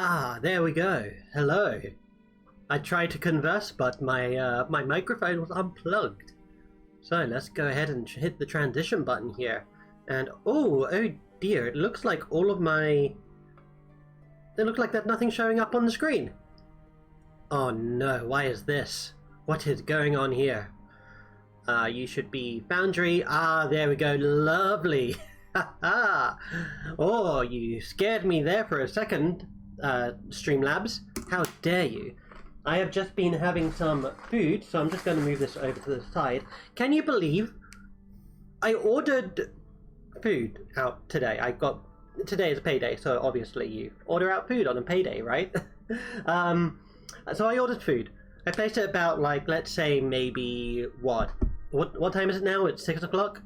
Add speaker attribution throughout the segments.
Speaker 1: Ah, there we go. Hello. I tried to converse, but my microphone was unplugged. So let's go ahead and hit the transition button here. And oh dear, it looks like all of my... It looks like there's nothing showing up on the screen. Oh no, why is this? What is going on here? You should be Foundry. Ah, there we go. Lovely. Oh, you scared me there for a second, Streamlabs. How dare you? I have just been having some food, so I'm just going to move this over to the side. Can you believe I ordered food out today? Today is payday, so obviously you order out food on a payday, right? So I ordered food. I placed it about, like, let's say maybe, what time is it now? It's 6 o'clock?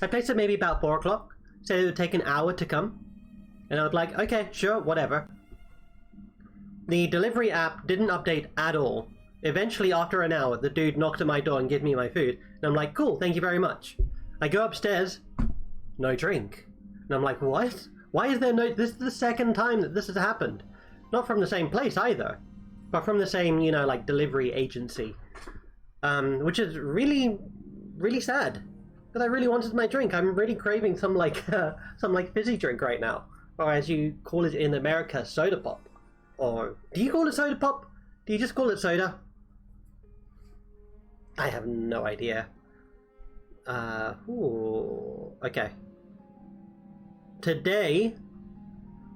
Speaker 1: I placed it maybe about 4 o'clock. Said it would take an hour to come. And I was like, okay, sure, whatever. The delivery app didn't update at all. Eventually, after an hour, the dude knocked at my door and gave me my food. And I'm like, cool, thank you very much. I go upstairs, no drink. And I'm like, what? Why is there no... This is the second time that this has happened. Not from the same place either. But from the same, you know, like, delivery agency. Which is really, really sad. Because I really wanted my drink. I'm really craving some like fizzy drink right now. Or as you call it in America, soda pop. Or do you call it soda pop? Do you just call it soda? I have no idea. Okay. Today,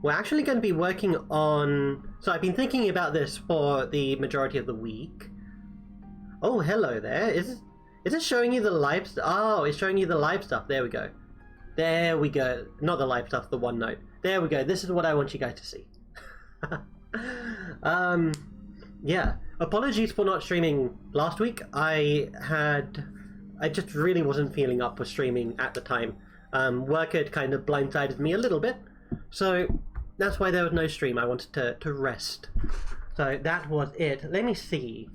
Speaker 1: we're actually going to be working on... So I've been thinking about this for the majority of the week. Oh, hello there. Is it showing you the live stuff? Oh, it's showing you the live stuff. There we go. There we go. Not the live stuff, the OneNote. There we go. This is what I want you guys to see. Yeah. Apologies for not streaming last week. I just really wasn't feeling up for streaming at the time. Work had kind of blindsided me a little bit. So that's why there was no stream. I wanted to rest. So that was it. Let me see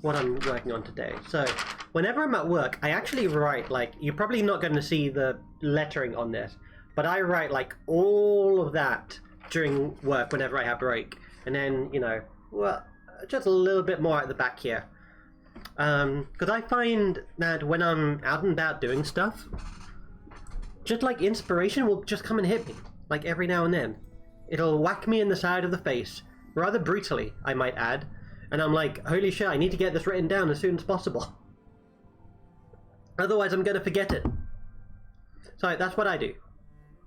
Speaker 1: what I'm working on today. So whenever I'm at work, I actually write, like, you're probably not going to see the lettering on this, but I write like all of that during work whenever I have break. And then, you know, well, just a little bit more at the back here. Because I find that when I'm out and about doing stuff, just like inspiration will just come and hit me, like every now and then. It'll whack me in the side of the face, rather brutally, I might add. And I'm like, holy shit, I need to get this written down as soon as possible. Otherwise I'm going to forget it. So that's what I do.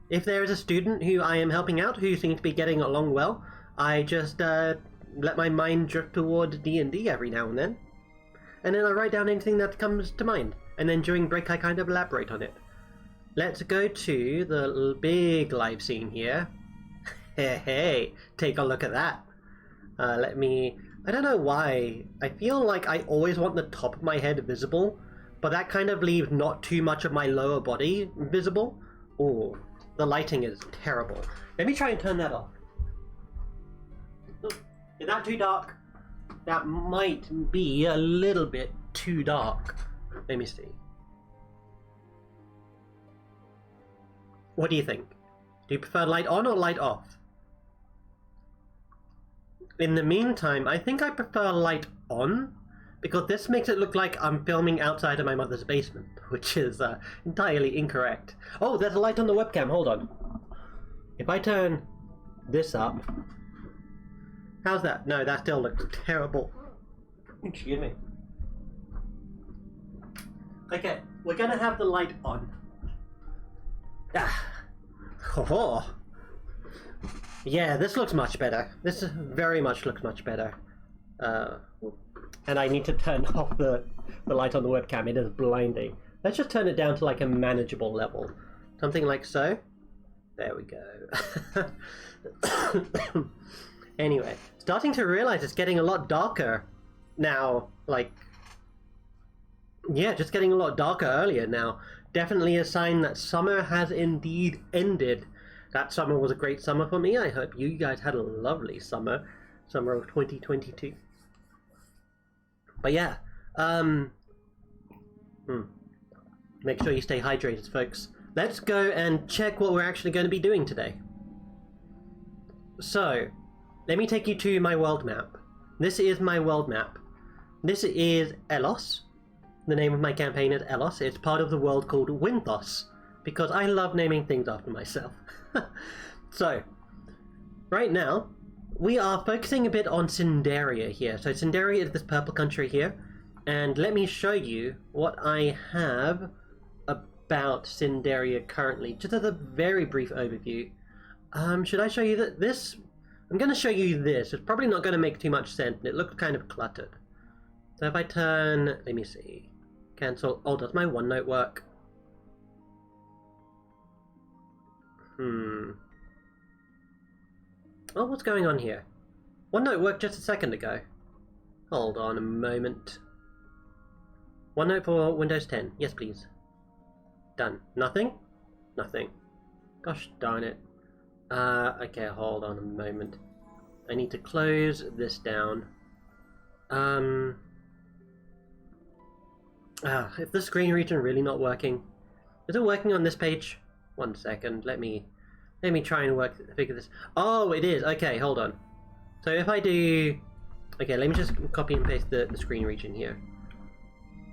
Speaker 1: If there is a student who I am helping out who seems to be getting along well, I just let my mind drift toward DnD every now and then. And then I write down anything that comes to mind. And then during break I kind of elaborate on it. Let's go to the big live scene here. Hey, take a look at that. I don't know why. I feel like I always want the top of my head visible, but that kind of leaves not too much of my lower body visible. Oh, the lighting is terrible. Let me try and turn that off. Is that too dark? That might be a little bit too dark. Let me see. What do you think? Do you prefer light on or light off? In the meantime, I think I prefer light on, because this makes it look like I'm filming outside of my mother's basement, which is entirely incorrect. Oh, there's a light on the webcam, hold on. If I turn this up... How's that? No, that still looks terrible. Excuse me. Okay, we're gonna have the light on. Ah. Oh. Yeah, this looks much better. This very much looks much better. And I need to turn off the light on the webcam. It is blinding. Let's just turn it down to like a manageable level. Something like so. There we go. Anyway, starting to realize it's getting a lot darker now. Like, yeah, just getting a lot darker earlier now. Definitely a sign that summer has indeed ended. That summer was a great summer for me. I hope you guys had a lovely summer. Summer of 2022. But yeah, make sure you stay hydrated, folks. Let's go and check what we're actually going to be doing today. So, let me take you to my world map. This is my world map. This is Elos. The name of my campaign is Elos. It's part of the world called Winthos, because I love naming things after myself. So, right now, we are focusing a bit on Cinderia here. So Cinderia is this purple country here, and let me show you what I have about Cinderia currently, just as a very brief overview. Should I show you this? I'm going to show you this. It's probably not going to make too much sense, and it looks kind of cluttered. So if I turn, let me see, cancel. Oh, does my OneNote work? Oh, what's going on here? OneNote worked just a second ago. Hold on a moment. OneNote for Windows 10. Yes, please. Done. Nothing? Nothing. Gosh darn it. Okay, hold on a moment. I need to close this down. If the screen region really not working. Is it working on this page? 1 second, let me try and figure this. Oh, it is. Okay, hold on. So if I do, okay, let me just copy and paste the screen region here.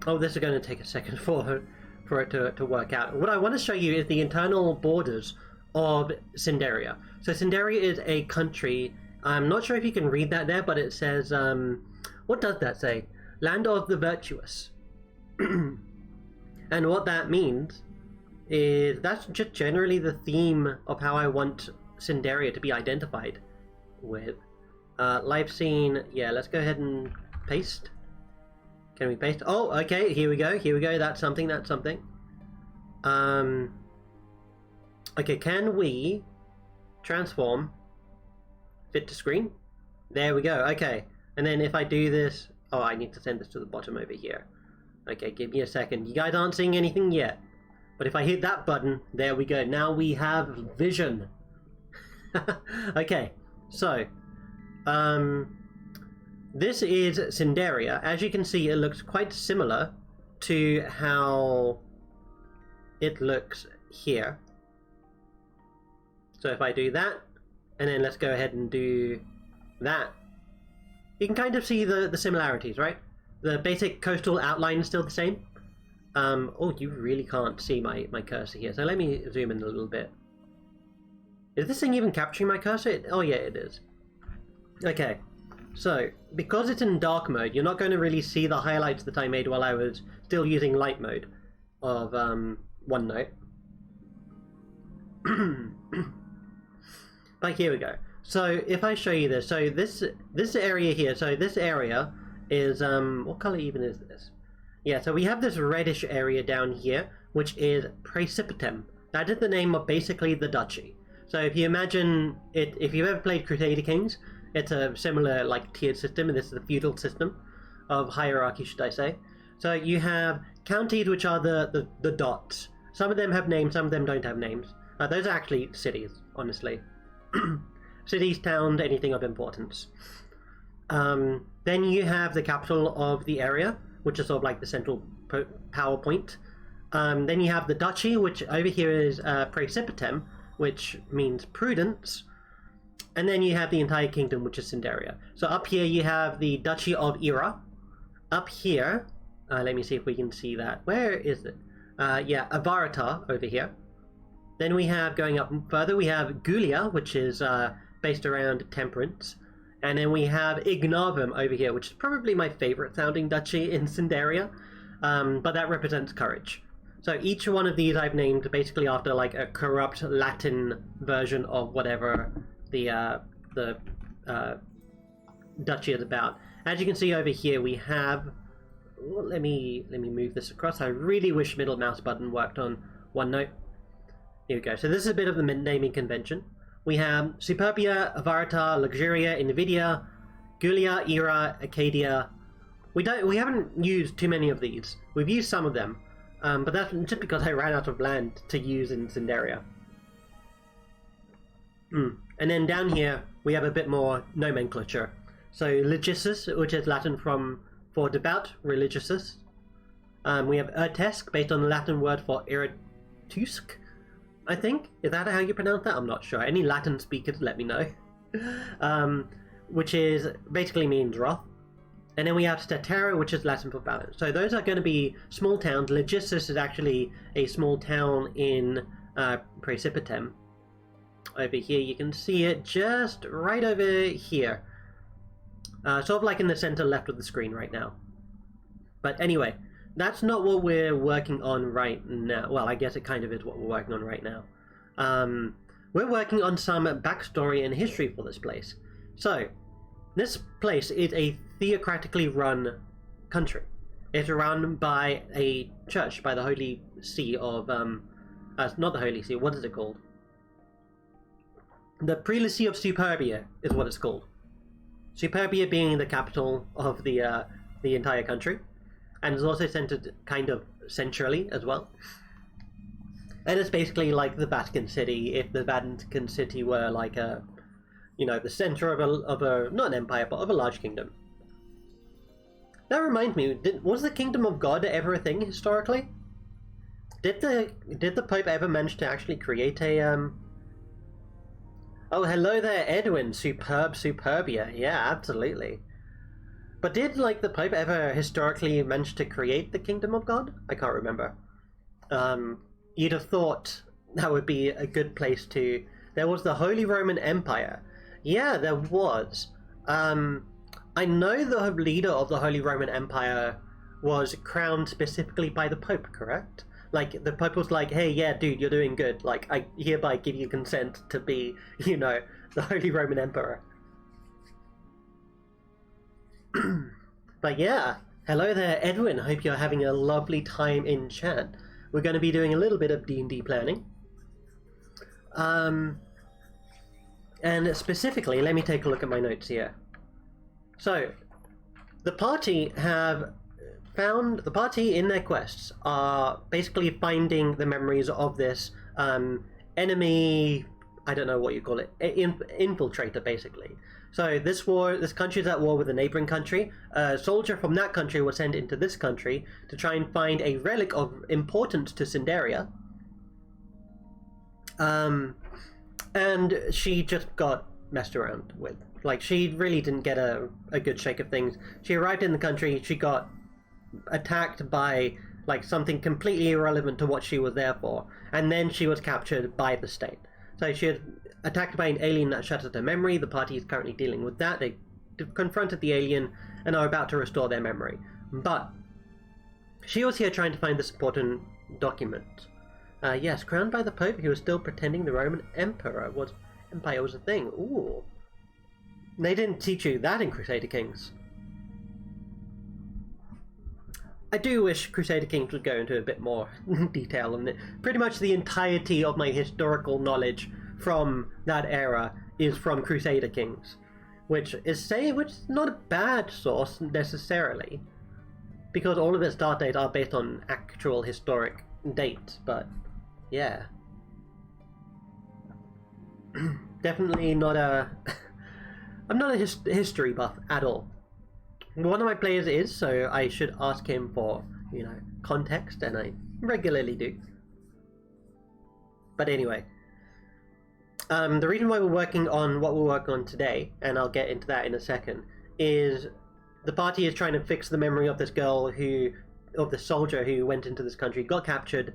Speaker 1: Oh, this is going to take a second for it to work out. What I want to show you is the internal borders of Cinderia. So Cinderia is a country. I'm not sure if you can read that there, but it says, what does that say? Land of the Virtuous. And what that means is that's just generally the theme of how I want Cinderia to be identified with. Live scene, yeah, let's go ahead and paste. Can we paste? Oh, okay, here we go, that's something. Okay, can we transform fit to screen? There we go, okay. And then if I do this, oh, I need to send this to the bottom over here. Okay, give me a second. You guys aren't seeing anything yet. But if I hit that button, there we go. Now we have vision. Okay, so this is Cinderia. As you can see, it looks quite similar to how it looks here. So if I do that, and then let's go ahead and do that, you can kind of see the similarities, right? The basic coastal outline is still the same. Oh, you really can't see my cursor here, so let me zoom in a little bit. Is this thing even capturing my cursor? Oh yeah, it is. Okay, so because it's in dark mode, you're not going to really see the highlights that I made while I was still using light mode of OneNote. But here we go. So if I show you this, so this area here, so this area is, what color even is this? Yeah, so we have this reddish area down here, which is Praecipitem. That is the name of basically the duchy. So if you imagine it, if you've ever played Crusader Kings, it's a similar like tiered system, and this is a feudal system of hierarchy, should I say. So you have counties, which are the dots. Some of them have names, some of them don't have names. Those are actually cities, honestly. Cities, towns, anything of importance. Then you have the capital of the area, which is sort of like the central power point. Then you have the duchy, which over here is Praecipitem, which means prudence. And then you have the entire kingdom, which is Cinderia. So up here you have the Duchy of Era. Up here, let me see if we can see that. Where is it? Yeah, Avarata over here. Then we have, going up further, we have Gulia, which is based around temperance. And then we have Ignavum over here, which is probably my favorite sounding duchy in Cinderia, but that represents courage. So each one of these I've named basically after like a corrupt Latin version of whatever the duchy is about. As you can see over here, we have. Well, let me move this across. I really wish middle mouse button worked on OneNote. Here we go. So this is a bit of the naming convention. We have Superbia, Avarata, Luxuria, Invidia, Gulia, Era, Acadia. We haven't used too many of these. We've used some of them, but that's just because I ran out of land to use in Cinderia. And then down here we have a bit more nomenclature. So Legisus, which is Latin for devout, religiosus. We have Ertesque, based on the Latin word for Eretusque, I think. Is that how you pronounce that? I'm not sure. Any Latin speakers, let me know. which is basically means wrath. And then we have Statera, which is Latin for balance. So those are going to be small towns. Legistus is actually a small town in Praecipitem. Over here, you can see it just right over here. Sort of like in the center left of the screen right now. But anyway, that's not what we're working on right now. Well, I guess it kind of is what we're working on right now. We're working on some backstory and history for this place. So, this place is a theocratically run country. It's run by a church, by the Holy See of, not the Holy See, what is it called? The Prelacy of Superbia is what it's called. Superbia being the capital of the entire country, and it's also centered kind of centrally as well. And it's basically like the Vatican City, if the Vatican City were like a, you know, the center of a not an empire, but of a large kingdom. That reminds me, was the Kingdom of God ever a thing historically? Did the Pope ever manage to actually create a Oh, hello there, Edwin. Superbia. Yeah, absolutely. But did, like, the Pope ever historically manage to create the Kingdom of God? I can't remember. You'd have thought that would be a good place to... There was the Holy Roman Empire. Yeah, there was. I know the leader of the Holy Roman Empire was crowned specifically by the Pope, correct? Like, the Pope was like, hey, yeah, dude, you're doing good. Like, I hereby give you consent to be, you know, the Holy Roman Emperor. But yeah, hello there, Edwin. Hope you're having a lovely time in chat. We're going to be doing a little bit of D&D planning. And specifically, let me take a look at my notes here. So, the party in their quests are basically finding the memories of this enemy, I don't know what you call it, infiltrator basically. So this country is at war with a neighboring country. A soldier from that country was sent into this country to try and find a relic of importance to Cinderia. And she just got messed around with. Like, she really didn't get a good shake of things. She arrived in the country, she got attacked by like something completely irrelevant to what she was there for, and then she was captured by the state. So she was attacked by an alien that shattered her memory. The party is currently dealing with that. They confronted the alien and are about to restore their memory, but she was here trying to find this important document. Yes, crowned by the Pope, he was still pretending the Roman Empire was a thing. Ooh, they didn't teach you that in Crusader Kings. I do wish Crusader Kings would go into a bit more detail on it. Pretty much the entirety of my historical knowledge from that era is from Crusader Kings, which is not a bad source necessarily, because all of its start dates are based on actual historic dates. But yeah, definitely not a. I'm not a history buff at all. One of my players is, so I should ask him for, you know, context, and I regularly do. But anyway, the reason why we're working on what we're working on today, and I'll get into that in a second, is the party is trying to fix the memory of this girl of the soldier who went into this country, got captured,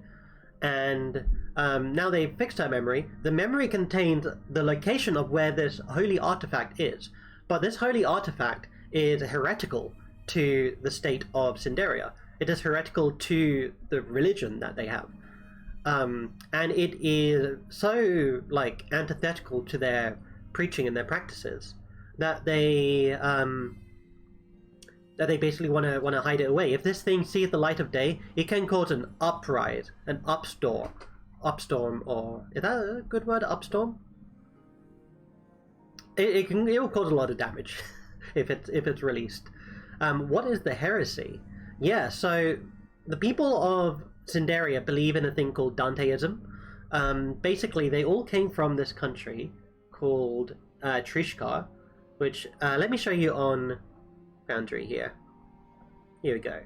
Speaker 1: and now they've fixed her memory. The memory contains the location of where this holy artifact is, but this holy artifact is heretical to the state of Cinderia. It is heretical to the religion that they have. And it is so, like, antithetical to their preaching and their practices that they basically want to hide it away. If this thing sees the light of day, it can cause an uprising, an upstorm, or is that a good word, upstorm? It will cause a lot of damage if it's released. What is the heresy? Yeah, so the people of Cinderia believe in a thing called Danteism. Basically, they all came from this country called Trishkar, which let me show you on Foundry here. Here we go.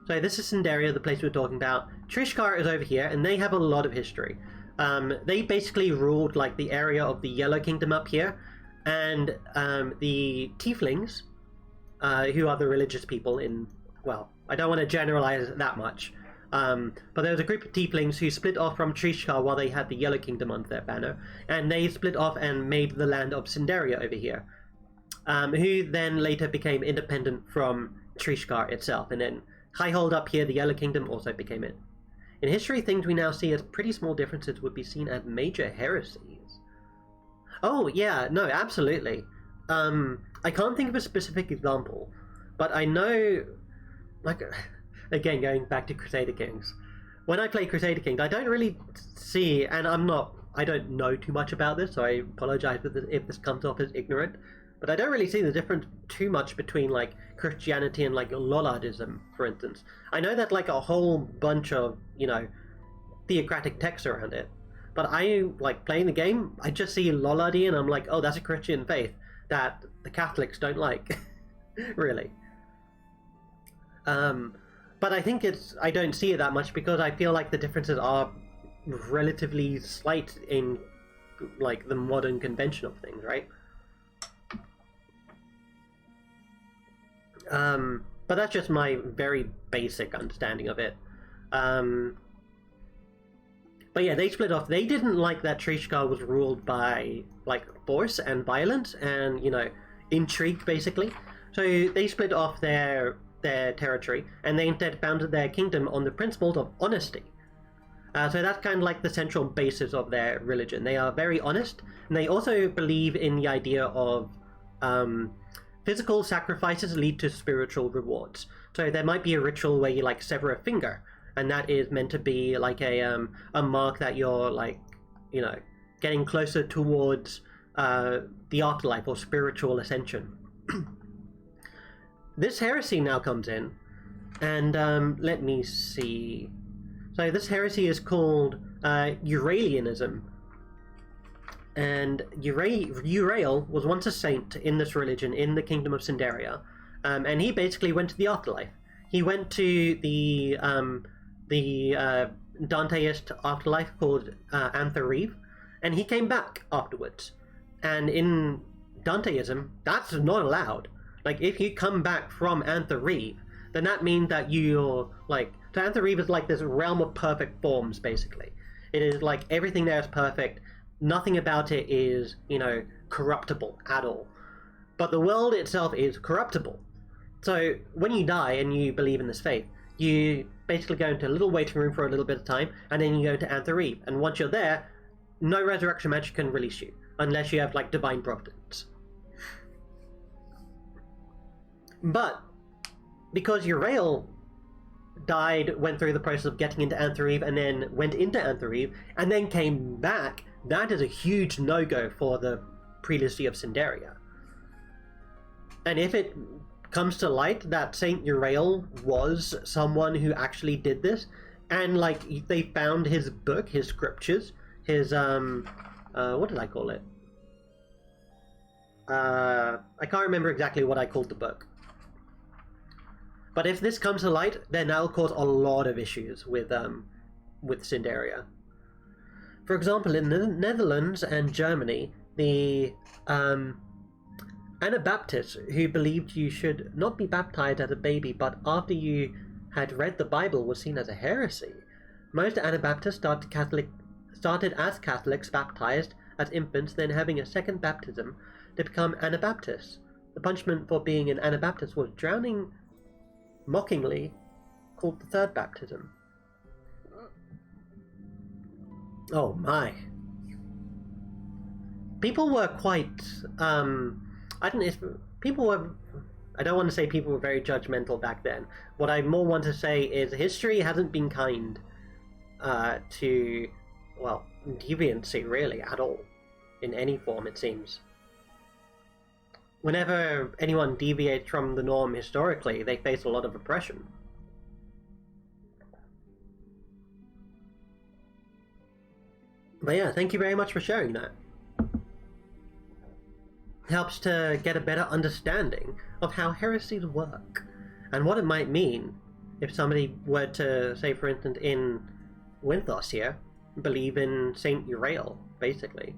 Speaker 1: So this is Cinderia, the place we're talking about. Trishkar is over here, and they have a lot of history. They basically ruled like the area of the Yellow Kingdom up here, And the tieflings, who are the religious people in, well, I don't want to generalize that much, but there was a group of tieflings who split off from Trishka while they had the Yellow Kingdom under their banner, and they split off and made the land of Cinderia over here, who then later became independent from Trishka itself, and then Highhold up here, the Yellow Kingdom, also became it. In history, things we now see as pretty small differences would be seen as major heresies. Oh, yeah, no, absolutely. I can't think of a specific example, but I know, like, again, going back to Crusader Kings. When I play Crusader Kings, I don't really see, and I don't know too much about this, so I apologize if this comes off as ignorant, but I don't really see the difference too much between, like, Christianity and, like, Lollardism, for instance. I know that, like, a whole bunch of, you know, theocratic texts around it, but I, like, playing the game, I just see Lollardy and I'm like, oh, that's a Christian faith that the Catholics don't like, really. But I think I don't see it that much because I feel like the differences are relatively slight in, like, the modern convention of things, right? But that's just my very basic understanding of it. But yeah, they split off. They didn't like that Trishka was ruled by, like, force and violence and, you know, intrigue, basically. So they split off their territory, and they instead founded their kingdom on the principles of honesty. So that's kind of like the central basis of their religion. They are very honest, and they also believe in the idea of physical sacrifices lead to spiritual rewards. So there might be a ritual where you, like, sever a finger, and that is meant to be like a mark that you're, like, you know, getting closer towards the afterlife or spiritual ascension. This heresy now comes in, and let me see. So this heresy is called Euralianism. And Urael was once a saint in this religion in the kingdom of Cinderia, and he basically went to the afterlife. He went to the Danteist afterlife called Anthareve, and he came back afterwards. And in Danteism, that's not allowed. Like, if you come back from Anthareve, then that means that you're, like... So Anthareve is like this realm of perfect forms, basically. It is like everything there is perfect. Nothing about it is, you know, corruptible at all. But the world itself is corruptible. So when you die and you believe in this faith, you basically go into a little waiting room for a little bit of time, and then you go to Anthareve. And once you're there, no resurrection magic can release you, unless you have, like, divine providence. But because Urael died, went through the process of getting into Anthareve, and then went into Anthareve, and then came back, that is a huge no-go for the prelacy of Cinderia. And if it comes to light that Saint Urael was someone who actually did this, and, like, they found his book, his scriptures, his, what did I call it? I can't remember exactly what I called the book. But if this comes to light, then that'll cause a lot of issues with Cinderia. For example, in the Netherlands and Germany, the Anabaptists, who believed you should not be baptized as a baby, but after you had read the Bible, was seen as a heresy. Most Anabaptists started as Catholics, baptized as infants, then having a second baptism to become Anabaptists. The punishment for being an Anabaptist was drowning, mockingly called the third baptism. Oh my. People were quite, I don't know, I don't want to say people were very judgmental back then. What I more want to say is history hasn't been kind to, well, deviancy really at all, in any form it seems. Whenever anyone deviates from the norm historically, they face a lot of oppression. But yeah, thank you very much for sharing that. It helps to get a better understanding of how heresies work, and what it might mean if somebody were to, say for instance in Winthos here, believe in Saint Urael, basically.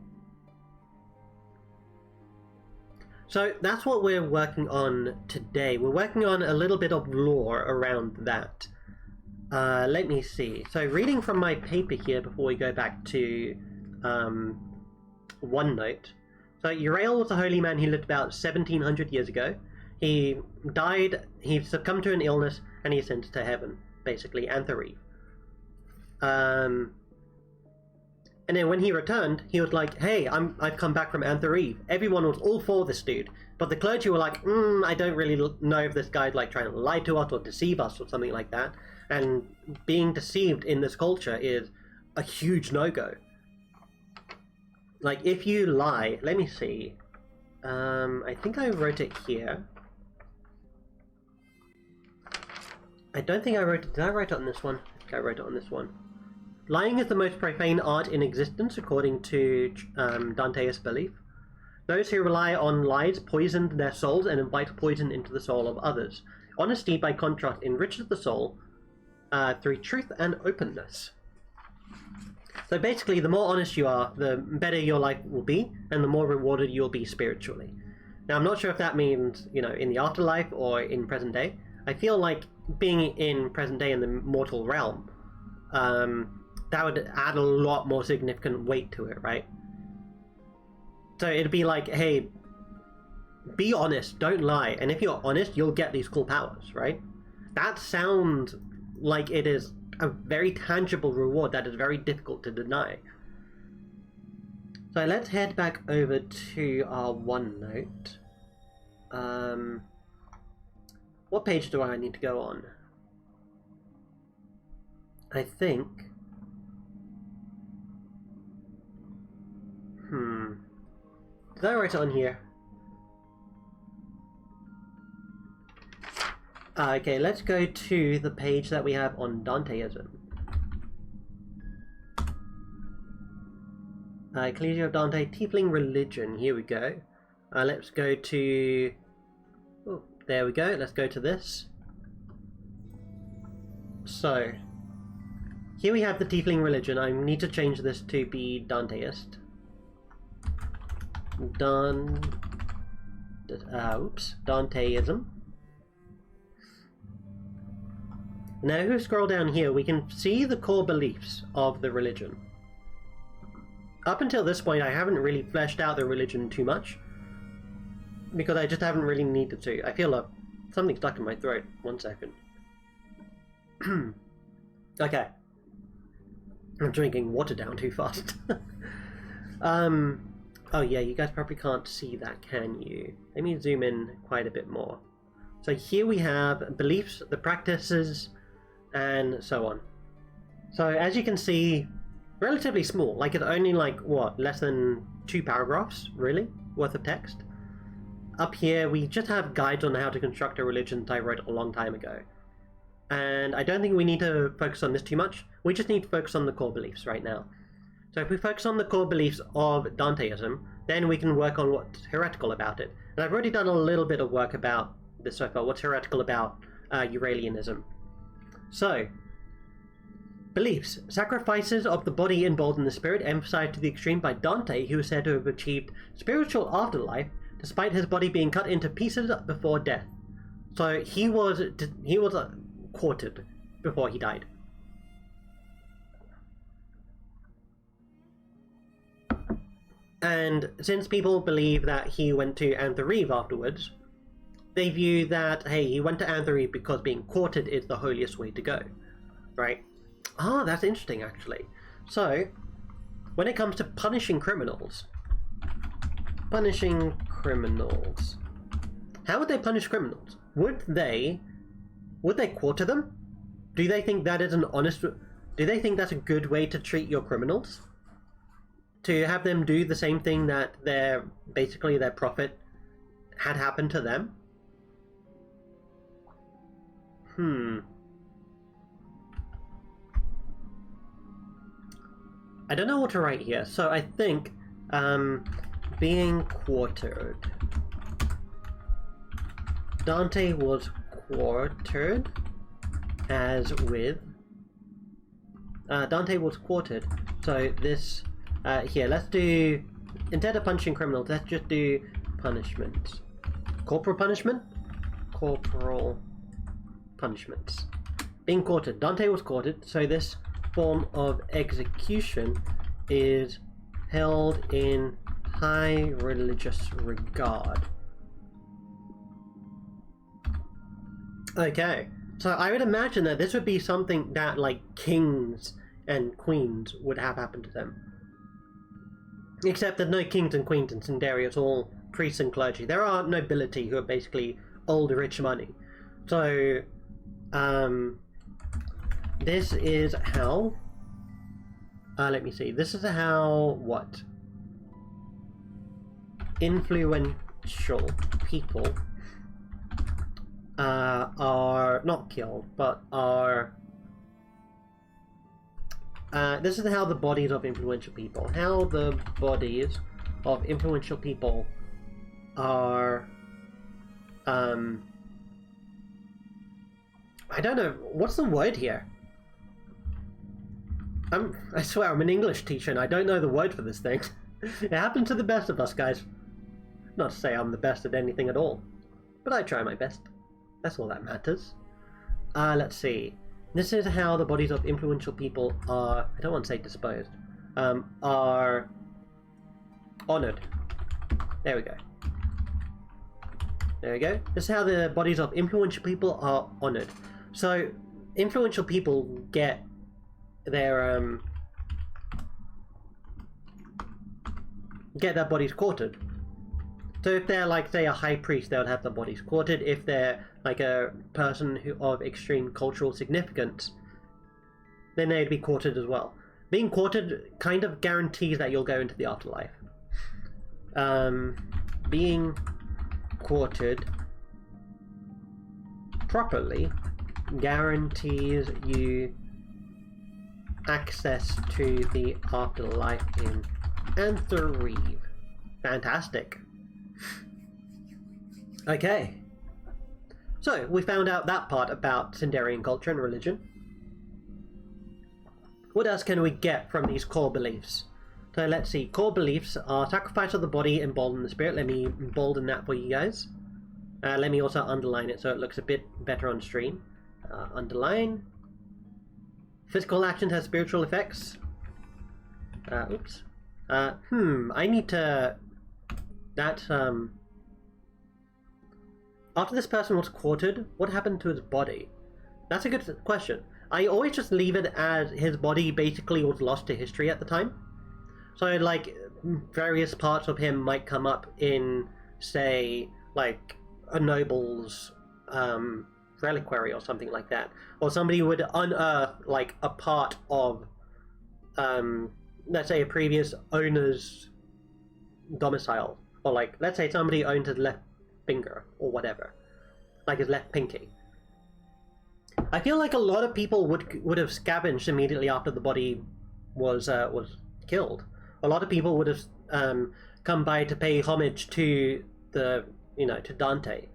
Speaker 1: So that's what we're working on today. We're working on a little bit of lore around that. Let me see. So reading from my paper here before we go back to OneNote. So Uriel was a holy man who lived about 1700 years ago. He died, he succumbed to an illness, and he ascended to heaven, basically, Anthareve. And then when he returned, he was like, hey, I've come back from Anthareve. Everyone was all for this dude. But the clergy were like, I don't really know if this guy's like trying to lie to us or deceive us or something like that. And being deceived in this culture is a huge no-go. Like, if you lie, let me see. I think I wrote it here. I don't think I wrote it. Did I write it on this one? I think I wrote it on this one. Lying is the most profane art in existence, according to Danteist belief. Those who rely on lies poison their souls and invite poison into the soul of others. Honesty, by contrast, enriches the soul through truth and openness. So basically, the more honest you are, the better your life will be, and the more rewarded you'll be spiritually. Now, I'm not sure if that means, you know, in the afterlife or in present day. I feel like being in present day in the mortal realm, that would add a lot more significant weight to it, right? So it'd be like, hey, be honest, don't lie, and if you're honest, you'll get these cool powers, right? That sounds like it is a very tangible reward that is very difficult to deny. So let's head back over to our OneNote. What page do I need to go on? I think... Did I write it on here? Okay, let's go to the page that we have on Danteism. Ecclesia of Dante, Tiefling Religion. Here we go. Let's go to... Oh, there we go. Let's go to this. So, here we have the Tiefling Religion. I need to change this to be Danteist. Danteism. Now, if we scroll down here, we can see the core beliefs of the religion. Up until this point, I haven't really fleshed out the religion too much, because I just haven't really needed to. I feel like something stuck in my throat. 1 second. Okay. I'm drinking water down too fast. Oh yeah, you guys probably can't see that, can you? Let me zoom in quite a bit more. So here we have beliefs, the practices, and so on. So as you can see, relatively small. Like it's only like, what, less than 2 paragraphs, really, worth of text. Up here, we just have guides on how to construct a religion that I wrote a long time ago. And I don't think we need to focus on this too much. We just need to focus on the core beliefs right now. So if we focus on the core beliefs of Danteism, then we can work on what's heretical about it. And I've already done a little bit of work about this so far, what's heretical about Euralianism. So, beliefs. Sacrifices of the body embolden the spirit, emphasized to the extreme by Dante, who is said to have achieved spiritual afterlife, despite his body being cut into pieces before death. So he was quartered before he died. And since people believe that he went to Anthareve afterwards, they view that, hey, he went to Anthareve because being quartered is the holiest way to go, right? Ah, that's interesting, actually. So, when it comes to punishing criminals, how would they punish criminals? Would they quarter them? Do they think that is an honest... Do they think that's a good way to treat your criminals? To have them do the same thing that basically their prophet had happened to them? I don't know what to write here, so I think being quartered. Dante was quartered as with... Dante was quartered, so this... here, let's do... Instead of punishing criminals, let's just do punishments. Corporal punishment? Corporal punishments. Being quartered. Dante was quartered, so this form of execution is held in high religious regard. Okay, so I would imagine that this would be something that like kings and queens would have happen to them. Except that no kings and queens in Cinderia, it's all priests and clergy. There are nobility who are basically old rich money. So, this is how, let me see, this is how, what? Influential people are not killed, but are, this is how the bodies of influential people, are, I don't know, what's the word here? I swear I'm an English teacher and I don't know the word for this thing. It happens to the best of us, guys. Not to say I'm the best at anything at all, but I try my best. That's all that matters. Let's see. This is how the bodies of influential people are, I don't want to say disposed, are honored. There we go. There we go. This is how the bodies of influential people are honored. So, influential people get their bodies quartered. So if they're like, say, a high priest, they would have their bodies quartered. If they're like a person of extreme cultural significance, then they'd be quartered as well. Being quartered kind of guarantees that you'll go into the afterlife. Being quartered properly guarantees you access to the afterlife in Anthreve. Fantastic. Okay. So, we found out that part about Cinderian culture and religion. What else can we get from these core beliefs? So let's see. Core beliefs are sacrifice of the body, embolden the spirit. Let me embolden that for you guys. Let me also underline it so it looks a bit better on stream. Underline. Physical actions have spiritual effects. Oops. I need to... After this person was quartered, what happened to his body? That's a good question. I always just leave it as his body basically was lost to history at the time. So, like, various parts of him might come up in, say, like, a noble's reliquary or something like that. Or somebody would unearth, like, a part of, let's say, a previous owner's domicile. Or, like, let's say somebody owned his left finger, or whatever. Like his left pinky. I feel like a lot of people would have scavenged immediately after the body was killed. A lot of people would have come by to pay homage to to Dante.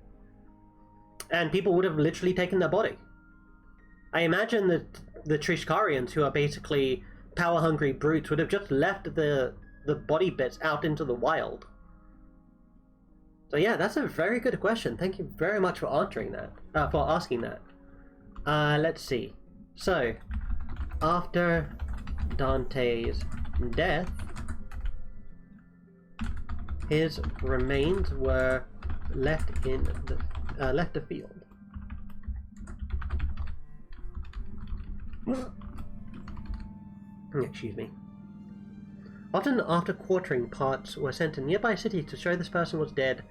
Speaker 1: And people would have literally taken their body. I imagine that the Trishkarians, who are basically power-hungry brutes, would have just left the body bits out into the wild. So yeah, that's a very good question. Thank you very much for answering that. For asking that. Let's see. So, after Dante's death, his remains were left in the field. Excuse me. Often after quartering, parts were sent to nearby cities to show this person was dead,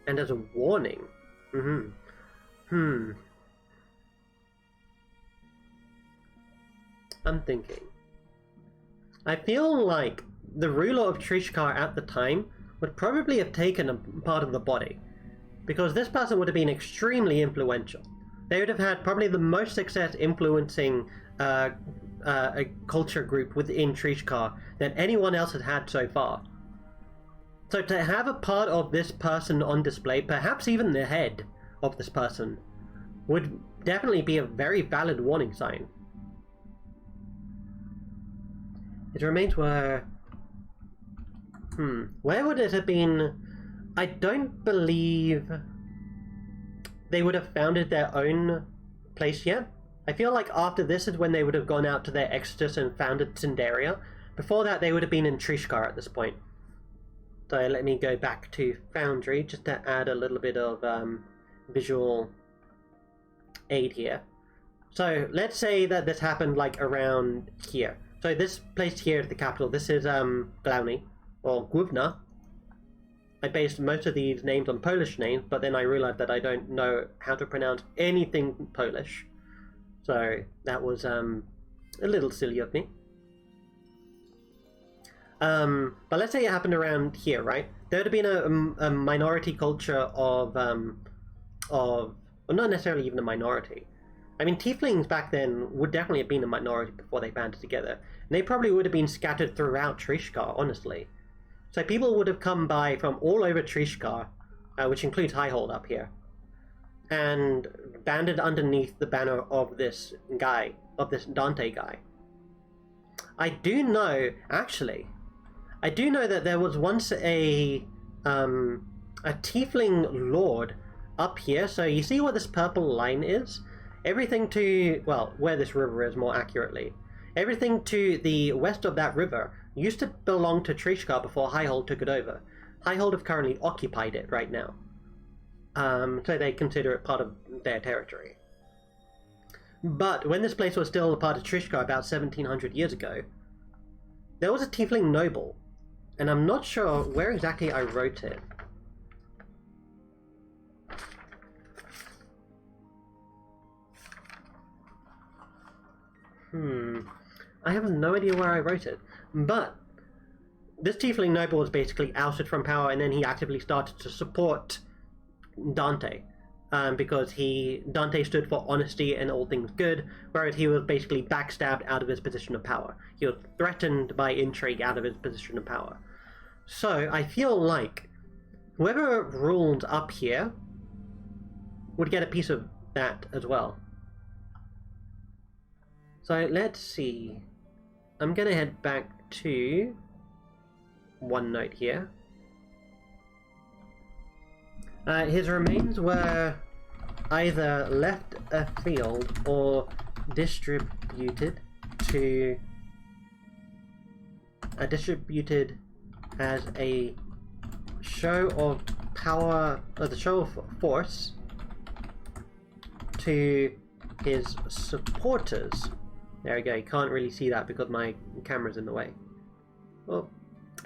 Speaker 1: and as a warning. I'm thinking. I feel like the ruler of Trishkar at the time would probably have taken a part of the body, because this person would have been extremely influential. They would have had probably the most success influencing a culture group within Trishkar than anyone else had had so far. So to have a part of this person on display, perhaps even the head of this person, would definitely be a very valid warning sign. His remains were... Where would it have been... I don't believe they would have founded their own place yet. I feel like after this is when they would have gone out to their exodus and founded Cinderia. Before that, they would have been in Trishkar at this point. So let me go back to Foundry just to add a little bit of visual aid here. So let's say that this happened like around here. So this place here is the capital. This is Glauni, or Główna. I based most of these names on Polish names, but then I realized that I don't know how to pronounce anything Polish. So that was a little silly of me. But let's say it happened around here, right? There would have been a minority culture of well, not necessarily even a minority. I mean, tieflings back then would definitely have been a minority before they banded together. And they probably would have been scattered throughout Trishkar, honestly. So people would have come by from all over Trishkar, which includes Highhold up here, and banded underneath the banner of this guy, of this Dante guy. I do know that there was once a tiefling lord up here. So you see what this purple line is? Everything to, well, where this river is more accurately. Everything to the west of that river used to belong to Trishkar before Highhold took it over. Highhold have currently occupied it right now. So they consider it part of their territory. But when this place was still a part of Trishkar about 1700 years ago, there was a tiefling noble, and I'm not sure where exactly I wrote it. I have no idea where I wrote it, but this tiefling noble was basically ousted from power, and then he actively started to support Dante, because Dante stood for honesty and all things good, whereas he was basically backstabbed out of his position of power. He was threatened by intrigue out of his position of power. So I feel like whoever ruled up here would get a piece of that as well. So let's see. I'm gonna head back to OneNote here. His remains were either left afield or distributed as a show of power, or the show of force to his supporters. There we go, you can't really see that because my camera's in the way. Well,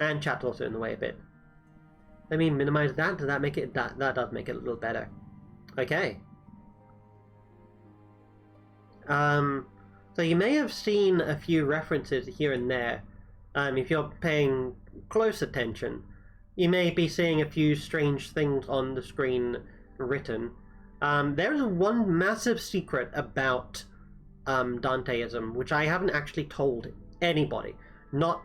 Speaker 1: and chat's also in the way a bit. Let me minimize that. Does that make it, that does make it a little better. Okay. So you may have seen a few references here and there. If you're paying close attention, you may be seeing a few strange things on the screen written. There's one massive secret about Danteism, which I haven't actually told anybody. Not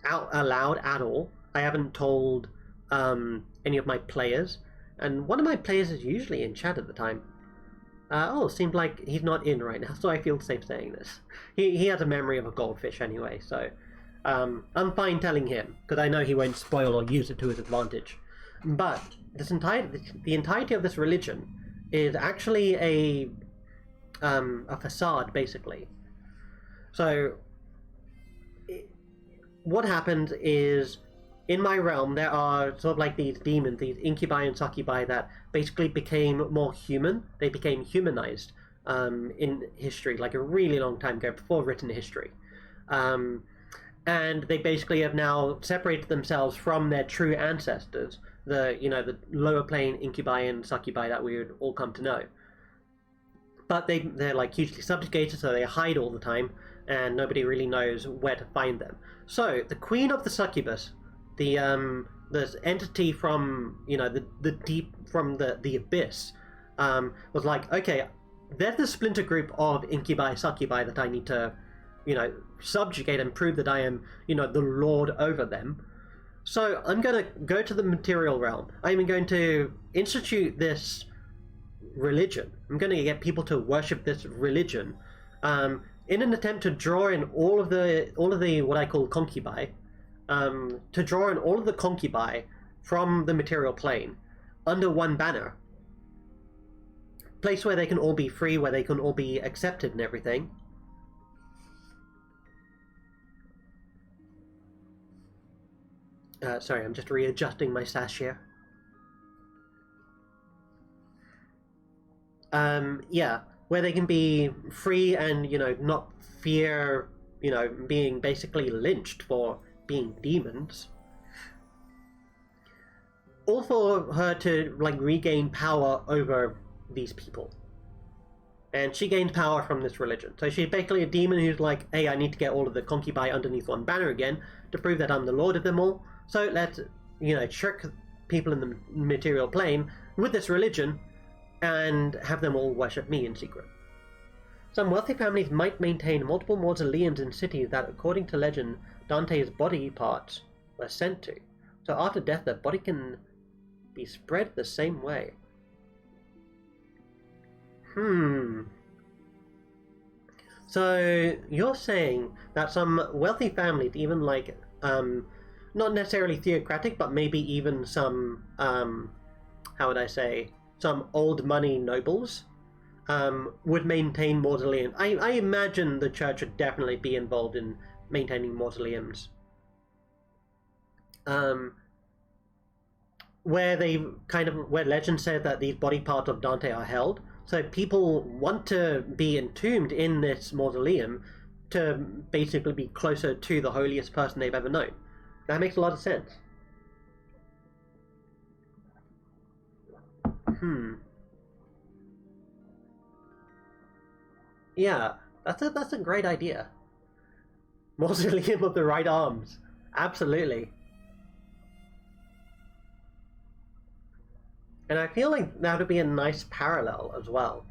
Speaker 1: out aloud at all. I haven't told any of my players. And one of my players is usually in chat at the time. Oh, seems like he's not in right now, so I feel safe saying this. He has a memory of a goldfish anyway, so I'm fine telling him, because I know he won't spoil or use it to his advantage. But the entirety of this religion is actually a facade, basically. So what happens is, in my realm, there are sort of like these demons, these incubi and succubi that basically became more human. They became humanized in history, like a really long time ago, before written history. And they basically have now separated themselves from their true ancestors, the lower plane incubi and succubi that we would all come to know. But they're like hugely subjugated, so they hide all the time, and nobody really knows where to find them. So the queen of the succubus, the entity from the deep, from the abyss, was like, okay, there's the splinter group of incubi succubi that I need to subjugate and prove that I am the lord over them. So I'm going to go to the material realm. I'm going to institute this religion. I'm going to get people to worship this religion in an attempt to draw in all of the what I call concubi, to draw in all of the concubi from the material plane under one banner. Place where they can all be free, where they can all be accepted and everything. Sorry, I'm just readjusting my sash here. Yeah, where they can be free and, you know, not fear, you know, being basically lynched for being demons. All for her to, like, regain power over these people. And she gained power from this religion. So she's basically a demon who's like, hey, I need to get all of the concubi underneath one banner again to prove that I'm the lord of them all. So let's, you know, trick people in the material plane with this religion and have them all worship me in secret. Some wealthy families might maintain multiple mausoleums in cities that, according to legend, Dante's body parts were sent to. So after death, the body can be spread the same way. So you're saying that some wealthy families, even like, not necessarily theocratic, but maybe even some, how would I say, some old money nobles, would maintain mausoleums. I imagine the church would definitely be involved in maintaining mausoleums. Where legend said that these body parts of Dante are held. So people want to be entombed in this mausoleum to basically be closer to the holiest person they've ever known. That makes a lot of sense. Yeah, that's a great idea. Mausoleum of the right arms. Absolutely. And I feel like that would be a nice parallel as well.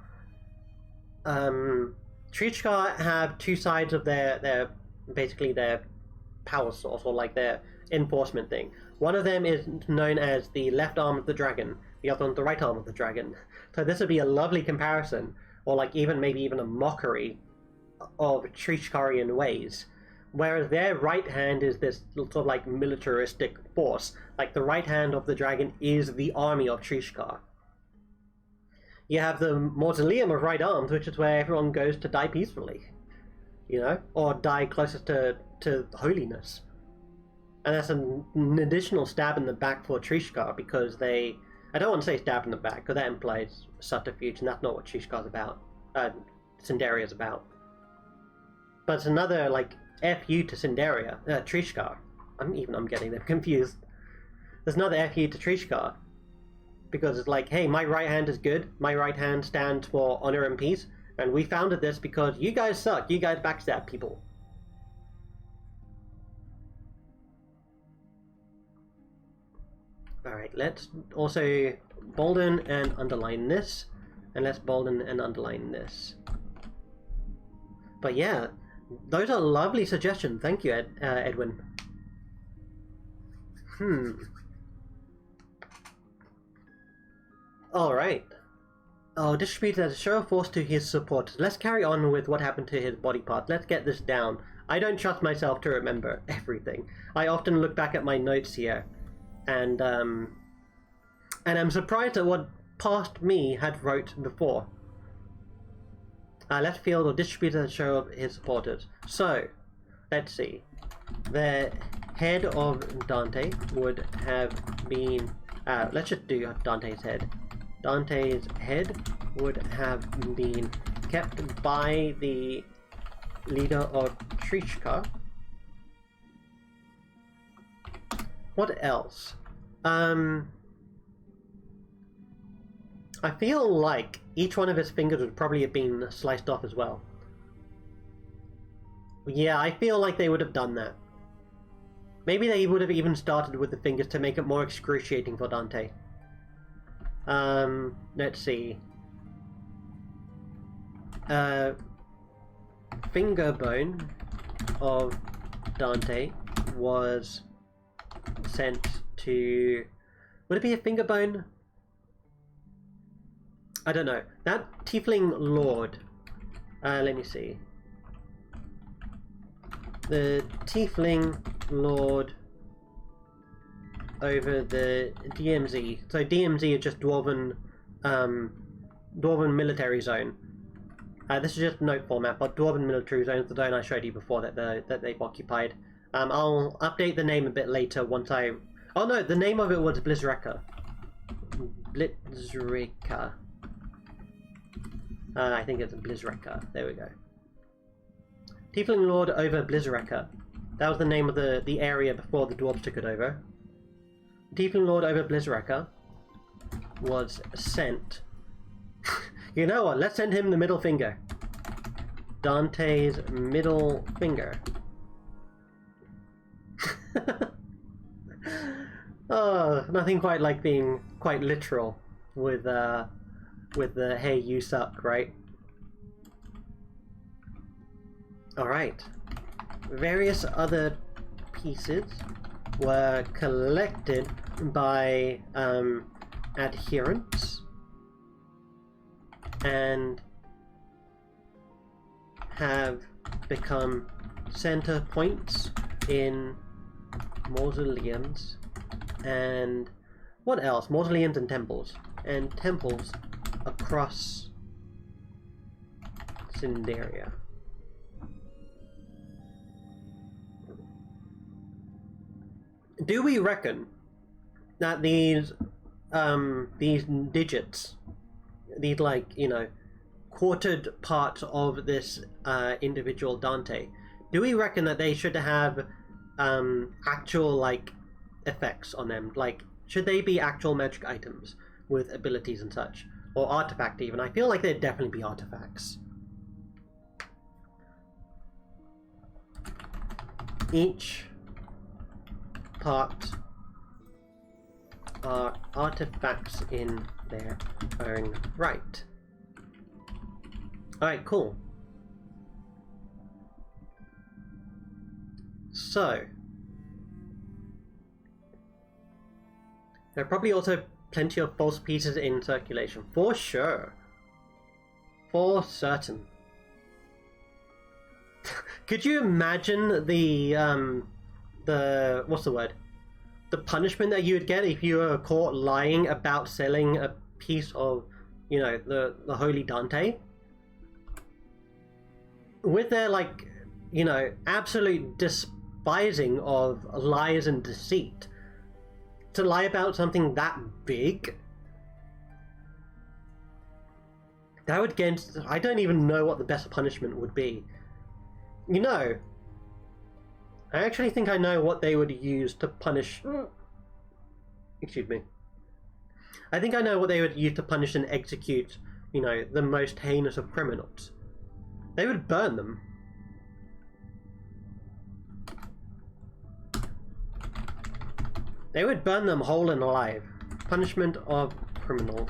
Speaker 1: Trichka have two sides of their basically their power source, or like their enforcement thing. One of them is known as the left arm of the dragon, the other one the right arm of the dragon. So this would be a lovely comparison, or like maybe even a mockery of Trichkarian ways. Whereas their right hand is this sort of like militaristic force. Like the right hand of the dragon is the army of Trishkar. You have the Mausoleum of Right Arms, which is where everyone goes to die peacefully. You know? Or die closest to holiness. And that's an additional stab in the back for Trishkar, because they... I don't want to say stab in the back, because that implies subterfuge, and that's not what Trishkar's about. Cinderia's about. But it's another, like, FU to Cinderia, Trishkar. I'm getting them confused. There's another FU to Trishkar. Because it's like, hey, my right hand is good, my right hand stands for honor and peace, and we founded this because you guys suck, you guys backstab people. Alright, let's also bolden and underline this, and let's bolden and underline this. But yeah, those are lovely suggestions. Thank you, Edwin. Alright. Oh, distributed as a show of force to his supporters. Let's carry on with what happened to his body parts. Let's get this down. I don't trust myself to remember everything. I often look back at my notes here, and I'm surprised at what past me had wrote before. Left field or distributed as a show of his supporters. So, let's see. The head of Dante would have been... let's just do Dante's head. Dante's head would have been kept by the leader of Trichka. What else? I feel like each one of his fingers would probably have been sliced off as well. Yeah, I feel like they would have done that. Maybe they would have even started with the fingers to make it more excruciating for Dante. Let's see. Finger bone of Dante was sent to... Would it be a finger bone? I don't know. That Tiefling Lord. Let me see. The Tiefling Lord over the DMZ. So DMZ is just Dwarven Military Zone. This is just note format, but Dwarven Military Zone is the zone I showed you before that they've occupied. I'll update the name a bit later once I... Oh no, the name of it was Blizzreka. Blizzreka. I think it's Blizzreka. There we go. Tiefling Lord over Blizzreka. That was the name of the area before the dwarves took it over. Tiefling Lord over Blizzreka was sent. You know what? Let's send him the middle finger. Dante's middle finger. Oh, nothing quite like being quite literal with the "Hey, you suck," right? All right. Various other pieces were collected by adherents and have become center points in mausoleums and what else? Mausoleums and temples across Cinderia. Do we reckon that these digits, these, like, you know, quartered parts of this individual Dante, do we reckon that they should have actual, like, effects on them? Like, should they be actual magic items with abilities and such? Or artifact even? I feel like they'd definitely be artifacts. Each part are artifacts in their own right. Alright, cool. So, there are probably also plenty of false pieces in circulation, for sure. For certain. Could you imagine the what's the word? The punishment that you would get if you were caught lying about selling a piece of, you know, the Holy Dante? With their, like, you know, absolute despising of lies and deceit, to lie about something that big, that would get... I don't even know what the best punishment would be. You know, I actually think I know what they would use to punish... Excuse me. I think I know what they would use to punish and execute, you know, the most heinous of criminals. They would burn them. They would burn them whole and alive. Punishment of criminals.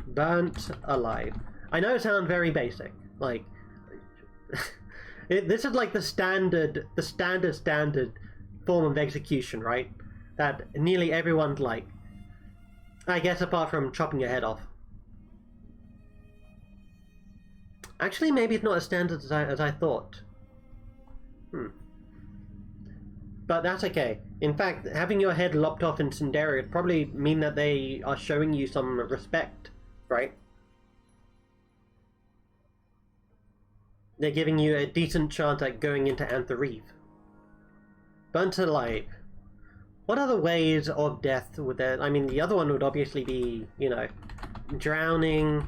Speaker 1: Burnt alive. I know it sounds very basic. Like, this is like the standard form of execution, right? That nearly everyone's like. I guess apart from chopping your head off. Actually, maybe it's not as standard as I thought. But that's okay. In fact, having your head lopped off in Cinderia would probably mean that they are showing you some respect, right? They're giving you a decent chance at going into Anthareth. Burnt alive. What other ways of death would there... I mean, the other one would obviously be, you know, drowning,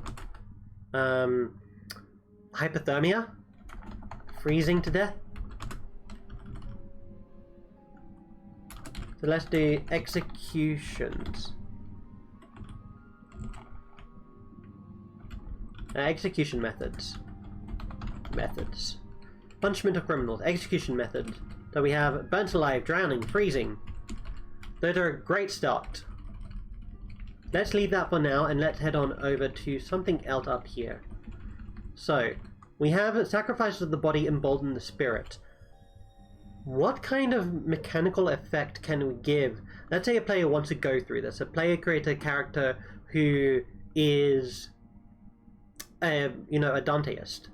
Speaker 1: hypothermia, freezing to death. So let's do executions. Execution methods. Punishment of criminals. Execution methods. So we have burnt alive, drowning, freezing. Those are a great start. Let's leave that for now and let's head on over to something else up here. So, we have sacrifices of the body embolden the spirit. What kind of mechanical effect can we give? Let's say a player wants to go through this. A player creates a character who is, you know, a Danteist.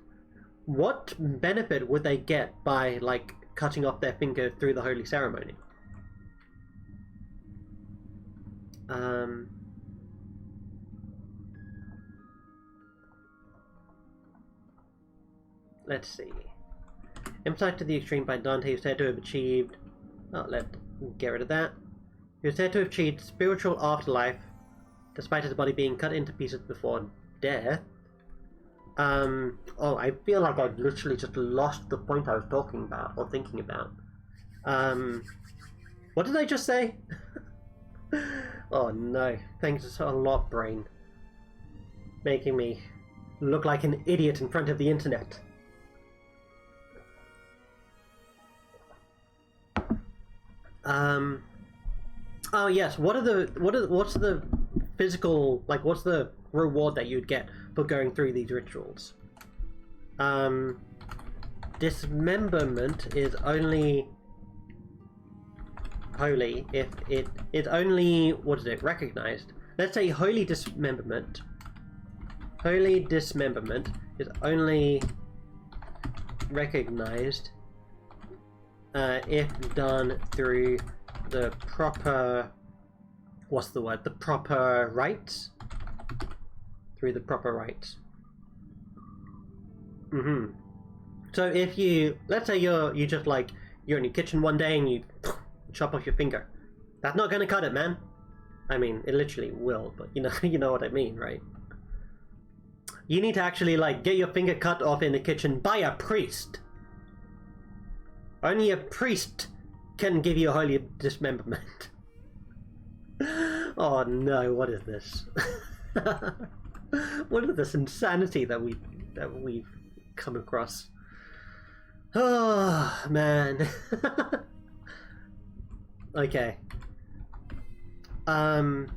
Speaker 1: What benefit would they get by, like, cutting off their finger through the holy ceremony? Let's see. Emphasized to the extreme by Dante, who's said to have achieved... Oh, let's get rid of that. He was said to have achieved spiritual afterlife, despite his body being cut into pieces before death. Oh, I feel like I've literally just lost the point I was talking about, or thinking about. What did I just say? Oh no, thanks a lot, brain. Making me look like an idiot in front of the internet. Oh yes, what's the physical, like, what's the reward that you'd get for going through these rituals? Dismemberment is only holy if it is only, what is it, recognized. Let's say holy dismemberment. Holy dismemberment is only recognized if done through the proper, what's the word, the proper rites? Through the proper rites. So if you, let's say you're just like, you're in your kitchen one day and you chop off your finger. That's not gonna cut it, man. I mean, it literally will, but you know what I mean, right? You need to actually, like, get your finger cut off in the kitchen by a priest. Only a priest can give you a holy dismemberment. Oh no, what is this? What is this insanity that we've come across? Oh man. Okay. So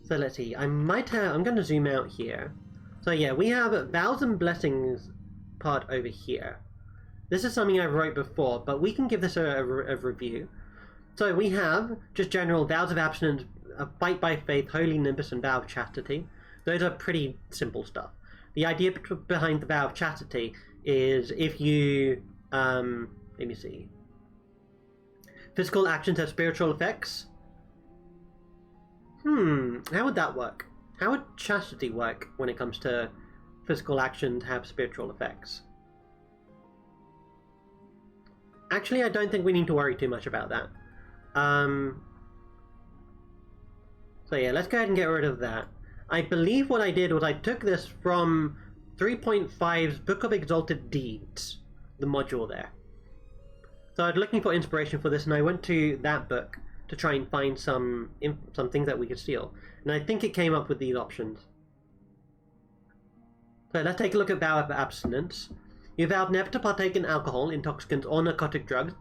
Speaker 1: let's see. I'm gonna zoom out here. So yeah, we have vows and blessings part over here. This is something I wrote before, but we can give this a review. So we have just general vows of abstinence, fight by faith, holy nimbus, and vow of chastity. Those are pretty simple stuff. The idea behind the vow of chastity is if you, let me see. Physical actions have spiritual effects. How would that work? How would chastity work when it comes to physical actions have spiritual effects? Actually, I don't think we need to worry too much about that. So yeah, let's go ahead and get rid of that. I believe what I did was I took this from 3.5's Book of Exalted Deeds, the module there. So I was looking for inspiration for this, and I went to that book to try and find some things that we could steal. And I think it came up with these options. So let's take a look at vow of abstinence. You vowed never to partake in alcohol, intoxicants, or narcotic drugs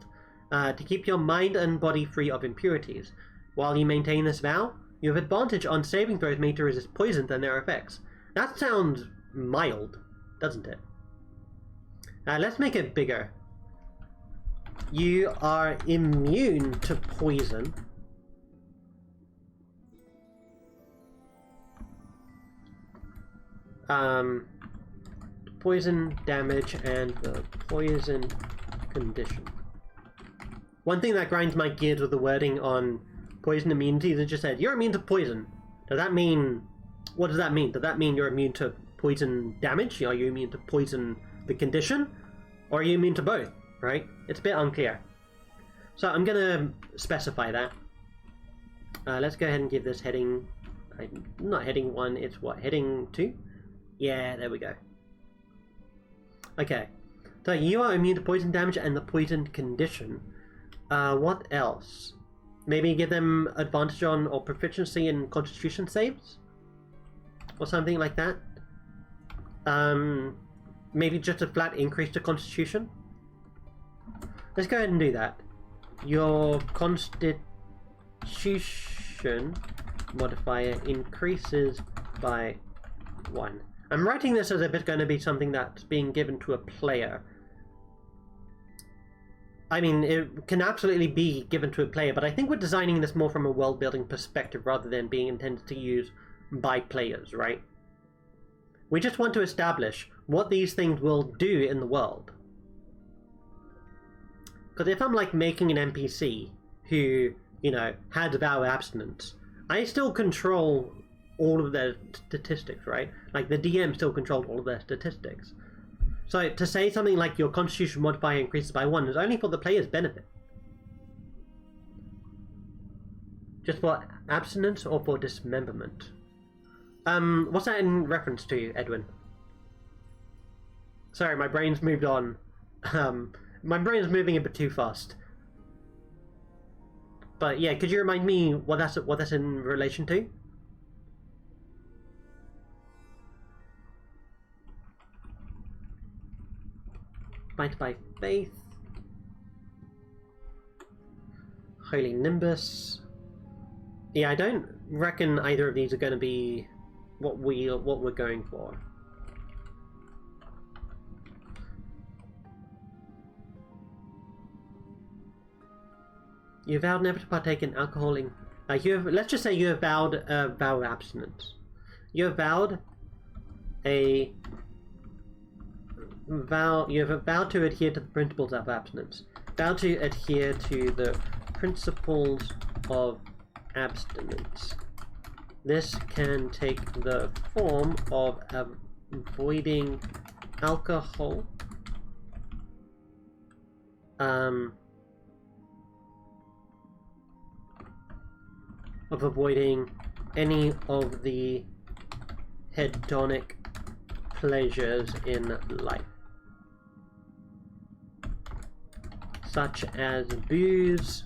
Speaker 1: to keep your mind and body free of impurities. While you maintain this vow, you have advantage on saving throws made to resist poisons and their effects. That sounds mild, doesn't it? Let's make it bigger. You are immune to poison. Poison damage and the poison condition. One thing that grinds my gears with the wording on poison immunity is it just said, you're immune to poison. Does that mean, what does that mean? Does that mean you're immune to poison damage? Are you immune to poison the condition? Or are you immune to both, right? It's a bit unclear. So I'm gonna specify that. Let's go ahead and give this heading, not heading 1, it's what, heading 2? Yeah, there we go. Okay, so you are immune to poison damage and the poison condition. What else? Maybe give them advantage on or proficiency in constitution saves? Or something like that? Maybe just a flat increase to constitution? Let's go ahead and do that. Your constitution modifier increases by 1. I'm writing this as if it's going to be something that's being given to a player. I mean, it can absolutely be given to a player, but I think we're designing this more from a world-building perspective rather than being intended to use by players, right? We just want to establish what these things will do in the world. Because if I'm like making an NPC who, you know, had vow of abstinence, I still control all of their statistics, right? Like the DM still controls all of their statistics. So to say something like your constitution modifier increases by 1 is only for the player's benefit. Just for abstinence or for dismemberment? What's that in reference to, Edwin? Sorry, my brain's moved on. My brain's moving a bit too fast. But yeah, could you remind me what that's in relation to? Might by faith. Holy Nimbus. Yeah, I don't reckon either of these are going to be what we're going for. You vowed never to partake in alcohol in... let's just say you have vowed a vow of abstinence. You have vowed a vow... You have vowed to adhere to the principles of abstinence. Vow to adhere to the principles of abstinence. This can take the form of avoiding alcohol, of avoiding any of the hedonic pleasures in life, such as booze.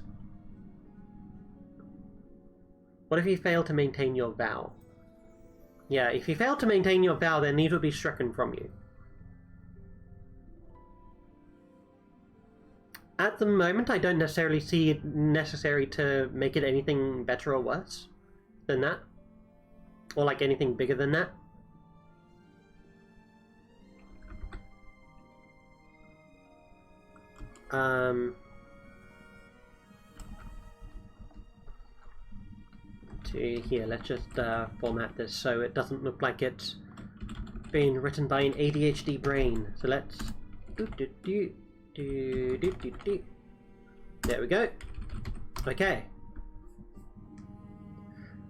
Speaker 1: What if you fail to maintain your vow? Yeah, if you fail to maintain your vow, then these will be stricken from you. At the moment, I don't necessarily see it necessary to make it anything better or worse than that. Or like anything bigger than that. Here, let's just format this so it doesn't look like it's being written by an ADHD brain. So let's there we go. Okay.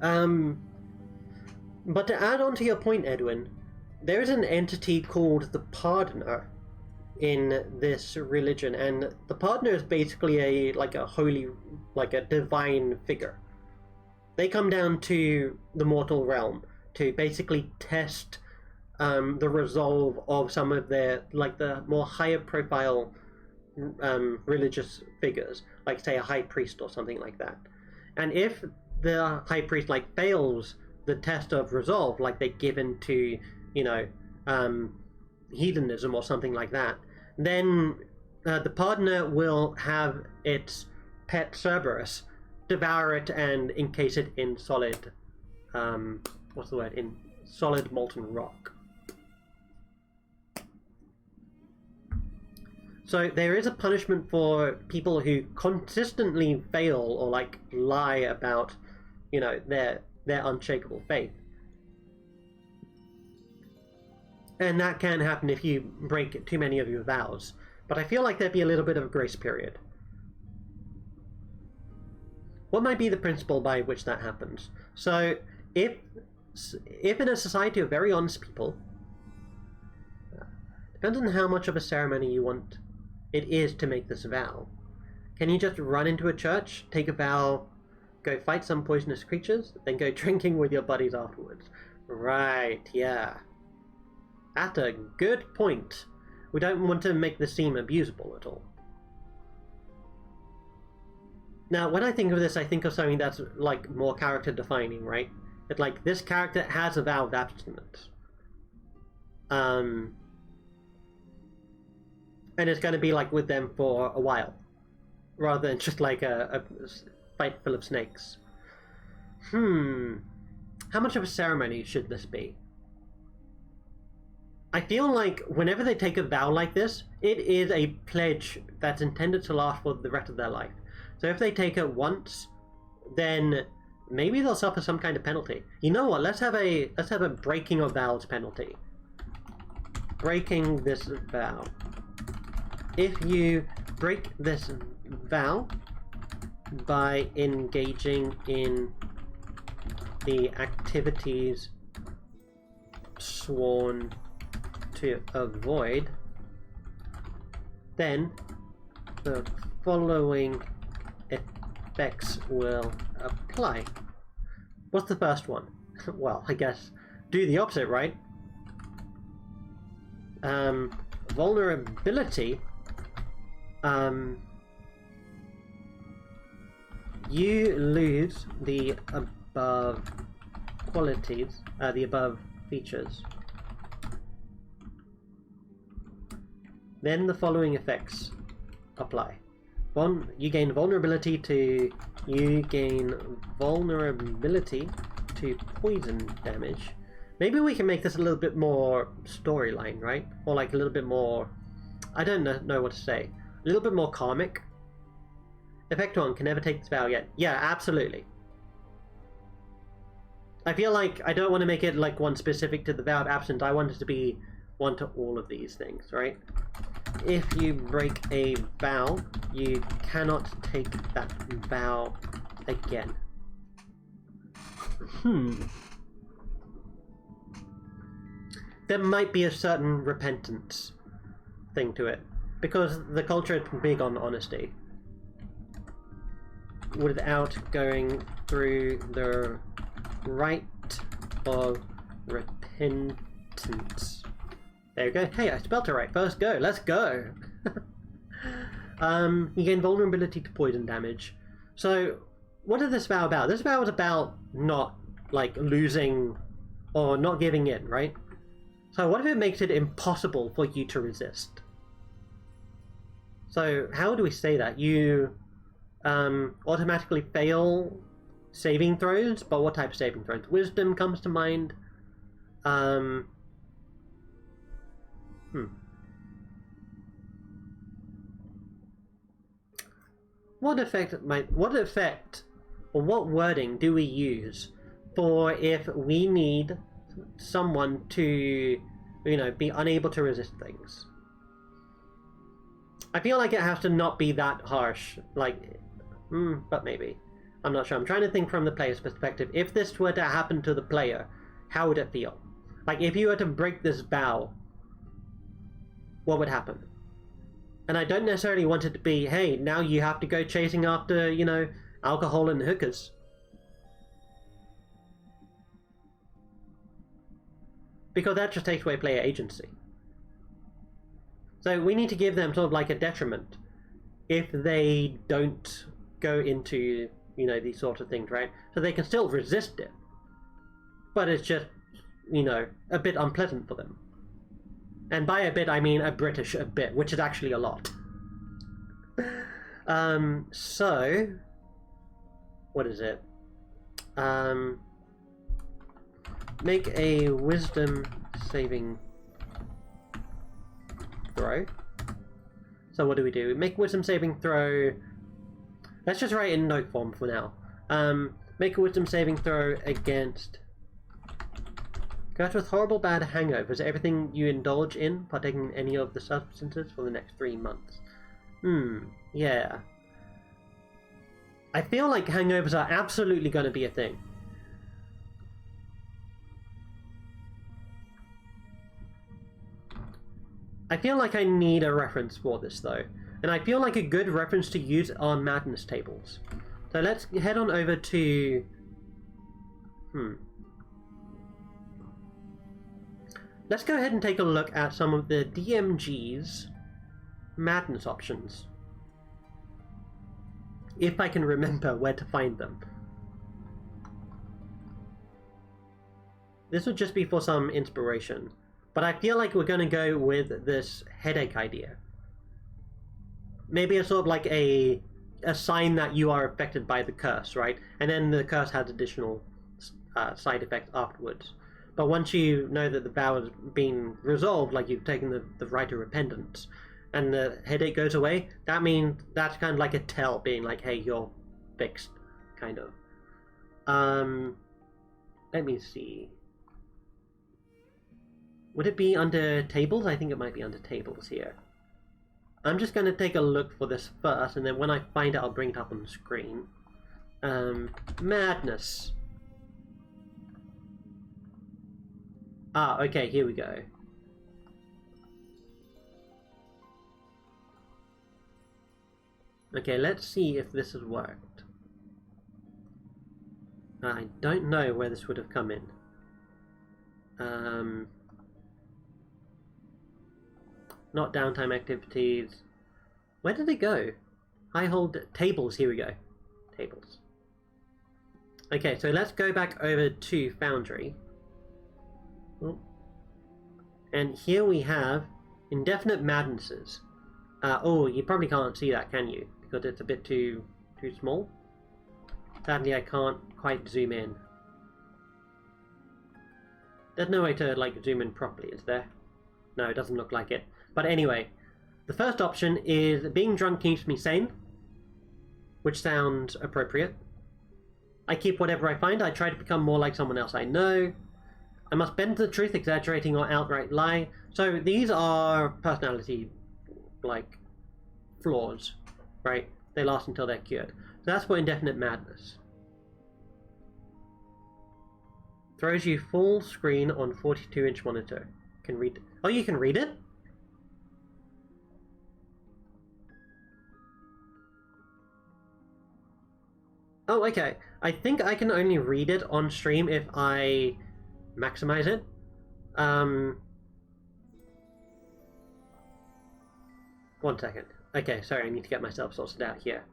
Speaker 1: But to add on to your point, Edwin, there is an entity called the Pardoner in this religion, and the Pardoner is basically a holy, like a divine figure. They come down to the mortal realm to basically test the resolve of some of their, like, the more higher profile religious figures, like say a high priest or something like that. And if the high priest fails the test of resolve, like they give in to, hedonism or something like that, then the Pardoner will have its pet Cerberus devour it and encase it in solid, in solid molten rock. So there is a punishment for people who consistently fail or lie about, their unshakable faith. And that can happen if you break too many of your vows. But I feel like there'd be a little bit of a grace period. What might be the principle by which that happens? So, if in a society of very honest people, depends on how much of a ceremony you want it is to make this vow. Can you just run into a church, take a vow, go fight some poisonous creatures, then go drinking with your buddies afterwards? Right, yeah. That's a good point. We don't want to make this seem abusable at all. Now, when I think of this, I think of something that's, more character-defining, right? That, this character has a vow of abstinence. And it's going to be, with them for a while. Rather than just, a fight full of snakes. How much of a ceremony should this be? I feel like whenever they take a vow like this, it is a pledge that's intended to last for the rest of their life. So if they take it once, then maybe they'll suffer some kind of penalty. You know what? Let's have a breaking of vows penalty. Breaking this vow. If you break this vow by engaging in the activities sworn to avoid, then the following effects will apply. What's the first one? Well, I guess do the opposite, right? Vulnerability. You lose the above qualities, the above features. Then the following effects apply. You gain vulnerability to poison damage. Maybe we can make this a little bit more storyline, right? Or like a little bit more, I don't know what to say. A little bit more karmic. Effect 1, can never take this vow again. Yeah, absolutely. I feel like I don't want to make it like one specific to the vow of absence. I want it to be one to all of these things, right? If you break a vow, you cannot take that vow again. There might be a certain repentance thing to it, because the culture is big on honesty. Without going through the rite of repentance. There you go. Hey, I spelled it right. First go. Let's go. You gain vulnerability to poison damage. So, what is this vow about? This vow is about not, like, losing or not giving in, right? So what if it makes it impossible for you to resist? So how do we say that? You automatically fail saving throws, but what type of saving throws? Wisdom comes to mind. What effect or what wording do we use for if we need someone to, be unable to resist things? I feel like it has to not be that harsh, like, but maybe. I'm not sure. I'm trying to think from the player's perspective. If this were to happen to the player, how would it feel? Like, if you were to break this vow, what would happen? And I don't necessarily want it to be, hey, now you have to go chasing after, alcohol and hookers. Because that just takes away player agency. So we need to give them sort of like a detriment if they don't go into, these sort of things, right? So they can still resist it. But it's just, a bit unpleasant for them. And by a bit, I mean a bit, which is actually a lot. So, what is it? Make a wisdom saving throw. So what do? We make wisdom saving throw. Let's just write it in note form for now. Make a wisdom saving throw against. Go out with horrible bad hangovers. Everything you indulge in, partaking in any of the substances for the next 3 months. Yeah. I feel like hangovers are absolutely going to be a thing. I feel like I need a reference for this though. And I feel like a good reference to use are madness tables. So let's head on over to... Let's go ahead and take a look at some of the DMG's madness options. If I can remember where to find them. This would just be for some inspiration. But I feel like we're going to go with this headache idea. Maybe it's sort of like a sign that you are affected by the curse, right? And then the curse has additional side effects afterwards. But once you know that the vow has been resolved, like you've taken the rite of repentance, and the headache goes away, that means that's kind of like a tell, being like, hey, you're fixed, kind of. Let me see. Would it be under tables? I think it might be under tables here. I'm just going to take a look for this first, and then when I find it, I'll bring it up on the screen. Madness. Ah, okay, here we go. Okay, let's see if this has worked. I don't know where this would have come in. Not downtime activities. Where did it go? I hold tables, here we go. Tables. Okay, so let's go back over to Foundry. Oh. And here we have indefinite madnesses. Oh, you probably can't see that, can you? Because it's a bit too small. Sadly, I can't quite zoom in. There's no way to, like, zoom in properly, is there? No, it doesn't look like it. But anyway, the first option is being drunk keeps me sane, which sounds appropriate. I keep whatever I find. I try to become more like someone else I know. I must bend the truth, exaggerating or outright lie. So these are personality, like, flaws, right? They last until they're cured. So that's for indefinite madness. Throws you full screen on 42-inch monitor. Can read. Oh, you can read it? Oh, okay. I think I can only read it on stream if I maximize it. One second. Okay, sorry, I need to get myself sorted out here.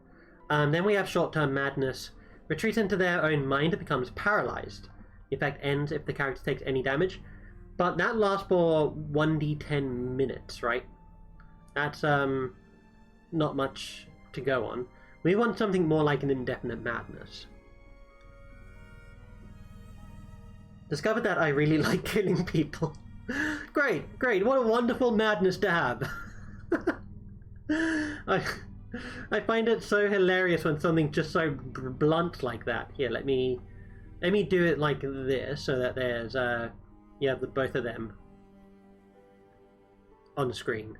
Speaker 1: Then we have short-term madness. Retreat into their own mind, it becomes paralyzed. The effect ends if the character takes any damage. But that lasts for 1d10 minutes, right? That's not much to go on. We want something more like an indefinite madness. Discovered that I really like killing people. Great, great, what a wonderful madness to have. I find it so hilarious when something's just so blunt like that. Here, let me do it like this so that there's you have the both of them on the screen.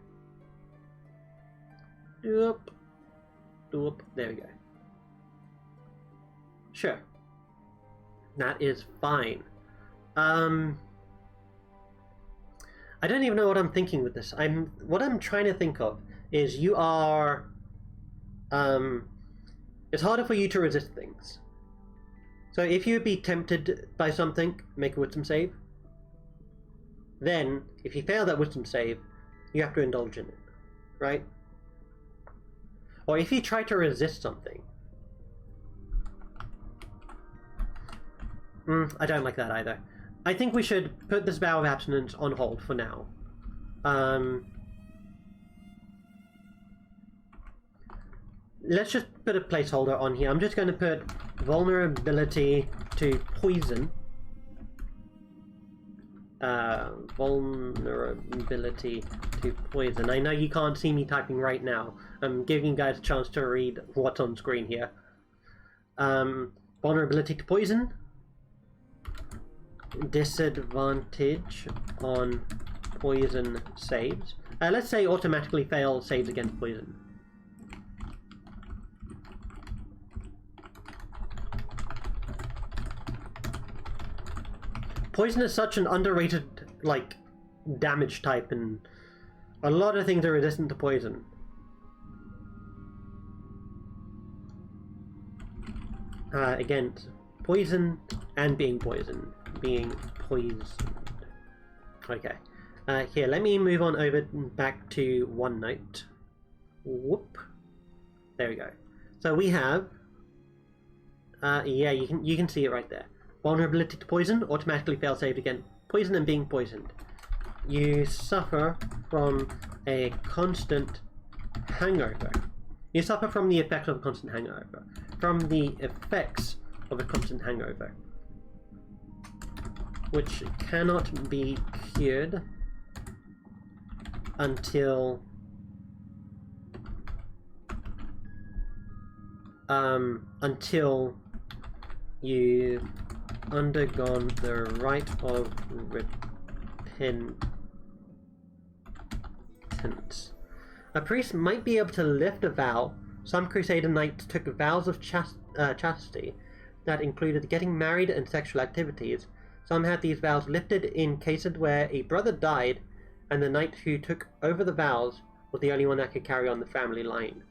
Speaker 1: Doop. Doop. There we go. Sure. That is fine. I don't even know what I'm thinking with this. What I'm trying to think of is you are it's harder for you to resist things. So if you'd be tempted by something, make a wisdom save. Then, if you fail that wisdom save, you have to indulge in it, right? Or if you try to resist something. I don't like that either. I think we should put this vow of abstinence on hold for now. Let's just put a placeholder on here. I'm just going to put vulnerability to poison. Vulnerability to poison. I know you can't see me typing right now. I'm giving you guys a chance to read what's on screen here. Vulnerability to poison. Disadvantage on poison saves. Let's say automatically fail saves against poison. Poison is such an underrated, like, damage type, and a lot of things are resistant to poison. Against poison and being poisoned. Being poisoned. Okay. Here, let me move on over back to OneNote. Whoop. There we go. So we have... yeah, you can see it right there. Vulnerability to poison, automatically fail save against poison and being poisoned. You suffer from a constant hangover. You suffer from the effects of a constant hangover. From the effects of a constant hangover. Which cannot be cured until you've undergone the rite of repentance. A priest might be able to lift a vow. Some Crusader knights took vows of chastity that included getting married and sexual activities. Some had these vows lifted in cases where a brother died and the knight who took over the vows was the only one that could carry on the family line.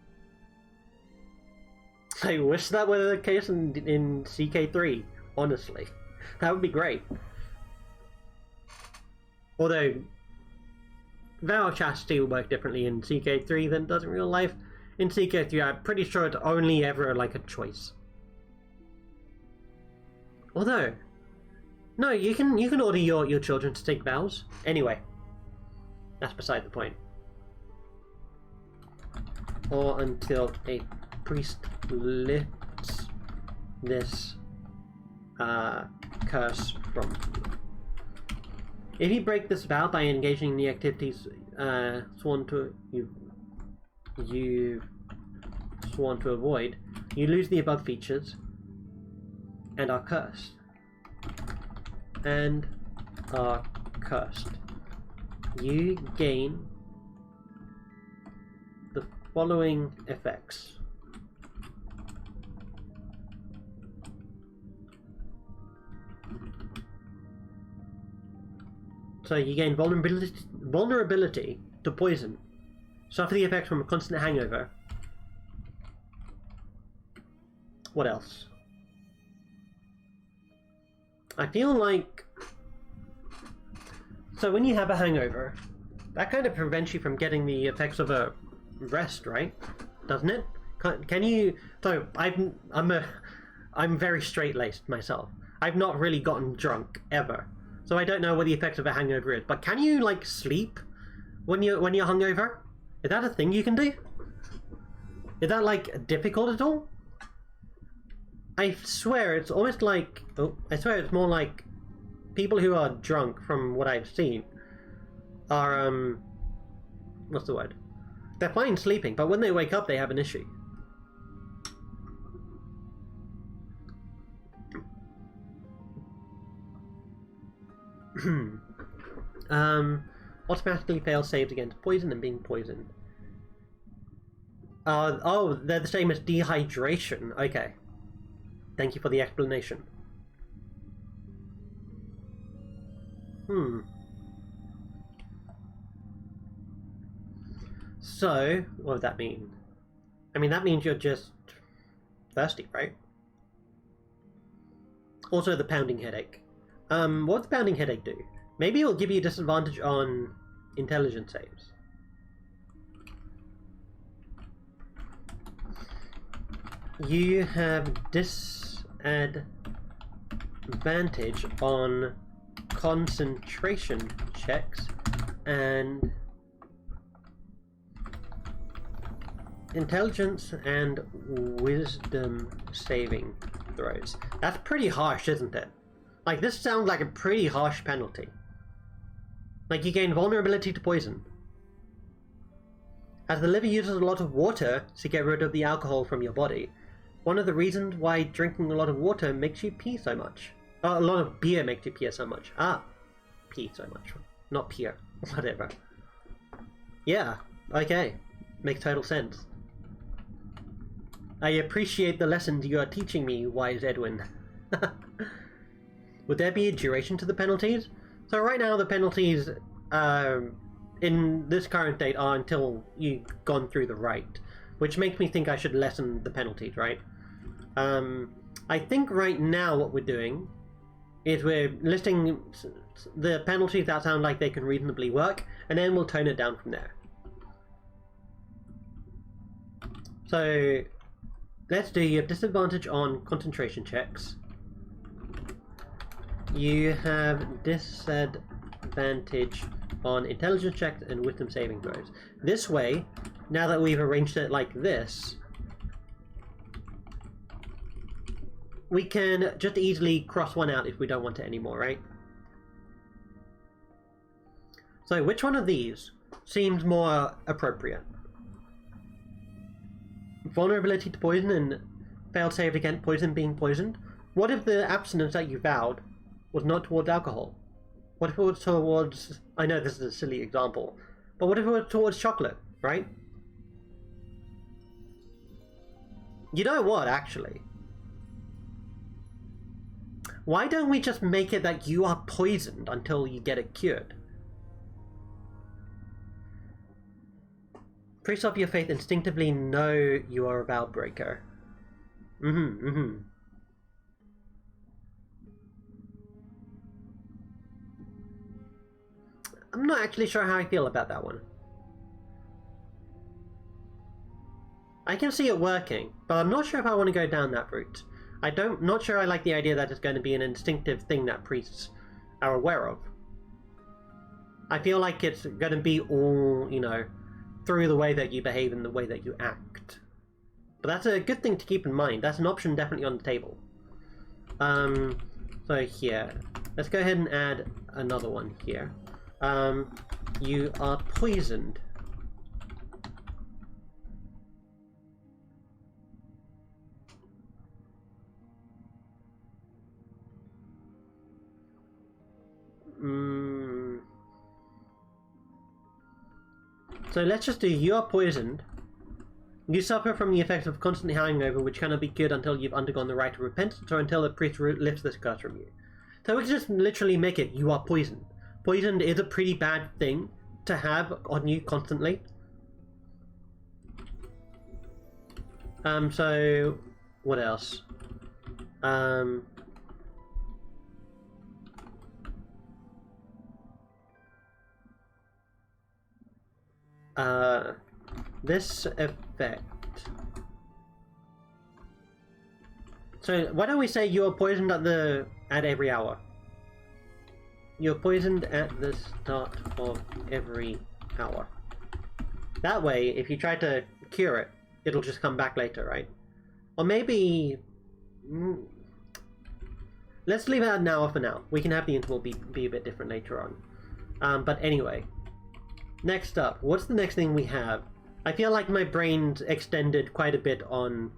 Speaker 1: I wish that were the case in CK3, honestly. That would be great. Although, vow of chastity will work differently in CK3 than it does in real life. In CK3, I'm pretty sure it's only ever like a choice. Although, no, you can order your children to take vows. Anyway, that's beside the point. Or until a priest lifts this curse from you. If you break this vow by engaging in the activities sworn to you've sworn to avoid, you lose the above features and are cursed. And are cursed. You gain the following effects. So you gain vulnerability to poison, suffer the effects from a constant hangover. What else? I feel like... So when you have a hangover, that kind of prevents you from getting the effects of a rest, right? Doesn't it? Can you... So I'm very straight-laced myself. I've not really gotten drunk, ever. So I don't know what the effects of a hangover is. But can you, like, sleep when you're hungover? Is that a thing you can do? Is that, like, difficult at all? I swear it's almost like... Oh, I swear it's more like people who are drunk, from what I've seen, are, what's the word? They're fine sleeping, but when they wake up, they have an issue. Automatically fails saves against poison and being poisoned. Oh, they're the same as dehydration. Okay. Thank you for the explanation. So, what would that mean? I mean, that means you're just thirsty, right? Also, the pounding headache. What does the pounding headache do? Maybe it'll give you a disadvantage on intelligence saves. You have disadvantage on concentration checks and intelligence and wisdom saving throws. That's pretty harsh, isn't it? Like, this sounds like a pretty harsh penalty. Like, you gain vulnerability to poison. As the liver uses a lot of water to get rid of the alcohol from your body, one of the reasons why drinking a lot of water makes you pee so much. A lot of beer makes you pee so much. Pee so much. Not peer. Whatever. Yeah, okay. Makes total sense. I appreciate the lessons you are teaching me, wise Edwin. Would there be a duration to the penalties? So right now the penalties in this current date are until you've gone through the rite, which makes me think I should lessen the penalties, right? I think right now what we're doing is we're listing the penalties that sound like they can reasonably work, and then we'll tone it down from there. So let's do, you have disadvantage on concentration checks. You have disadvantage on intelligence checks and wisdom saving throws. This way, now that we've arranged it like this, we can just easily cross one out if we don't want it anymore, right? So which one of these seems more appropriate? Vulnerability to poison and failed save against poison being poisoned? What if the abstinence that you vowed was not towards alcohol? What if it was towards... I know this is a silly example, but what if it was towards chocolate, right? You know what, actually? Why don't we just make it that you are poisoned until you get it cured? Priests of your faith instinctively know you are a vow breaker. I'm not actually sure how I feel about that one. I can see it working, but I'm not sure if I want to go down that route. Not sure I like the idea that it's going to be an instinctive thing that priests are aware of. I feel like it's going to be all, you know, through the way that you behave and the way that you act. But that's a good thing to keep in mind. That's an option definitely on the table. So here, let's go ahead and add another one here. You are poisoned. So let's just do, you are poisoned. You suffer from the effects of constant hangover, which cannot be cured until you've undergone the rite of repentance or until the priest lifts this curse from you. So we can just literally make it, you are poisoned. Poisoned is a pretty bad thing to have on you constantly. So what else? This effect. So why don't we say you are poisoned at every hour? You're poisoned at the start of every hour. That way, if you try to cure it, it'll just come back later, right? Or maybe... let's leave it at an hour for now. We can have the interval be a bit different later on. But anyway. Next up, what's the next thing we have? I feel like my brain's extended quite a bit on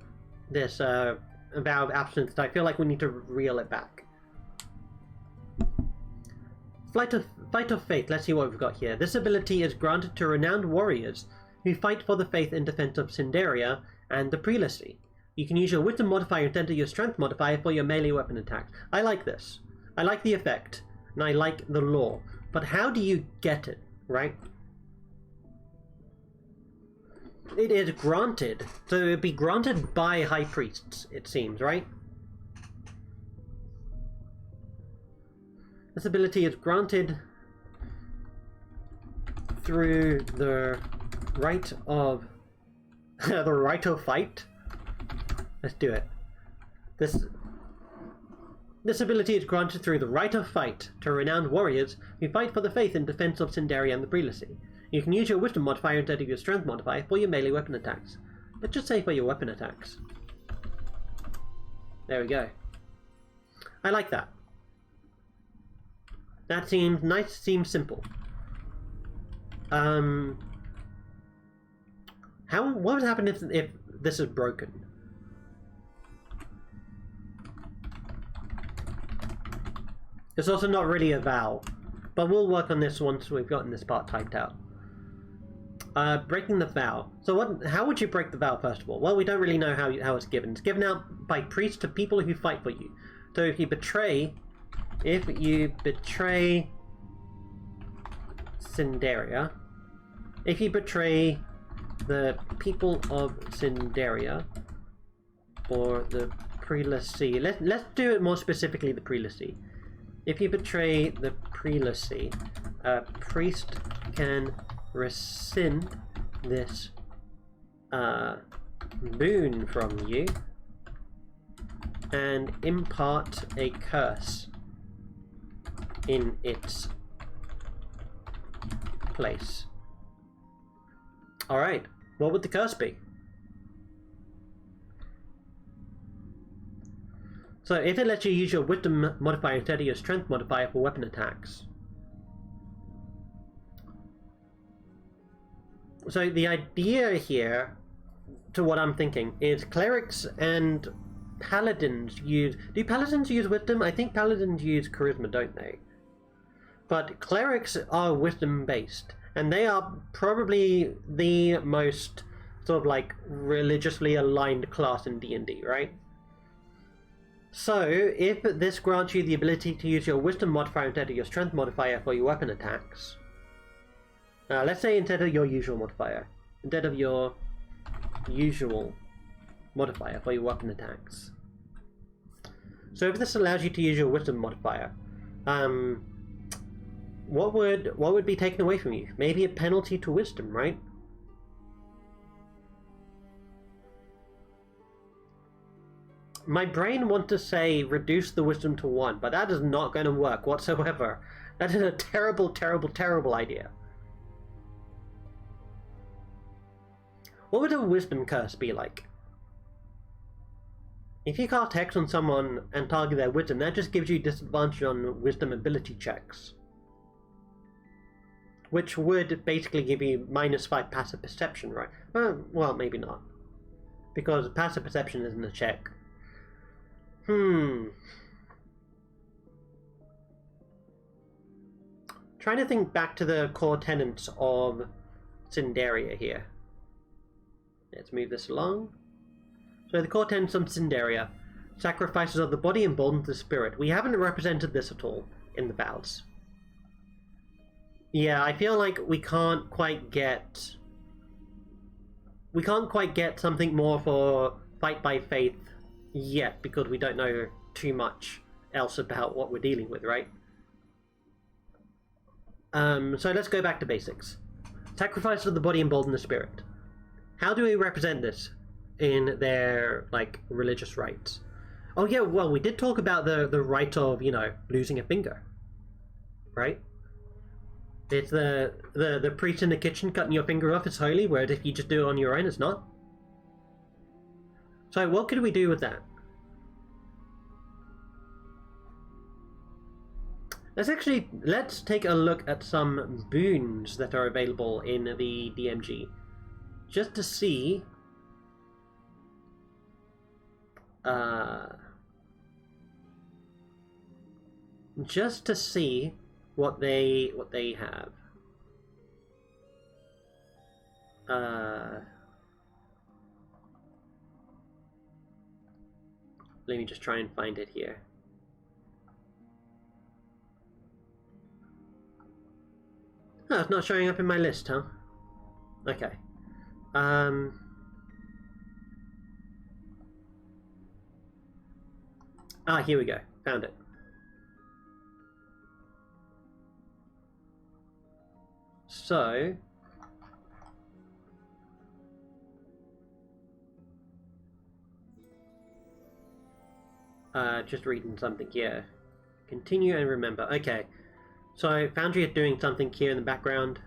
Speaker 1: this vow of abstinence. I feel like we need to reel it back. Fight of Faith, let's see what we've got here. This ability is granted to renowned warriors who fight for the faith in defense of Cinderia and the prelacy. You can use your wisdom modifier and enter your strength modifier for your melee weapon attacks. I like this. I like the effect, and I like the lore. But how do you get it, right? It is granted, so it would be granted by high priests, it seems, right? This ability is granted through the rite of the rite of fight. Let's do it. This ability is granted through the rite of fight to renowned warriors who fight for the faith in defense of Cinderia and the prelacy. You can use your wisdom modifier instead of your strength modifier for your melee weapon attacks. Let's just say for your weapon attacks. There we go. I like that. That seems nice, seems simple. What would happen if this is broken? It's also not really a vow, but we'll work on this once we've gotten this part typed out. Breaking the vow. So how would you break the vow, first of all? Well, we don't really know how it's given. It's given out by priests to people who fight for you. So if you betray Cinderia, if you betray the people of Cinderia or the prelacy, let's do it more specifically, the prelacy. If you betray the prelacy, a priest can rescind this boon from you and impart a curse in its place. Alright, what would the curse be? So if it lets you use your wisdom modifier instead of your strength modifier for weapon attacks. So the idea here, to what I'm thinking, is clerics and paladins use... Do paladins use wisdom? I think paladins use charisma, don't they? But clerics are wisdom-based, and they are probably the most sort of like religiously aligned class in D&D, right? So, if this grants you the ability to use your wisdom modifier instead of your strength modifier for your weapon attacks. Let's say instead of your usual modifier. Instead of your usual modifier for your weapon attacks. So if this allows you to use your wisdom modifier, what would be taken away from you? Maybe a penalty to wisdom, right? My brain wants to say reduce the wisdom to 1, but that is not going to work whatsoever. That is a terrible, terrible, terrible idea. What would a wisdom curse be like? If you cast Hex on someone and target their wisdom, that just gives you disadvantage on wisdom ability checks. Which would basically give you -5 passive perception, right? Well, maybe not. Because passive perception isn't a check. Trying to think back to the core tenets of Cinderia here. Let's move this along. So the core tenets of Cinderia. Sacrifices of the body emboldens the spirit. We haven't represented this at all in the vows. Yeah, I feel like we can't quite get something more for Fight by Faith yet, because we don't know too much else about what we're dealing with, right? So let's go back to basics. Sacrifice of the body embolden the spirit. How do we represent this in their, like, religious rites? Oh yeah, well, we did talk about the rite of, you know, losing a finger, right? It's the priest in the kitchen cutting your finger off is holy, whereas if you just do it on your own, it's not. So what could we do with that? Let's take a look at some boons that are available in the DMG, just to see what they have. Let me just try and find it here. Oh, it's not showing up in my list, huh? Okay. Here we go. Found it. So, just reading something here. Continue and remember. Okay. So, Foundry is doing something here in the background.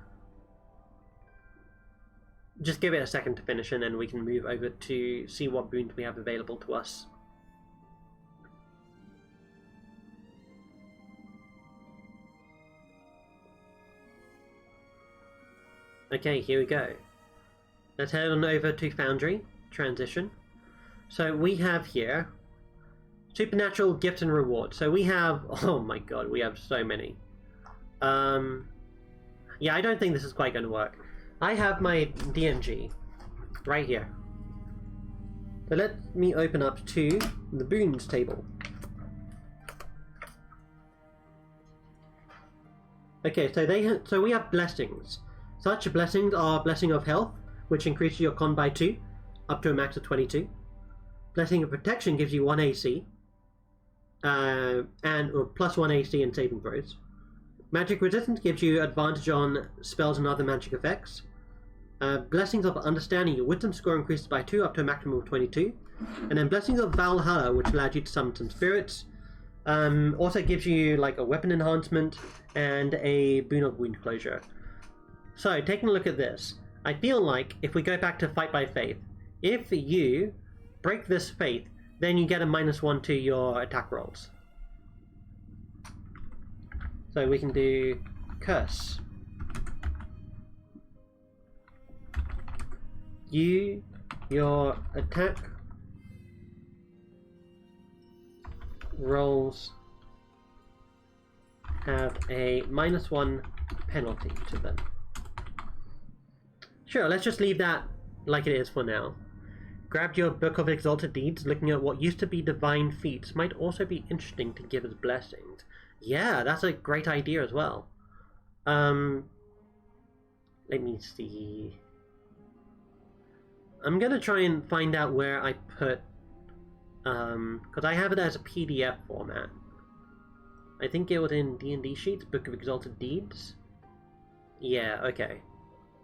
Speaker 1: Just give it a second to finish and then we can move over to see what boons we have available to us. Okay, here we go. Let's head on over to Foundry, transition. So we have here supernatural gifts and rewards. So we have, oh my god, we have so many. Yeah, I don't think this is quite going to work. I have my DMG right here. So let me open up to the boons table. Okay, so we have blessings. Such blessings are Blessing of Health, which increases your con by 2, up to a max of 22. Blessing of Protection gives you 1 AC, and plus 1 AC in saving throws. Magic Resistance gives you advantage on spells and other magic effects. Blessings of Understanding, your Wisdom score increases by 2 up to a maximum of 22. And then Blessings of Valhalla, which allows you to summon some spirits. Also gives you like a weapon enhancement and a boon of wound closure. So, taking a look at this, I feel like if we go back to Fight by Faith, if you break this faith, then you get a -1 to your attack rolls. So we can do Curse. Your attack rolls have a -1 penalty to them. Sure, let's just leave that like it is for now. grabbed your Book of Exalted Deeds, looking at what used to be divine feats might also be interesting to give as blessings. Yeah, that's a great idea as well. Let me see. I'm gonna try and find out where I put, because I have it as a PDF format. I think it was in DnD Sheets, Book of Exalted Deeds. Yeah, okay.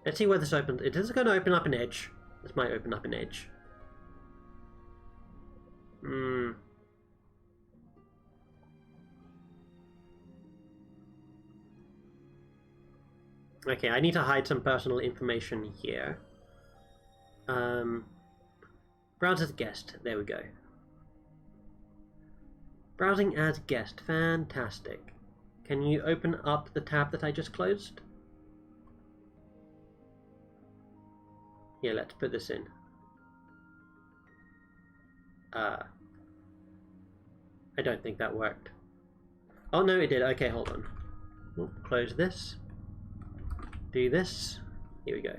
Speaker 1: Let's see where this opens. It is going to open up an edge. This might open up an edge. Okay, I need to hide some personal information here. Browse as guest. There we go. Browsing as guest. Fantastic. Can you open up the tab that I just closed? Here, let's put this in. I don't think that worked. Oh no, it did. Okay, hold on. We'll close this. Do this. Here we go.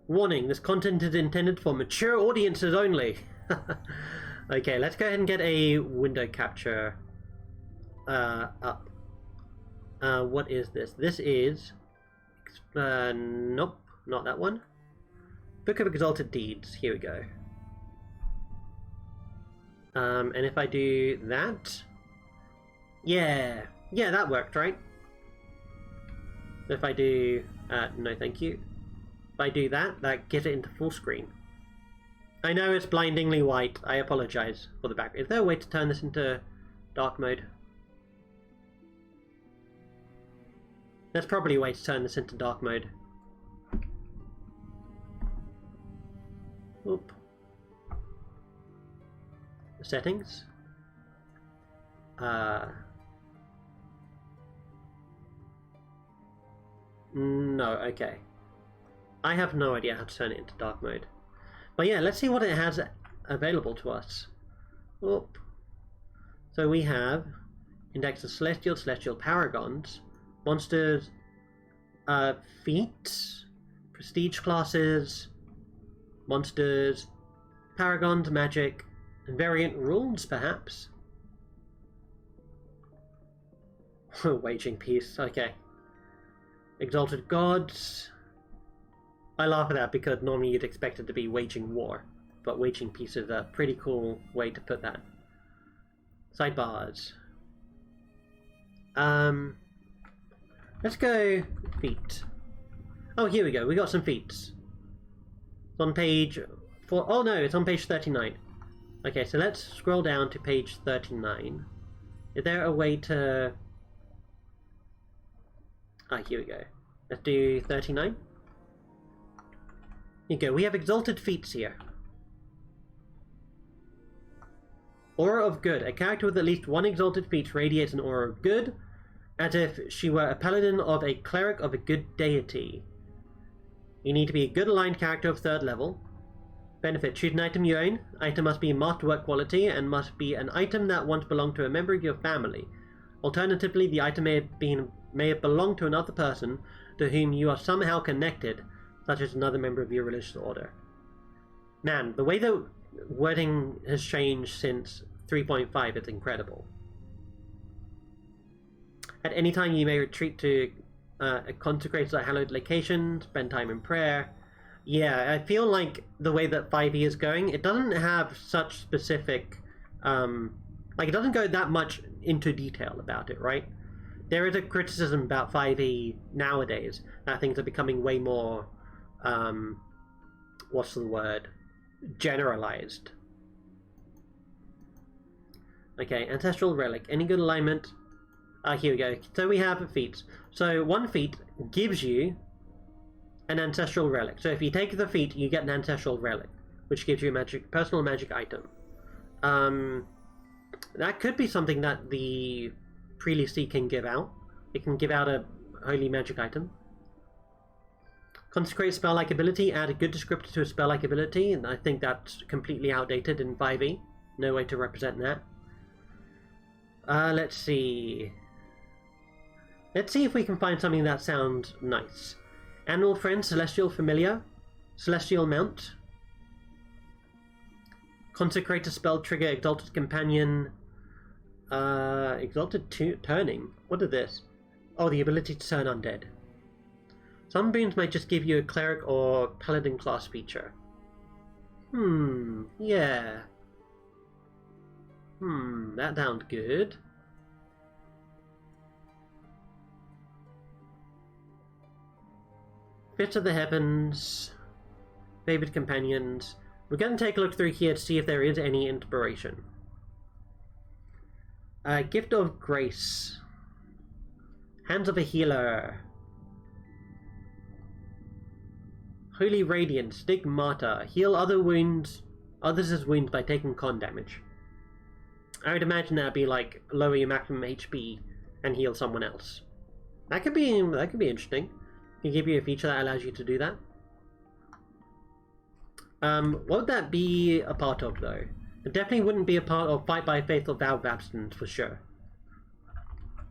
Speaker 1: Warning, this content is intended for mature audiences only. Okay, let's go ahead and get a window capture up. What is this? This is... nope, not that one. Book of Exalted Deeds. Here we go. And if I do that... Yeah, that worked, right? If I do... no thank you. If I do that, that gets it into full screen. I know it's blindingly white. I apologize for the back. Is there a way to turn this into dark mode? There's probably a way to turn this into dark mode. Oop. Settings. No, okay. I have no idea how to turn it into dark mode. But yeah, let's see what it has available to us. Oop. So we have index of celestial paragons, monsters, feats, prestige classes, monsters, paragons, magic, and variant rules, perhaps. Waging peace, okay. Exalted gods. I laugh at that because normally you'd expect it to be waging war, but waging peace is a pretty cool way to put that. Sidebars. Let's go feat. Oh, here we go. We got some feats. It's on page 4. Oh no, it's on page 39. Okay, so let's scroll down to page 39. Is there a way to... Ah, here we go. Let's do 39. Here you go. We have exalted feats here. Aura of good. A character with at least one exalted feat radiates an aura of good, as if she were a paladin of a cleric of a good deity. You need to be a good aligned character of 3rd level. Benefit. Choose an item you own. Item must be masterwork quality and must be an item that once belonged to a member of your family. Alternatively, the item may have belonged to another person to whom you are somehow connected, such as another member of your religious order. Man, the way the wording has changed since 3.5 is incredible. At any time you may retreat to a consecrated or hallowed location, spend time in prayer. Yeah, I feel like the way that 5e is going, it doesn't have such specific... it doesn't go that much into detail about it, right? There is a criticism about 5e nowadays, that things are becoming way more... what's the word? Generalized. Okay, Ancestral Relic. Any good alignment? Here we go. So we have feats. So one feat gives you an Ancestral Relic. So if you take the feat, you get an Ancestral Relic, which gives you a personal magic item. That could be something that the Prelacy can give out. It can give out a holy magic item. Consecrate spell-like ability. Add a good descriptor to a spell-like ability, and I think that's completely outdated in 5e. No way to represent that. Let's see. Let's see if we can find something that sounds nice. Animal Friend, Celestial Familiar, Celestial Mount, Consecrator Spell Trigger, Exalted Companion, Exalted Turning. What is this? Oh, the ability to turn undead. Some boons might just give you a Cleric or Paladin class feature. Yeah. That sounds good. Fist of the Heavens, Favored Companions. We're going to take a look through here to see if there is any inspiration. Gift of Grace. Hands of a Healer. Holy Radiance, Stigmata. Heal others' wounds by taking con damage. I would imagine that'd be like lower your maximum HP and heal someone else. That could be interesting. Can give you a feature that allows you to do that. What would that be a part of though? It definitely wouldn't be a part of Fight by Faith or Vow of Abstinence for sure.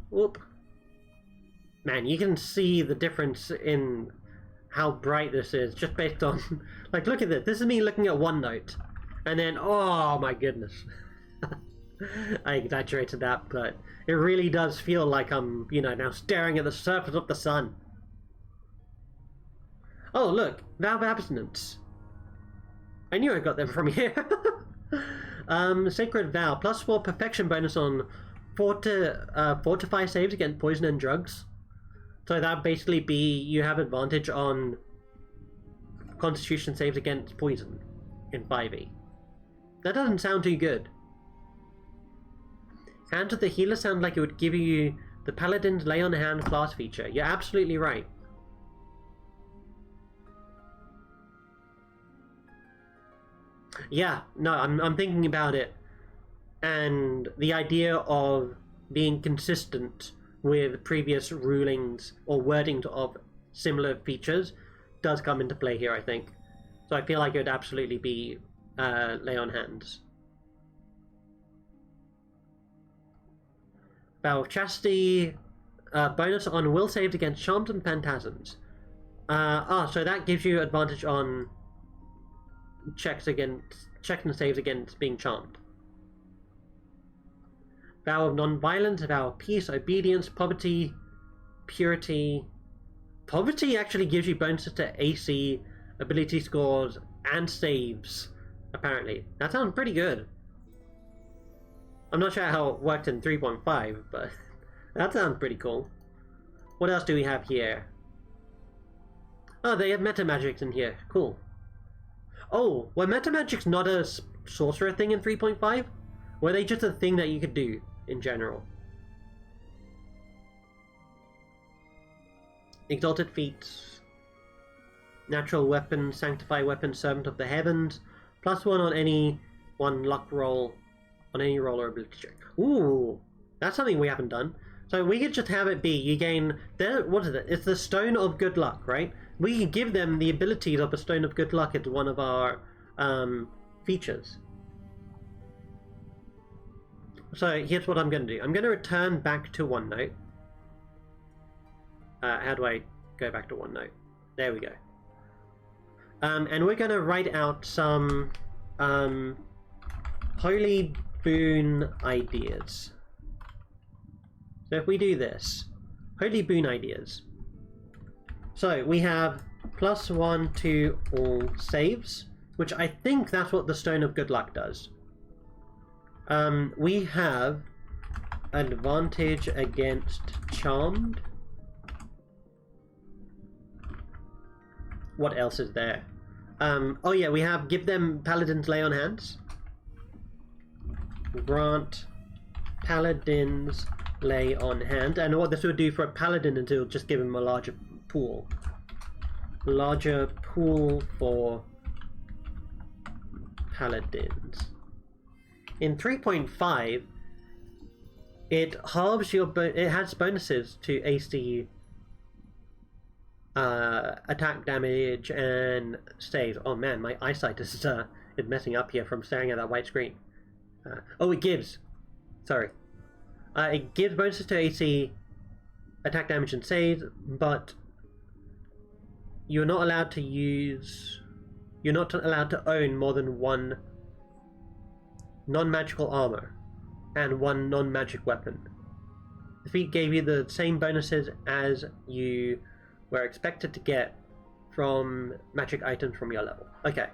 Speaker 1: Whoop. Man, you can see the difference in how bright this is just based on... like, look at this. This is me looking at OneNote. And then, oh my goodness. I exaggerated that, but it really does feel like I'm, you know, now staring at the surface of the sun. Oh, look. Vow of Abstinence. I knew I got them from here. Sacred Vow. +4 perfection bonus on fortify saves against poison and drugs. So that would basically be you have advantage on constitution saves against poison in 5e. That doesn't sound too good. Hands of the Healer sound like it would give you the Paladin's Lay on Hand class feature. You're absolutely right. Yeah, no, I'm thinking about it, and the idea of being consistent with previous rulings or wordings of similar features does come into play here, I think. So I feel like it would absolutely be Lay on Hands. Vow of Chastity, bonus on will saves against charms and phantasms. So that gives you advantage on checks and saves against being charmed. Vow of Non-Violence, Vow of Peace, Obedience, Poverty, Purity. Poverty actually gives you bonuses to AC, ability scores, and saves, apparently. That sounds pretty good. I'm not sure how it worked in 3.5, but that sounds pretty cool. What else do we have here? Oh, they have meta magics in here. Cool. Oh, were meta magics not a sorcerer thing in 3.5? Were they just a thing that you could do in general? Exalted Feats. Natural Weapon, Sanctify Weapon, Servant of the Heavens. +1 on any one luck roll. On any roll or ability check. Ooh, that's something we haven't done. So we could just have it be, you gain, what is it? It's the Stone of Good Luck, right? We can give them the abilities of a Stone of Good Luck as one of our features. So here's what I'm going to do. I'm going to return back to OneNote. How do I go back to OneNote? There we go. And we're going to write out some holy boon ideas. So if we do this, holy boon ideas. So we have +1 to all saves, which I think that's what the Stone of Good Luck does. We have advantage against charmed. What else is there? Oh yeah, we have give them Paladin's Lay on Hands. Grant Paladin's Lay on Hand, and what this would do for a Paladin is it will just give him a larger pool. Larger pool for Paladins. In 3.5, it halves your it has bonuses to AC, attack damage, and save. Oh man, my eyesight is messing up here from staring at that white screen. Oh, it gives. Sorry. It gives bonuses to AC, attack damage, and save, but you're not allowed to use... You're not allowed to own more than one non-magical armor and one non-magic weapon. The feat gave you the same bonuses as you were expected to get from magic items from your level. Okay.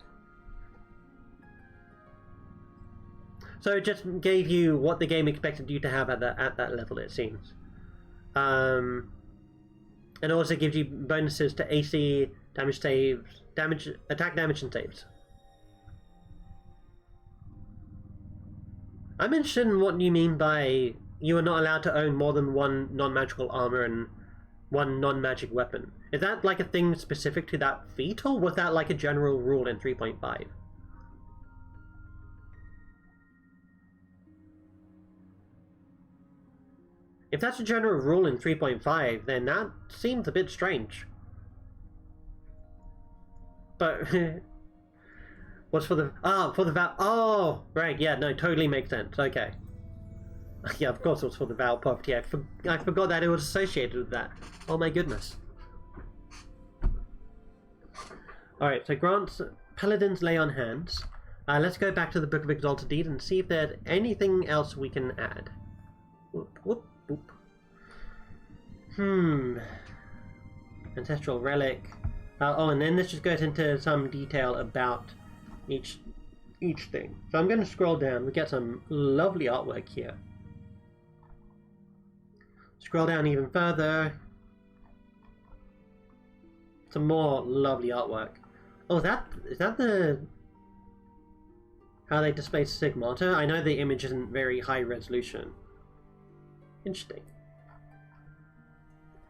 Speaker 1: So it just gave you what the game expected you to have at that level, it seems. And also gives you bonuses to AC, damage saves, attack damage and saves. I'm interested in what you mean by you are not allowed to own more than one non-magical armor and one non-magic weapon. Is that like a thing specific to that feat, or was that like a general rule in 3.5? If that's a general rule in 3.5, then that seems a bit strange. But what's for the for the vow? Oh, right, yeah, no, totally makes sense. Okay. Yeah, of course it was for the vow of poverty. I forgot that it was associated with that. Oh my goodness. Alright, so grants paladins lay on hands. Let's go back to the Book of Exalted Deed and see if there's anything else we can add. Whoop, whoop, whoop. Ancestral relic. Oh, and then this just goes into some detail about each thing. So I'm going to scroll down. We get some lovely artwork here. Scroll down even further. Some more lovely artwork. Oh, is that the how they display Sigmata? I know the image isn't very high resolution. Interesting.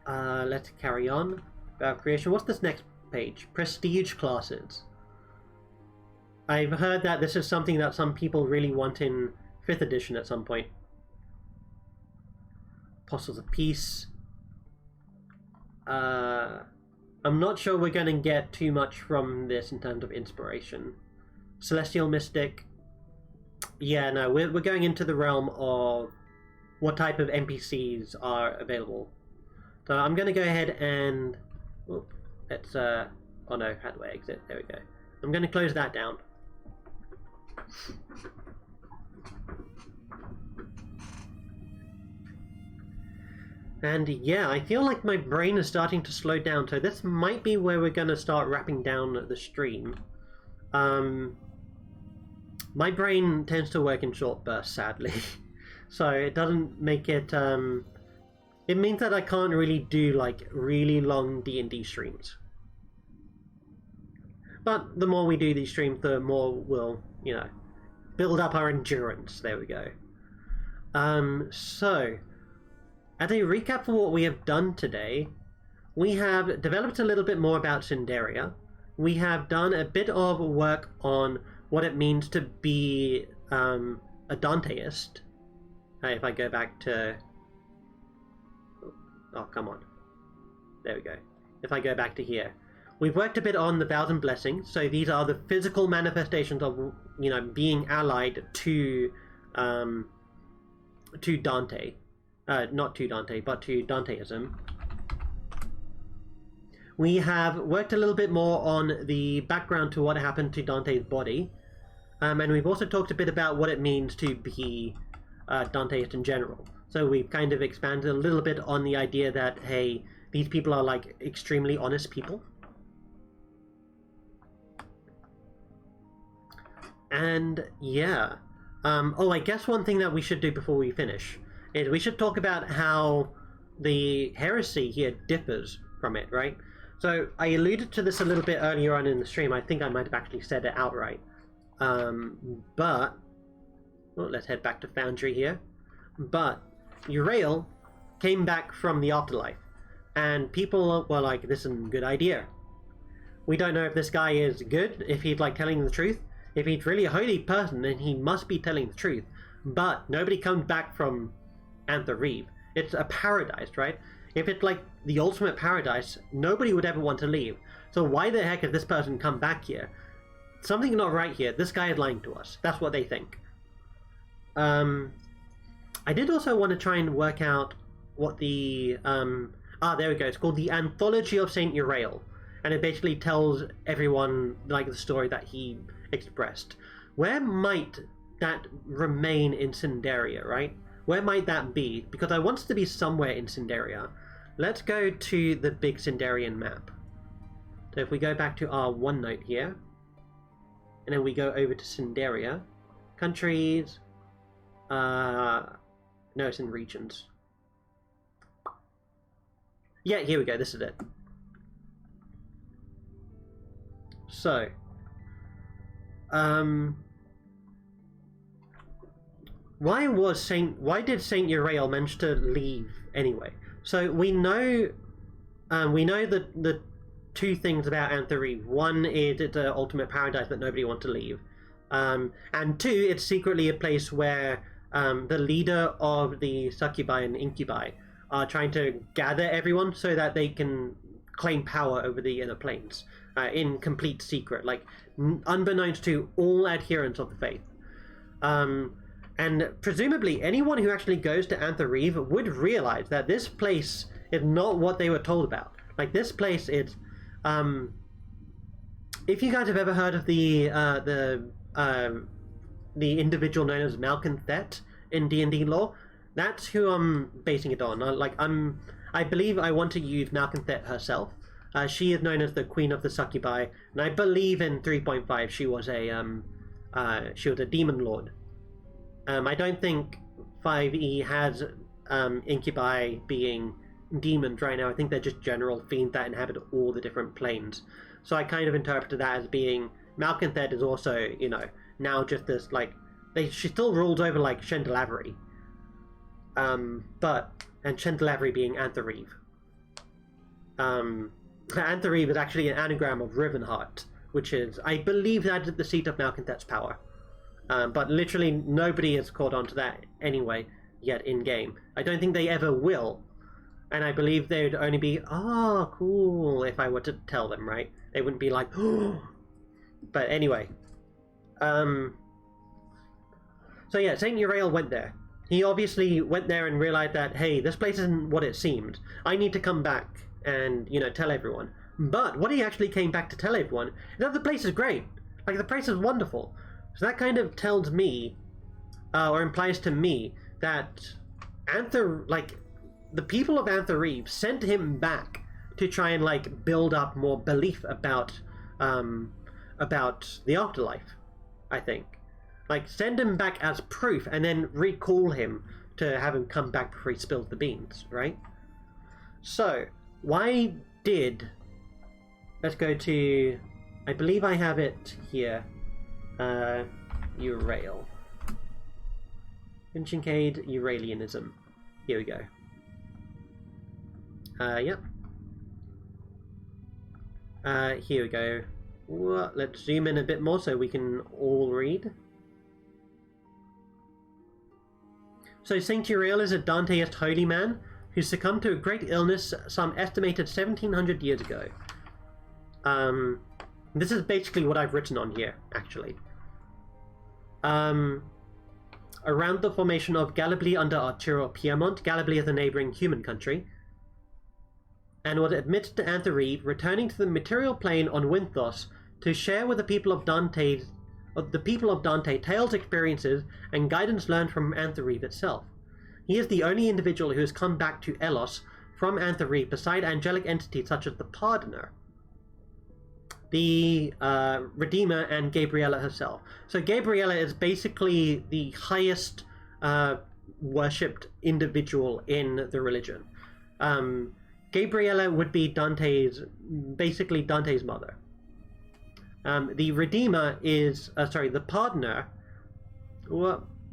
Speaker 1: Let's carry on. About creation. What's this next page? Prestige classes. I've heard that this is something that some people really want in 5th edition at some point. Apostles of Peace. I'm not sure we're going to get too much from this in terms of inspiration. Celestial Mystic. Yeah, no, we're going into the realm of what type of NPCs are available. So I'm going to go ahead and... let's... oh no, how do I exit? There we go. I'm going to close that down. And yeah, I feel like my brain is starting to slow down, so this might be where we're going to start wrapping down the stream. My brain tends to work in short bursts, sadly. So it doesn't make it... it means that I can't really do like really long D&D streams. But the more we do these streams, the more we'll, you know, build up our endurance. There we go. So, as a recap for what we have done today, we have developed a little bit more about Cinderia. We have done a bit of work on what it means to be a Danteist. If I go back to... Oh, come on. There we go. If I go back to here. We've worked a bit on the vows and blessings. So these are the physical manifestations of, you know, being allied to Dante. Not to Dante, but to Danteism. We have worked a little bit more on the background to what happened to Dante's body. And we've also talked a bit about what it means to be Danteist in general. So we've kind of expanded a little bit on the idea that, hey, these people are like extremely honest people. And yeah. Oh, I guess one thing that we should do before we finish is we should talk about how the heresy here differs from it, right? So I alluded to this a little bit earlier on in the stream. I think I might have actually said it outright. But well, let's head back to Foundry here. But Uriel came back from the afterlife, and people were like, this is a good idea. We don't know if this guy is good, if he's like telling the truth. If he's really a holy person, then he must be telling the truth. But nobody comes back from Anther Reeve. It's a paradise, right? If it's like the ultimate paradise, nobody would ever want to leave. So why the heck has this person come back here? Something's not right here. This guy is lying to us. That's what they think. I did also want to try and work out what the... there we go. It's called the Anthology of Saint Uriel. and it basically tells everyone like the story that he expressed. Where might that remain in Cinderia, right? Where might that be? Because I want it to be somewhere in Cinderia. Let's go to the big Cinderian map. So if we go back to our OneNote here, and then we go over to Cinderia, countries, no, it's in regions. Yeah, here we go, this is it. So, why did Saint Uriel manage to leave anyway? So we know the two things about Anthareve. One is it's an ultimate paradise that nobody wants to leave, and two, it's secretly a place where the leader of the succubi and incubi are trying to gather everyone so that they can claim power over the inner planes in complete secret, like unbeknownst to all adherents of the faith. And presumably anyone who actually goes to Anthareve would realize that this place is not what they were told about. Like, this place is, if you guys have ever heard of the individual known as Malconthet in D&D lore, that's who I'm basing it on. I believe I want to use Malconthet herself. She is known as the Queen of the Succubi, and I believe in 3.5 she was a demon lord. I don't think 5e has incubi being demons right now. I think they're just general fiends that inhabit all the different planes. So I kind of interpreted that as being Malconthet is also, you know, now just this, like, she still rules over, like, Chandelavri. And Chandelavri being Anthareve. Anthareve is actually an anagram of Rivenheart, which is, I believe, that is the seat of Malconthet's power. But literally nobody has caught on to that anyway yet in game. I don't think they ever will, and I believe they would only be, oh, cool, if I were to tell them, right? They wouldn't be like, oh. But anyway, so yeah, Saint Uriel went there. He obviously went there and realized that, hey, this place isn't what it seemed. I need to come back and, you know, tell everyone. But what he actually came back to tell everyone is that the place is great. Like, the place is wonderful. So that kind of tells me, or implies to me, that the people of Anthareve sent him back to try and, like, build up more belief about the afterlife, I think. Like, send him back as proof and then recall him to have him come back before he spills the beans, right? So, why did... Let's go to... I believe I have it here. Urael. Vinchincade, Euralianism. Here we go. Yep. Here we go. Well, let's zoom in a bit more so we can all read. So Saint Uriel is a Danteist holy man who succumbed to a great illness some estimated 1700 years ago. This is basically what I've written on here, actually. Around the formation of Gallipoli under Arturo Piemont, Gallipoli is a neighboring human country, and was admitted to Anthareve, returning to the material plane on Winthos to share with the people of Dante tales, experiences, and guidance learned from Anthareve itself. He is the only individual who has come back to Elos from Anthareve beside angelic entities such as the Pardoner, the Redeemer, and Gabriella herself. So Gabriella is basically the highest worshipped individual in the religion. Gabriella would be basically Dante's mother. The Redeemer is, the Pardoner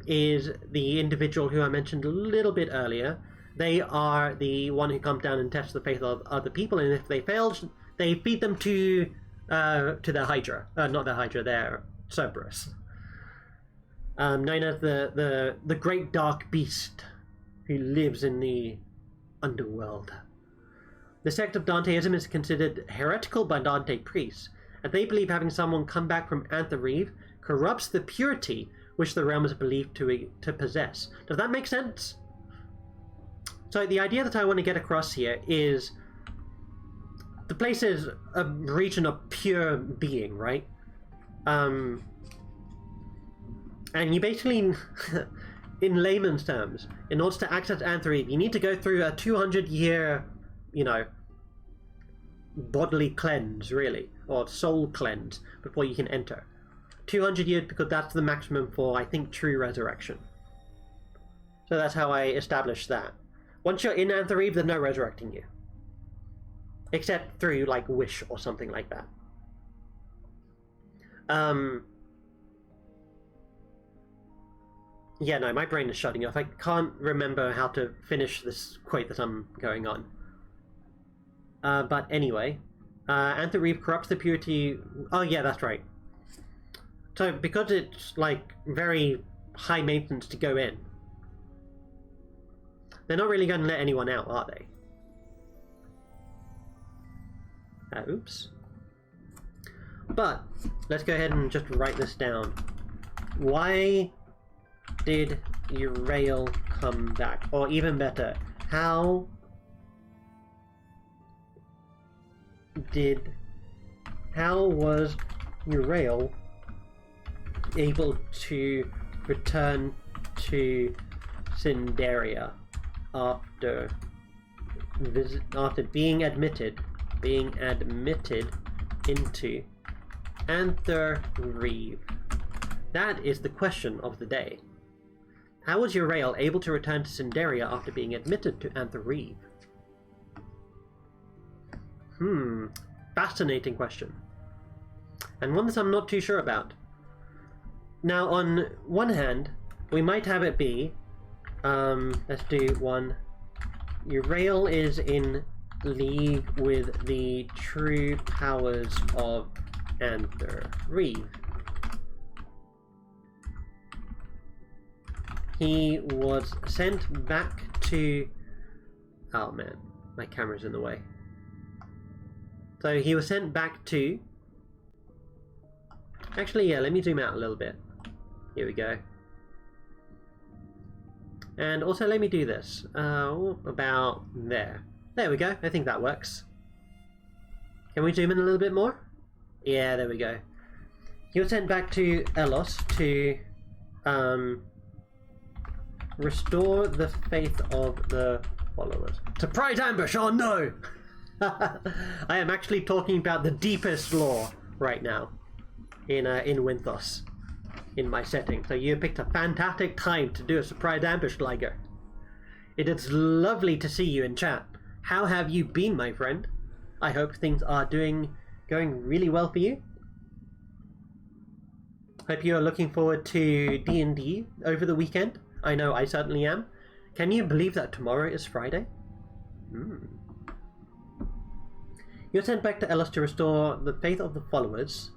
Speaker 1: is the individual who I mentioned a little bit earlier. They are the one who comes down and tests the faith of other people, and if they fail, they feed them to their Hydra. Not their Hydra, their Cerberus. Known as the Great Dark Beast who lives in the underworld. The sect of Danteism is considered heretical by Dante priests, and they believe having someone come back from Anthareve corrupts the purity which the realm is believed to possess. Does that make sense? So the idea that I want to get across here is the place is a region of pure being, right? And you basically, in layman's terms, in order to access Anthreve, you need to go through a 200-year, you know, bodily cleanse, really, or soul cleanse, before you can enter. 200 years because that's the maximum for, I think, true resurrection. So that's how I established that. Once you're in Anthreve, there's no resurrecting you. Except through, like, wish or something like that. Yeah, no, my brain is shutting off. I can't remember how to finish this quote that I'm going on. But anyway, Anthreve corrupts the purity... Oh, yeah, that's right. So, because it's, like, very high maintenance to go in, they're not really going to let anyone out, are they? Oops. But, let's go ahead and just write this down. Why did Urael come back? Or even better, how was Urael able to return to Cinderia after being admitted into Anthreve? That is the question of the day. How was Urael able to return to Cinderia after being admitted to Anthreve? Fascinating question. And one that I'm not too sure about. Now, on one hand, we might have it be, let's do one. Urael is in league with the true powers of Anthreve. He was sent back to... Oh man, my camera's in the way. So he was sent back to... Actually, yeah, let me zoom out a little bit. Here we go. And also let me do this. About there. There we go, I think that works. Can we zoom in a little bit more? Yeah, there we go. He was sent back to Elos to restore the faith of the followers. Surprise ambush! Oh no! I am actually talking about the deepest lore right now in Winthos, in my setting. So you picked a fantastic time to do a surprise ambush, Liger. It is lovely to see you in chat. How have you been, my friend? I hope things are going really well for you. Hope you are looking forward to DnD over the weekend. I know I certainly am. Can you believe that tomorrow is Friday? You're sent back to Elos to restore the faith of the followers.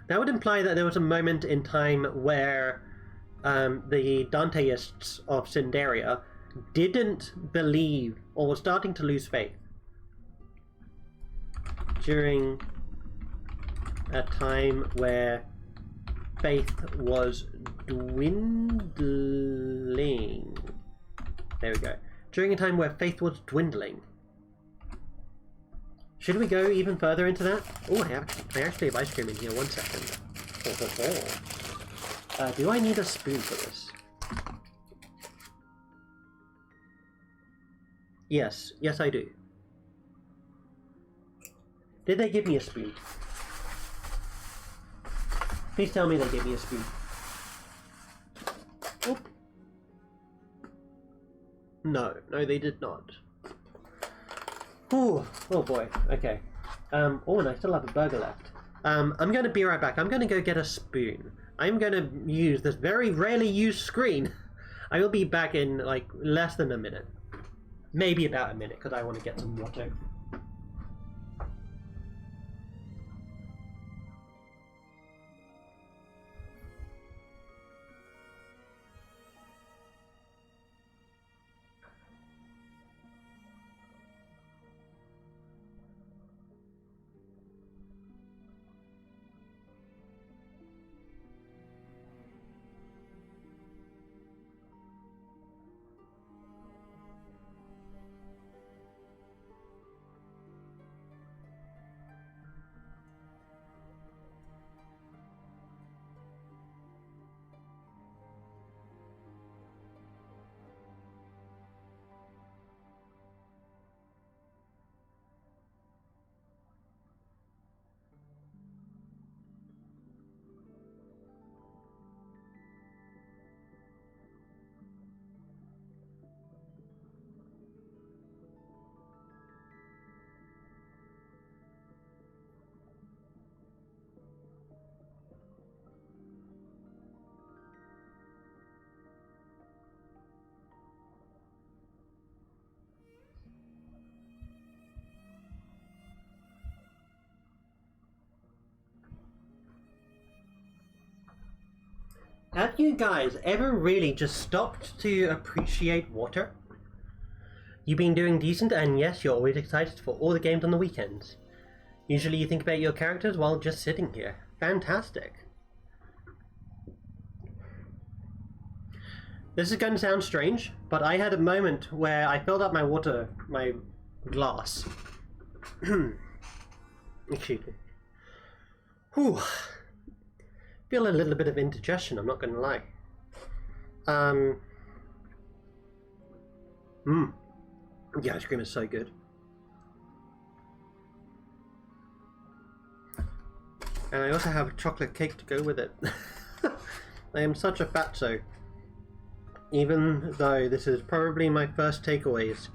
Speaker 1: That would imply that there was a moment in time where the Danteists of Cinderia didn't believe or were starting to lose faith during a time where faith was dwindling. There we go. During a time where faith was dwindling. Should we go even further into that? Oh, I actually have ice cream in here. 1 second. Do I need a spoon for this? Yes. Yes, I do. Did they give me a spoon? Please tell me they gave me a spoon. Oh. No, they did not. Ooh, oh boy, okay. Oh, and I still have a burger left. I'm going to be right back. I'm going to go get a spoon. I'm going to use this very rarely used screen. I will be back in, like, less than a minute. Maybe about a minute, because I want to get some water. Have you guys ever really just stopped to appreciate water? You've been doing decent, and yes, you're always excited for all the games on the weekends. Usually you think about your characters while just sitting here. Fantastic. This is going to sound strange, but I had a moment where I filled up my glass. Excuse me. Whew. Feel a little bit of indigestion, I'm not going to lie. The ice cream is so good. And I also have chocolate cake to go with it. I am such a fatso. Even though this is probably my first takeaways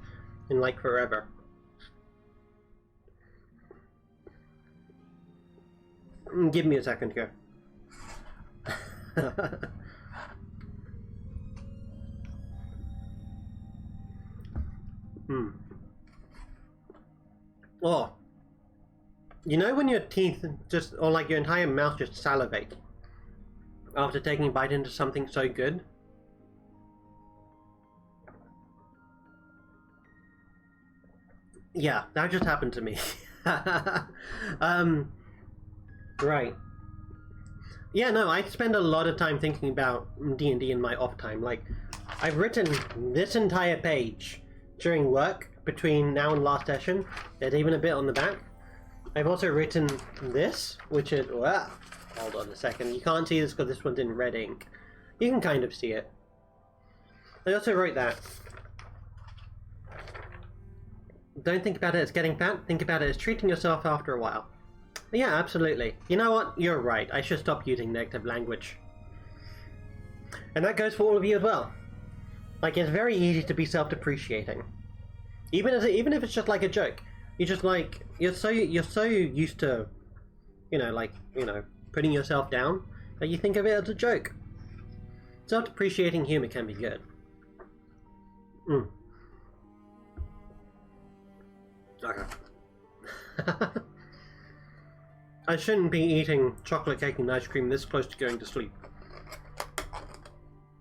Speaker 1: in like forever. Give me a second here. Oh, you know when your teeth just, or like your entire mouth just salivate after taking a bite into something so good? Yeah, that just happened to me. Right. Yeah, no, I spend a lot of time thinking about D&D in my off time. Like, I've written this entire page during work between now and last session. There's even a bit on the back. I've also written this, which is... hold on a second. You can't see this because this one's in red ink. You can kind of see it. I also wrote that. Don't think about it as getting fat. Think about it as treating yourself after a while. Yeah, absolutely. You know what? You're right. I should stop using negative language. And that goes for all of you as well. Like, it's very easy to be self-depreciating. Even if it's just like a joke. You're just like, you're so used to, putting yourself down that you think of it as a joke. Self-depreciating humor can be good. Okay. I shouldn't be eating chocolate cake and ice cream this close to going to sleep.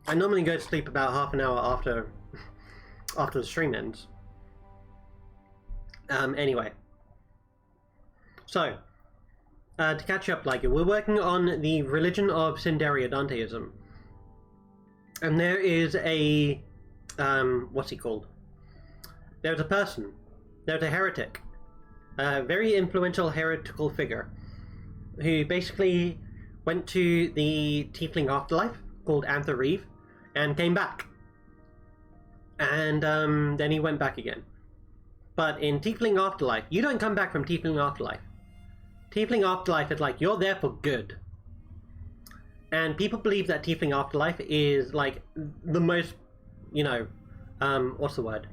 Speaker 1: I normally go to sleep about half an hour after the stream ends. Anyway. So, to catch up, like, we're working on the religion of Cinderia Danteism. And there is a, what's he called? There's a person. There's a heretic. A very influential heretical figure who basically went to the tiefling afterlife called Anther and came back. And then he went back again. But in tiefling afterlife, you don't come back from tiefling afterlife. Tiefling afterlife is like, you're there for good. And people believe that tiefling afterlife is like the most, what's the word?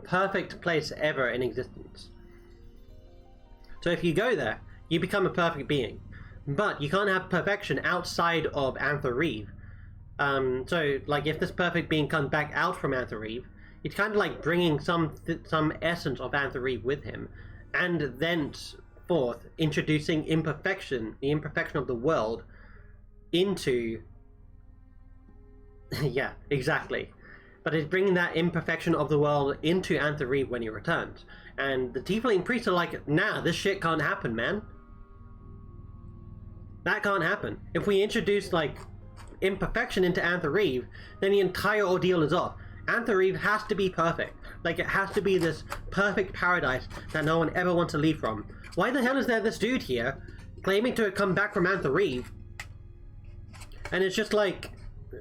Speaker 1: Perfect place ever in existence. So if you go there, you become a perfect being. But you can't have perfection outside of Anther. So, like, if this perfect being comes back out from Anther, it's kind of like bringing some essence of Anther with him, and thenceforth introducing imperfection, the imperfection of the world, into... yeah, exactly. But it's bringing that imperfection of the world into Anther when he returns. And the tiefling priests are like, nah, this shit can't happen, man. That can't happen. If we introduce, like, imperfection into Anther, then the entire ordeal is off. Anther has to be perfect. Like, it has to be this perfect paradise that no one ever wants to leave from. Why the hell is there this dude here claiming to have come back from Anther? And it's just like,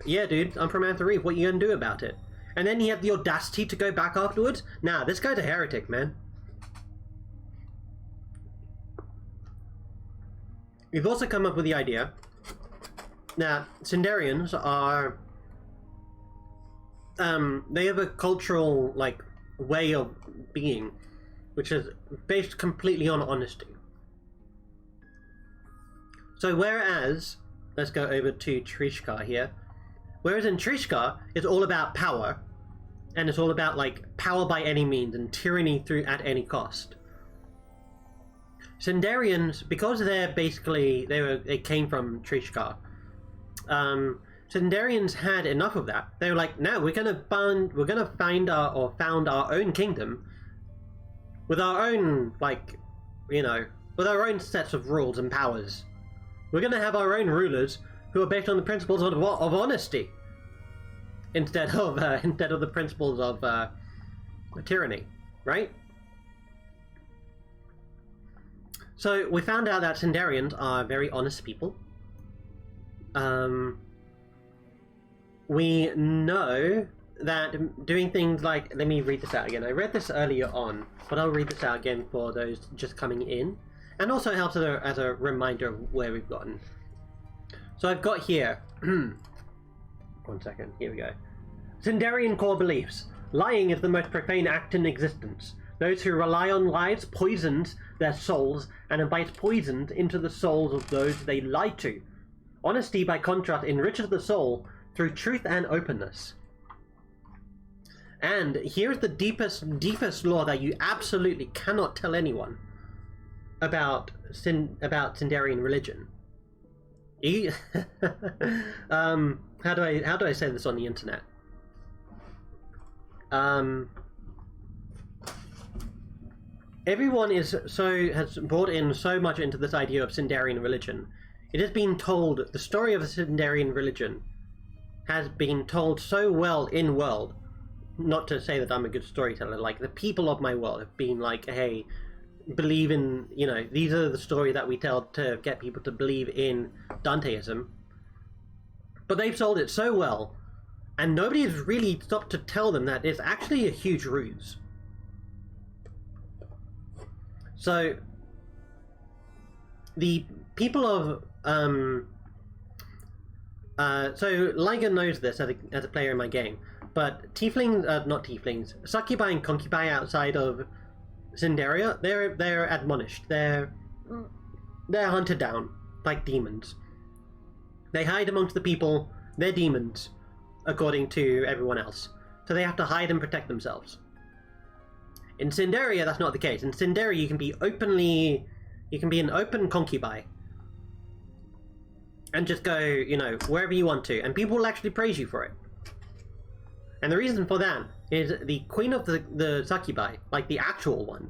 Speaker 1: yeah, dude, I'm from Anther. What you gonna do about it? And then he had the audacity to go back afterwards? Nah, this guy's a heretic, man. We've also come up with the idea that Cinderians are... they have a cultural, like, way of being, which is based completely on honesty. So whereas... Let's go over to Trishka here. Whereas in Trishka, it's all about power, and it's all about, like, power by any means and tyranny through at any cost. Sindarians, because they came from Trishka. Sindarians had enough of that. They were like, no, we're gonna found our own kingdom with our own, like, you know, with our own sets of rules and powers. We're gonna have our own rulers who are based on the principles of honesty instead of the principles of tyranny, right? So we found out that Sindarians are very honest people. We know that doing things like, let me read this out again. I read this earlier on, but I'll read this out again for those just coming in. And also helps as a reminder of where we've gotten. So I've got here, 1 second, here we go. Sindarian core beliefs. Lying is the most profane act in existence. Those who rely on lies poisons their souls and invite poison into the souls of those they lie to. Honesty, by contrast, enriches the soul through truth and openness. And here's the deepest law that you absolutely cannot tell anyone about Sindarian religion. How do I say this on the internet? Everyone has brought in so much into this idea of Sindarian religion. It has been told, the story of the Sindarian religion has been told so well in world. Not to say that I'm a good storyteller, like the people of my world have been like, hey, believe in, you know, these are the story that we tell to get people to believe in Danteism. But they've sold it so well, and nobody has really stopped to tell them that it's actually a huge ruse. So the people of so Liger knows this as a player in my game, but tieflings, not tieflings, succubi and concubi outside of Sindaria, they're admonished. They're hunted down like demons. They hide amongst the people. They're demons, according to everyone else. So they have to hide and protect themselves. In Sindaria, that's not the case. In Sindaria, you can be an open concubi. And just go, you know, wherever you want to. And people will actually praise you for it. And the reason for that is the queen of the succubi, like the actual one,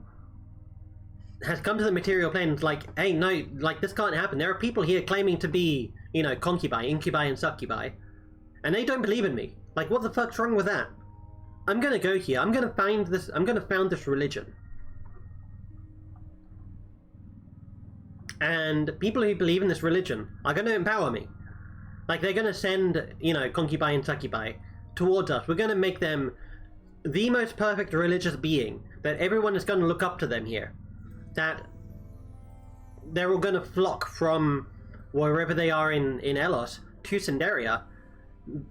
Speaker 1: has come to the material plane and is like, hey, no, like, this can't happen. There are people here claiming to be, you know, concubi, incubi, and succubi. And they don't believe in me. Like, what the fuck's wrong with that? I'm gonna go here. I'm gonna found this religion. And people who believe in this religion are gonna empower me. Like, they're gonna send, you know, concubi and succubi towards us. We're gonna make them the most perfect religious being, that everyone is gonna look up to them here. That they're all gonna flock from wherever they are in Elos to Sindaria,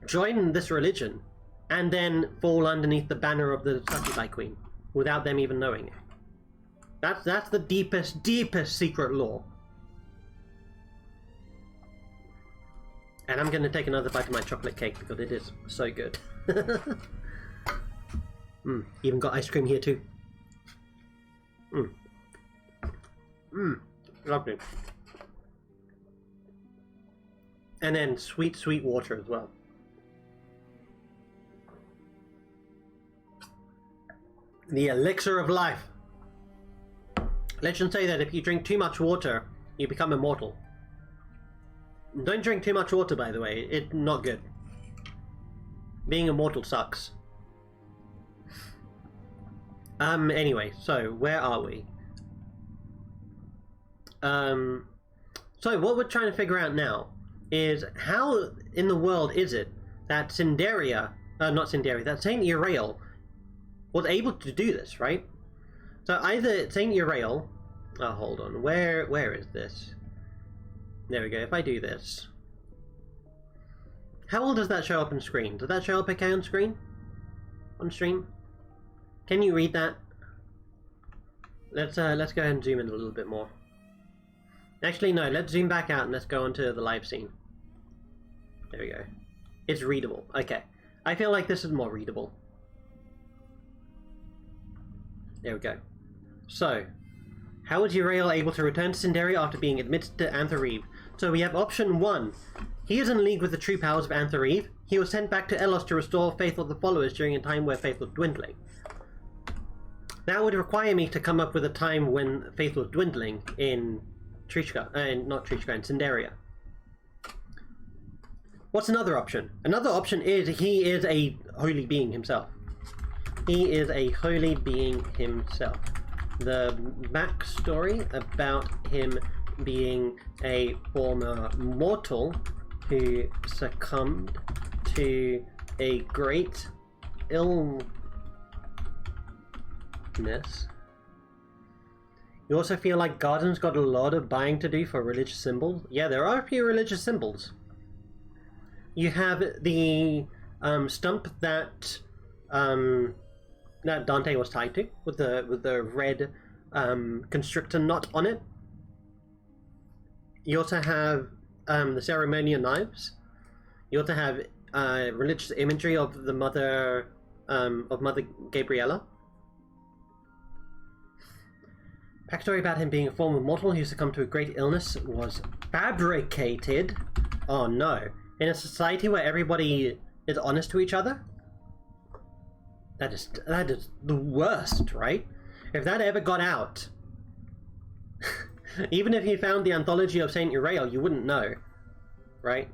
Speaker 1: join this religion, and then fall underneath the banner of the succubi queen without them even knowing it. That's the deepest secret law. And I'm going to take another bite of my chocolate cake because it is so good. Even got ice cream here too. Lovely. And then sweet water as well. The elixir of life. Legends say that if you drink too much water, you become immortal. Don't drink too much water, by the way. It's not good. Being immortal sucks. Anyway, so where are we? So what we're trying to figure out now is how in the world is it that Sindaria, not Sindaria, that Saint Urael was able to do this, right? So either Saint Urael, oh, hold on, where is this? There we go. If I do this, how old does that show up on screen? Does that show up okay on screen? On stream? Can you read that? Let's go ahead and zoom in a little bit more. Actually, no. Let's zoom back out and let's go onto the live scene. There we go. It's readable. Okay. I feel like this is more readable. There we go. So, How was Uriel able to return to Cinderia after being admitted to Anther-Eve? So we have option 1. He is in league with the true powers of Anther-Eve. He was sent back to Elos to restore faith of the followers during a time where faith was dwindling. That would require me to come up with a time when faith was dwindling in Trishka, not Trishka, in Cinderia. What's another option? Another option is he is a holy being himself. He is a holy being himself. The backstory about him being a former mortal who succumbed to a great illness. You also feel like Garden's got a lot of buying to do for religious symbols? Yeah, there are a few religious symbols. You have the stump that that Dante was tied to, with the red constrictor knot on it. You also have the ceremonial knives. You also have religious imagery of the Mother Gabriella. Backstory about him being a former mortal who succumbed to a great illness was fabricated. Oh no. In a society where everybody is honest to each other? That is the worst, right? If that ever got out, even if you found the anthology of Saint Uriel, you wouldn't know, right?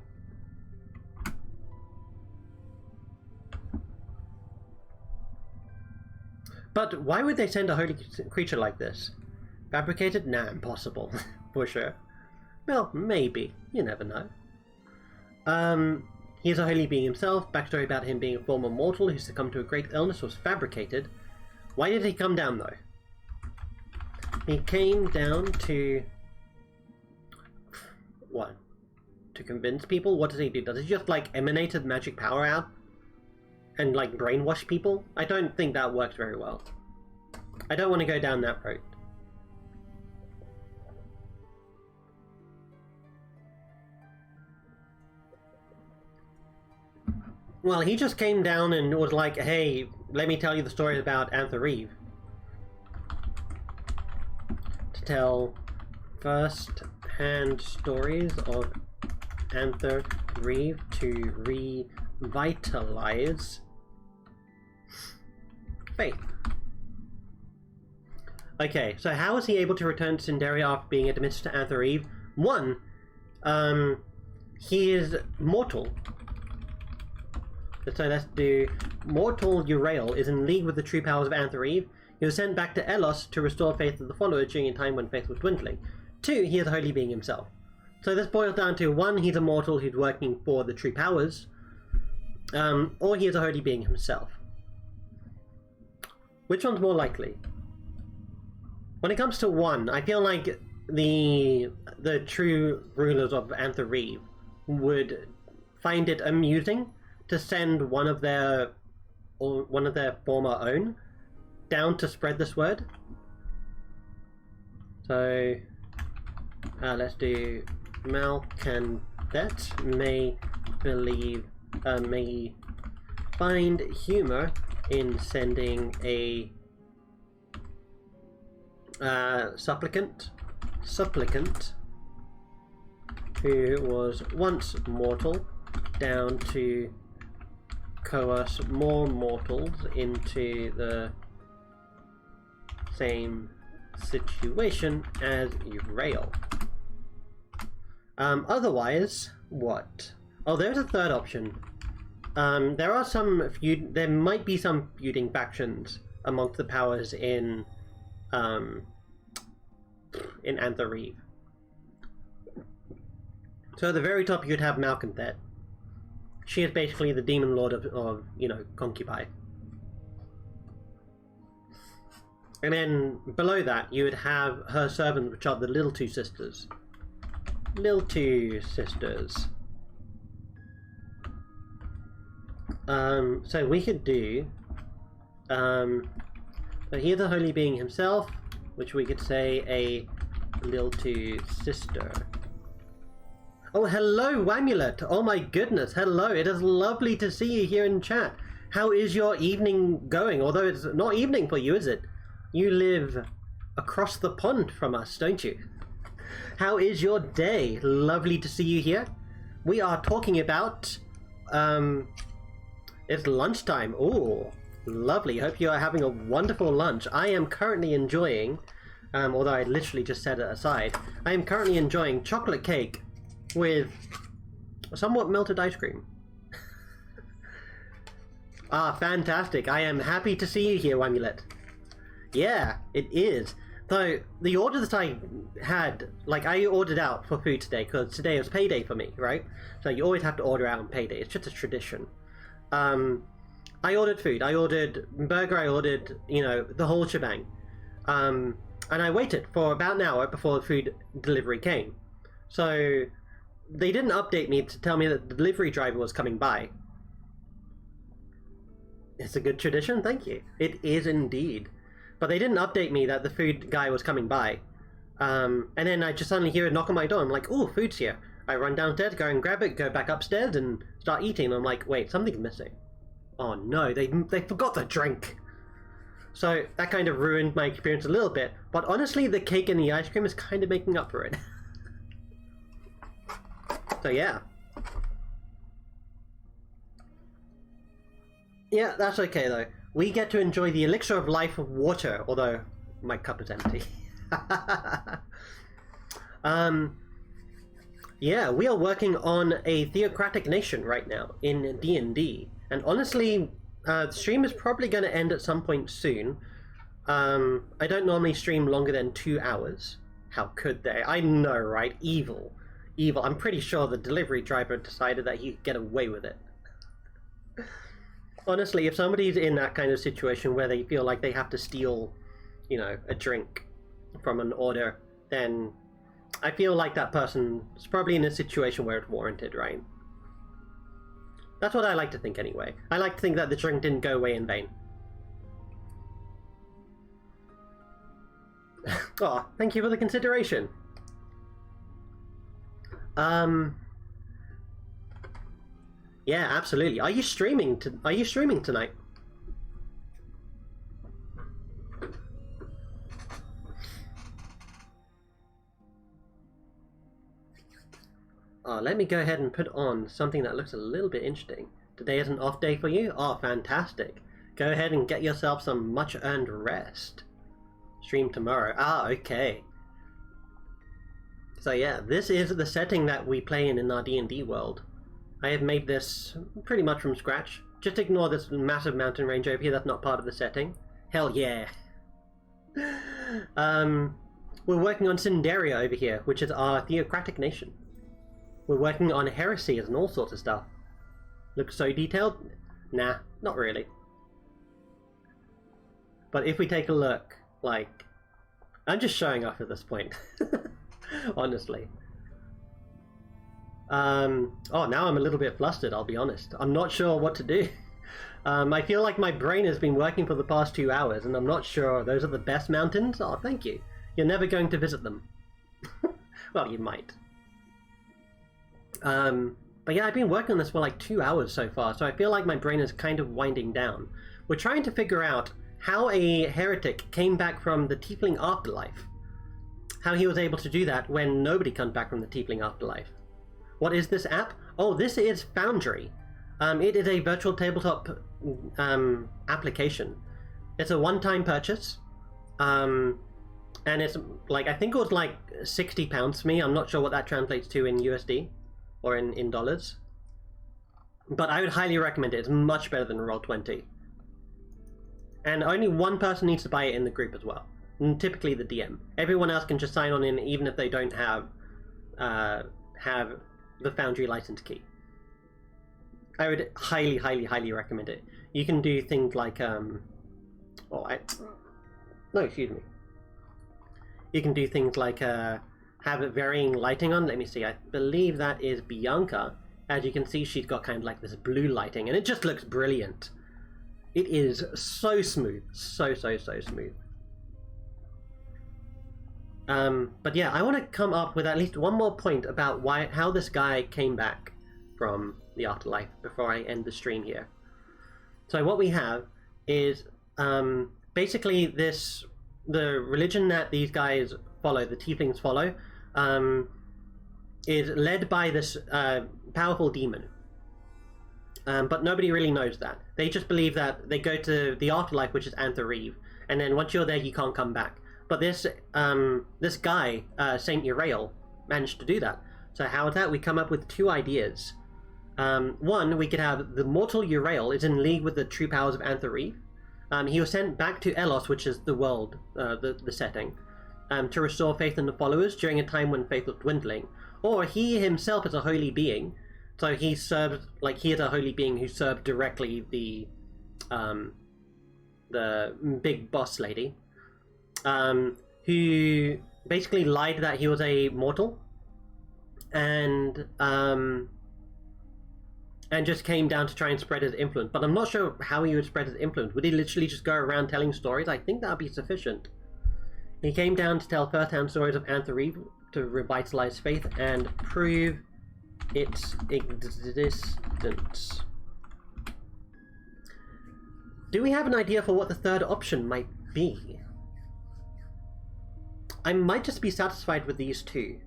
Speaker 1: But why would they send a holy creature like this? Fabricated? Nah, impossible. For sure. Well, maybe. You never know. He is a holy being himself. Backstory about him being a former mortal who succumbed to a great illness was fabricated. Why did he come down, though? He came down to... what? To convince people? What does he do? Does he just, like, emanate magic power out? And, like, brainwash people? I don't think that works very well. I don't want to go down that road. Well, he just came down and was like, hey, let me tell you the story about Anther-Eve. To tell first-hand stories of Anther-Eve to revitalize faith. Okay, so how is he able to return to Cinderia after being admitted to Anther-Eve? 1, he is mortal. So let's do mortal Uriel is in league with the true powers of Anther-Eve. He was sent back to Elos to restore faith of the followers during a time when faith was dwindling. 2, he is a holy being himself. So this boils down to 1, he's a mortal who's working for the true powers, or he is a holy being himself. Which one's more likely? When it comes to 1, I feel like the true rulers of Anther-Eve would find it amusing to send one of their former own down to spread this word. So let's do Malcondet may find humor in sending a supplicant who was once mortal down to coerce more mortals into the same situation as Uriel. Otherwise, what? Oh, there's a third option. There might be some feuding factions amongst the powers in Anther-Eve. So at the very top you'd have Malcondet. She is basically the demon lord of Concubi. And then below that you would have her servants, which are the Little Two Sisters. Little Two Sisters. So we could do... so here's the holy being himself, which we could say a Little Two Sister. Oh, hello, Wamulet! Oh my goodness, hello! It is lovely to see you here in chat. How is your evening going? Although it's not evening for you, is it? You live across the pond from us, don't you? How is your day? Lovely to see you here. We are talking about, it's lunchtime. Oh, lovely. Hope you are having a wonderful lunch. I am currently enjoying, although I literally just set it aside, I am currently enjoying chocolate cake with somewhat melted ice cream. Ah, fantastic. I am happy to see you here, Wamulet. Yeah, it is. Though, the order that I had, like, I ordered out for food today, because today was payday for me, right? So you always have to order out on payday. It's just a tradition. I ordered food. I ordered burger. I ordered, you know, the whole shebang. And I waited for about an hour before the food delivery came. So they didn't update me to tell me that the delivery driver was coming by. It's a good tradition, thank you. It is indeed. But they didn't update me that the food guy was coming by. And then I just suddenly hear a knock on my door. I'm like, oh, food's here. I run downstairs, go and grab it, go back upstairs and start eating. I'm like, wait, something's missing. Oh no, they forgot the drink. So that kind of ruined my experience a little bit. But honestly, the cake and the ice cream is kind of making up for it. So yeah. Yeah, that's okay though. We get to enjoy the elixir of life of water, although my cup is empty. Yeah, we are working on a theocratic nation right now in DnD, and honestly, the stream is probably going to end at some point soon. I don't normally stream longer than 2 hours. How could they? I know, right? Evil. Evil. I'm pretty sure the delivery driver decided that he could get away with it. Honestly, if somebody's in that kind of situation where they feel like they have to steal, you know, a drink from an order, then I feel like that person is probably in a situation where it's warranted, right? That's what I like to think anyway. I like to think that the drink didn't go away in vain. Oh, thank you for the consideration. Yeah, absolutely. Are you streaming tonight? Oh, let me go ahead and put on something that looks a little bit interesting. Today is an off day for you? Oh, fantastic. Go ahead and get yourself some much-earned rest. Stream tomorrow. Ah, okay. So yeah, this is the setting that we play in our D&D world. I have made this pretty much from scratch. Just ignore this massive mountain range over here, that's not part of the setting. Hell yeah. We're working on Cinderia over here, which is our theocratic nation. We're working on heresies and all sorts of stuff. Looks so detailed? Nah, not really. But if we take a look, like... I'm just showing off at this point. Honestly. Oh, now I'm a little bit flustered, I'll be honest. I'm not sure what to do. I feel like my brain has been working for the past 2 hours, and I'm not sure those are the best mountains. Oh, thank you. You're never going to visit them. Well, you might. But yeah, I've been working on this for like 2 hours so far, so I feel like my brain is kind of winding down. We're trying to figure out how a heretic came back from the Tiefling afterlife. How he was able to do that when nobody comes back from the Tiefling afterlife. What is this app? Oh, this is Foundry. It is a virtual tabletop application. It's a one-time purchase. And it's like, I think it was like £60 for me. I'm not sure what that translates to in USD or in dollars. But I would highly recommend it. It's much better than Roll20. And only one person needs to buy it in the group as well. And typically the DM. Everyone else can just sign on in even if they don't have the Foundry license key. I would highly, highly, highly recommend it. You can do things like, excuse me. You can do things like have varying lighting on. Let me see, I believe that is Bianca. As you can see, she's got kind of like this blue lighting, and it just looks brilliant. It is so smooth. So smooth. But yeah, I want to come up with at least one more point about how this guy came back from the afterlife before I end the stream here. So what we have is basically this the religion that these guys follow, the tieflings follow, is led by this powerful demon. But nobody really knows that. They just believe that they go to the afterlife, which is Anther-Eve, and then once you're there, you can't come back. But this guy, Saint Urael, managed to do that. So how is that? We come up with two ideas. One, we could have the mortal Urael is in league with the true powers of Anther-Eve. He was sent back to Elos, which is the world, the setting, to restore faith in the followers during a time when faith was dwindling. Or he himself is a holy being, so he served, like, he is a holy being who served directly the big boss lady, who basically lied that he was a mortal, and just came down to try and spread his influence. But I'm not sure how he would spread his influence. Would he literally just go around telling stories? I think that would be sufficient. He came down to tell first-hand stories of Anther-Eve to revitalize faith and prove its existence. Do we have an idea for what the third option might be? I might just be satisfied with these two.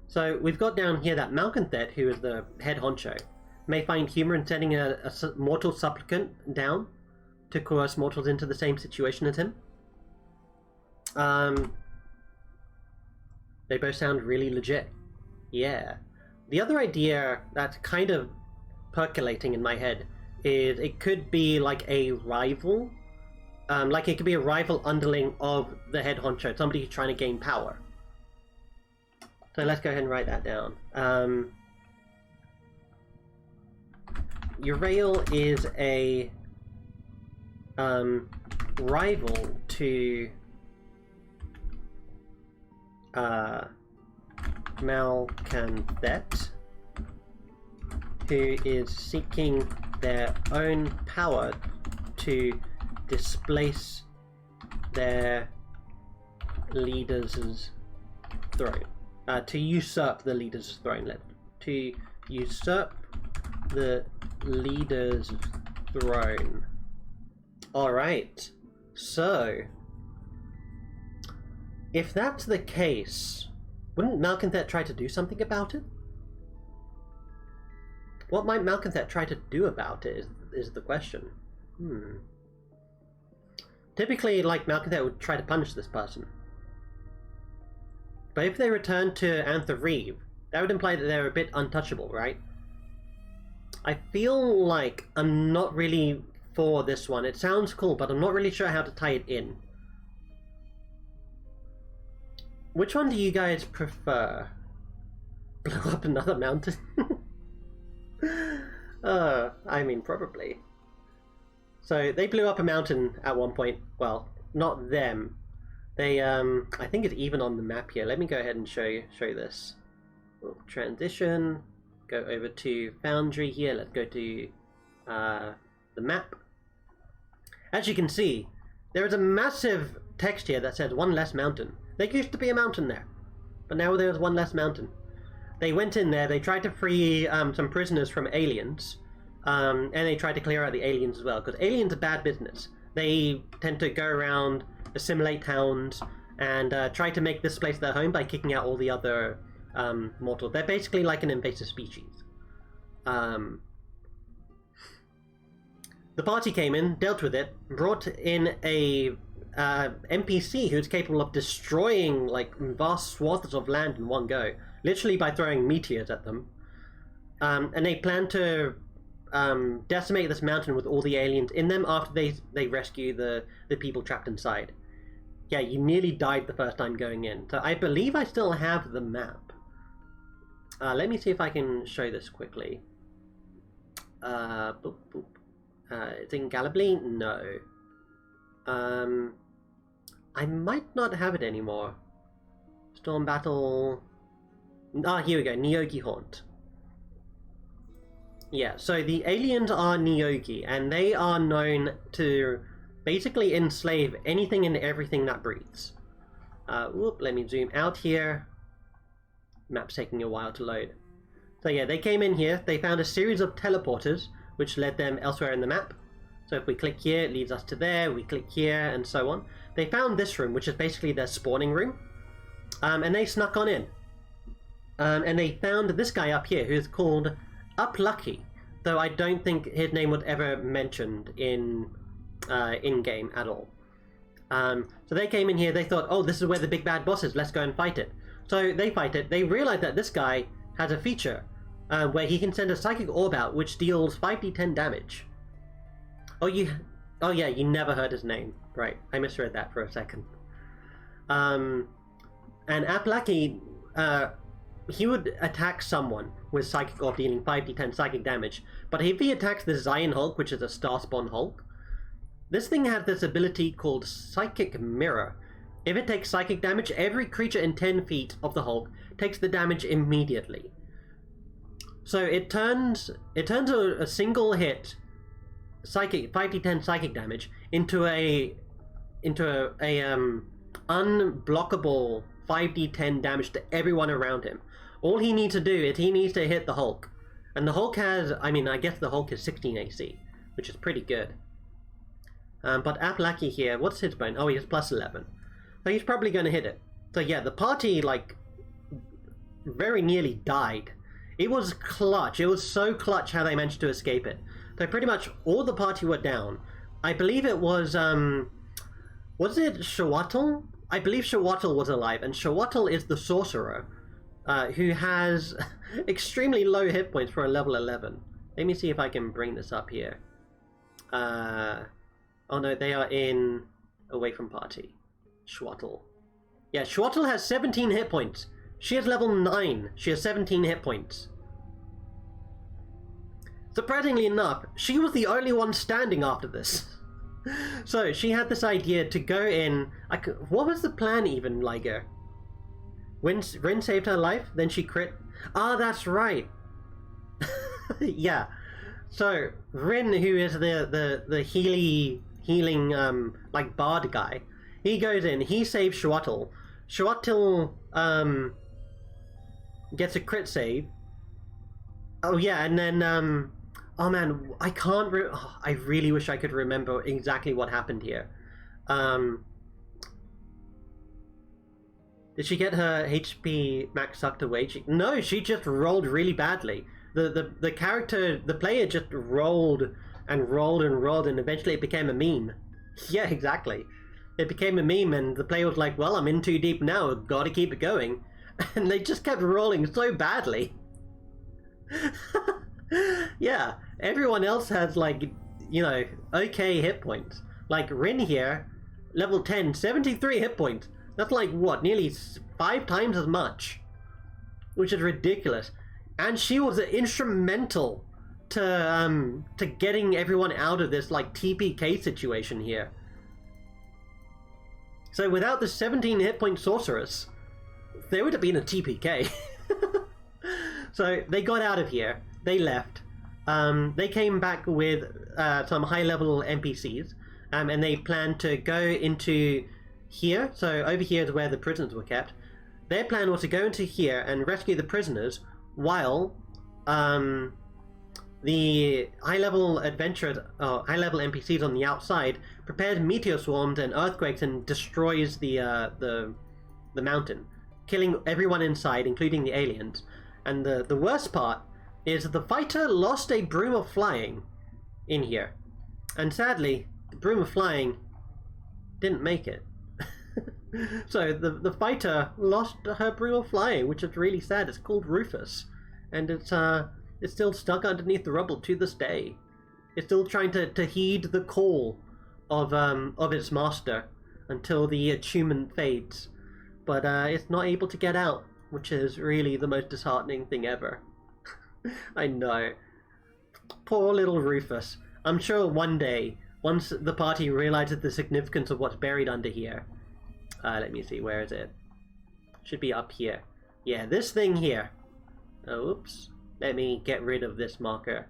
Speaker 1: So we've got down here that Malconthet, who is the head honcho, may find humor in sending a mortal supplicant down to coerce mortals into the same situation as him. They both sound really legit. Yeah. The other idea that's kind of percolating in my head is it could be like a rival. Like it could be a rival underling of the head honcho, somebody who's trying to gain power. So let's go ahead and write that down. Urael is a rival to Malconthet, who is seeking their own power to displace their leader's throne. To usurp the leader's throne. To usurp the leader's throne. Alright. So, if that's the case, wouldn't Malconthet try to do something about it? What might Malconthet try to do about it is the question. Typically, like, Malconthet would try to punish this person. But if they return to Anther-Eve, that would imply that they're a bit untouchable, right? I feel like I'm not really for this one. It sounds cool, but I'm not really sure how to tie it in. Which one do you guys prefer? Blow up another mountain? I mean, probably. So, they blew up a mountain at one point. Well, not them. They, I think it's even on the map here. Let me go ahead and show you this. We'll transition, go over to Foundry here. Let's go to the map. As you can see, there is a massive text here that says one less mountain. There used to be a mountain there, but now there's one less mountain. They went in there, they tried to free some prisoners from aliens, and they tried to clear out the aliens as well, because aliens are bad business. They tend to go around, assimilate towns, and try to make this place their home by kicking out all the other mortals. They're basically like an invasive species. The party came in, dealt with it, brought in a NPC who's capable of destroying like vast swaths of land in one go, literally by throwing meteors at them. And they plan to decimate this mountain with all the aliens in them after they rescue the people trapped inside. Yeah, you nearly died the first time going in. So I believe I still have the map. Let me see if I can show this quickly. Boop, boop. It's in Gallibly? No. I might not have it anymore. Storm Battle... Ah, here we go. Neogi Haunt. Yeah, so the aliens are Neogi, and they are known to basically enslave anything and everything that breathes. Let me zoom out here. Map's taking a while to load. So yeah, they came in here, they found a series of teleporters, which led them elsewhere in the map. So if we click here, it leads us to there, we click here, and so on. They found this room, which is basically their spawning room, and they snuck on in. And they found this guy up here, who's called Up Lucky, though I don't think his name was ever mentioned in game at all. So they came in here, they thought, oh, this is where the big bad boss is, let's go and fight it. So they fight it. They realize that this guy has a feature where he can send a psychic orb out, which deals 5d10 damage. Oh yeah, you never heard his name. Right, I misread that for a second. And Aplaki, he would attack someone with Psychic Orb dealing 5d10 psychic damage, but if he attacks the Zion Hulk, which is a Starspawn Hulk, this thing has this ability called Psychic Mirror. If it takes psychic damage, every creature in 10 feet of the Hulk takes the damage immediately. So it turns a single hit psychic 5d10 psychic damage into a unblockable 5d10 damage to everyone around him. All he needs to do is he needs to hit the Hulk. And the Hulk has, I mean, I guess the Hulk is 16 AC, which is pretty good. But Aplaki here, what's his bone? Oh, he has plus 11. So he's probably going to hit it. So yeah, the party, like, very nearly died. It was clutch. It was so clutch how they managed to escape it. So pretty much all the party were down. I believe it was it Shawatl? I believe Shawatl was alive, and Shawatl is the sorcerer, who has extremely low hit points for a level 11. Let me see if I can bring this up here. Oh no, they are in away from party. Shawatl. Yeah, Shawatl has 17 hit points. She is level 9. She has 17 hit points. Surprisingly enough, she was the only one standing after this. So she had this idea to go in. What was the plan even, Liger? When Rin saved her life, then she crit. Ah, that's right. Yeah. So Rin, who is the healing like bard guy, he goes in. He saves Shawatl. Shawatl gets a crit save. Oh yeah, and then oh man, I can't. I really wish I could remember exactly what happened here. Did she get her HP max sucked away? No, she just rolled really badly. The character, the player just rolled and rolled and rolled, and eventually it became a meme. Yeah, exactly. It became a meme, and the player was like, well, I'm in too deep now, gotta keep it going. And they just kept rolling so badly. Yeah, everyone else has, like, you know, okay hit points. Like Rin here, level 10, 73 hit points. That's like, what, nearly 5 times as much. Which is ridiculous. And she was instrumental to getting everyone out of this, like, TPK situation here. So without the 17 hit point sorceress, there would have been a TPK. So they got out of here. They left. They came back with some high-level NPCs, and they planned to go into here. So over here is where the prisoners were kept. Their plan was to go into here and rescue the prisoners, while the high-level adventurers, high-level NPCs on the outside prepared meteor swarms and earthquakes and destroys the mountain, killing everyone inside, including the aliens. And the worst part is the fighter lost a broom of flying in here. And sadly, the broom of flying didn't make it. So the fighter lost her broom of flying, which is really sad. It's called Rufus. And it's still stuck underneath the rubble to this day. It's still trying to heed the call of its master until the attunement fades. But it's not able to get out, which is really the most disheartening thing ever. I know. Poor little Rufus. I'm sure one day, once the party realizes the significance of what's buried under here. Let me see, where is it? Should be up here. Yeah, this thing here. Oh, oops. Let me get rid of this marker.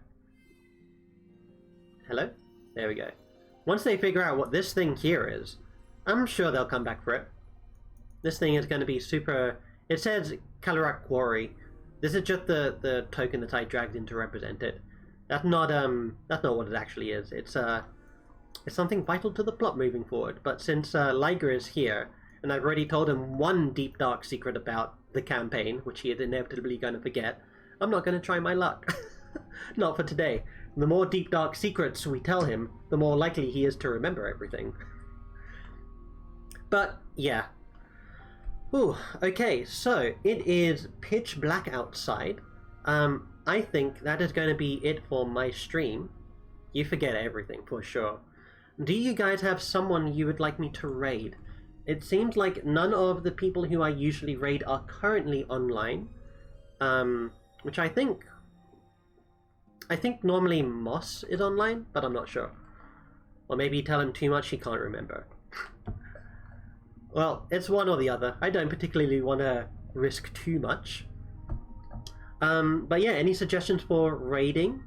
Speaker 1: Hello? There we go. Once they figure out what this thing here is, I'm sure they'll come back for it. This thing is going to be super... It says Kalarak Quarry. This is just the token that I dragged in to represent it. That's not what it actually is. It's It's something vital to the plot moving forward, but since Liger is here, and I've already told him one deep dark secret about the campaign, which he is inevitably going to forget, I'm not going to try my luck. Not for today. The more deep dark secrets we tell him, the more likely he is to remember everything. But, yeah. Ooh, okay, so it is pitch black outside. I think that is going to be it for my stream. You forget everything, for sure. Do you guys have someone you would like me to raid? It seems like none of the people who I usually raid are currently online. Which I think normally Moss is online, but I'm not sure. Or maybe you tell him too much he can't remember. Well, it's one or the other. I don't particularly want to risk too much. But yeah, any suggestions for raiding?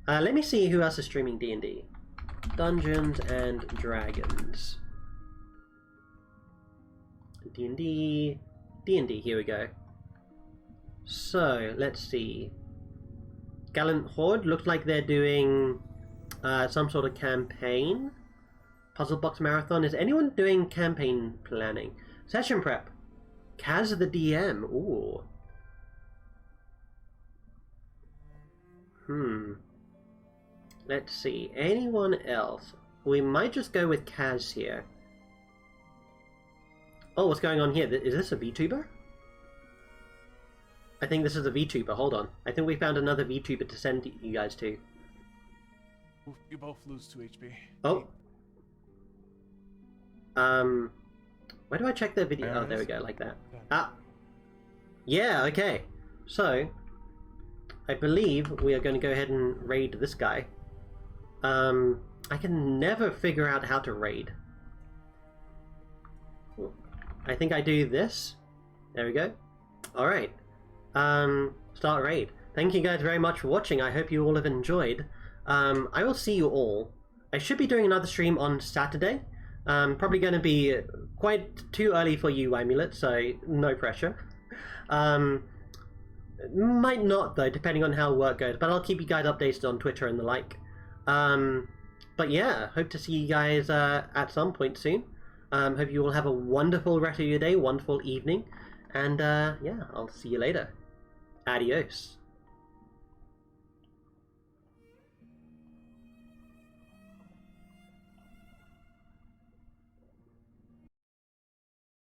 Speaker 1: Let me see who else is streaming D&D. Dungeons and Dragons. D&D, here we go. So, let's see. Gallant Horde, looks like they're doing some sort of campaign. Puzzle Box Marathon, is anyone doing campaign planning? Session Prep. Kaz the DM, ooh. Let's see, anyone else? We might just go with Kaz here. Oh, what's going on here? Is this a VTuber? I think this is a VTuber, hold on. I think we found another VTuber to send you guys to.
Speaker 2: You both lose 2 HP.
Speaker 1: Oh. Where do I check their video? Oh, there we go, like that. Ah. Yeah, okay. So, I believe we are going to go ahead and raid this guy. I can never figure out how to raid. I think I do this. There we go. Alright. Start raid. Thank you guys very much for watching. I hope you all have enjoyed. I will see you all. I should be doing another stream on Saturday. Probably going to be quite too early for you, Amulet, so no pressure. Might not, though, depending on how work goes, but I'll keep you guys updated on Twitter and the like. But yeah, hope to see you guys at some point soon. Hope you all have a wonderful rest of your day, wonderful evening, and yeah, I'll see you later. Adios.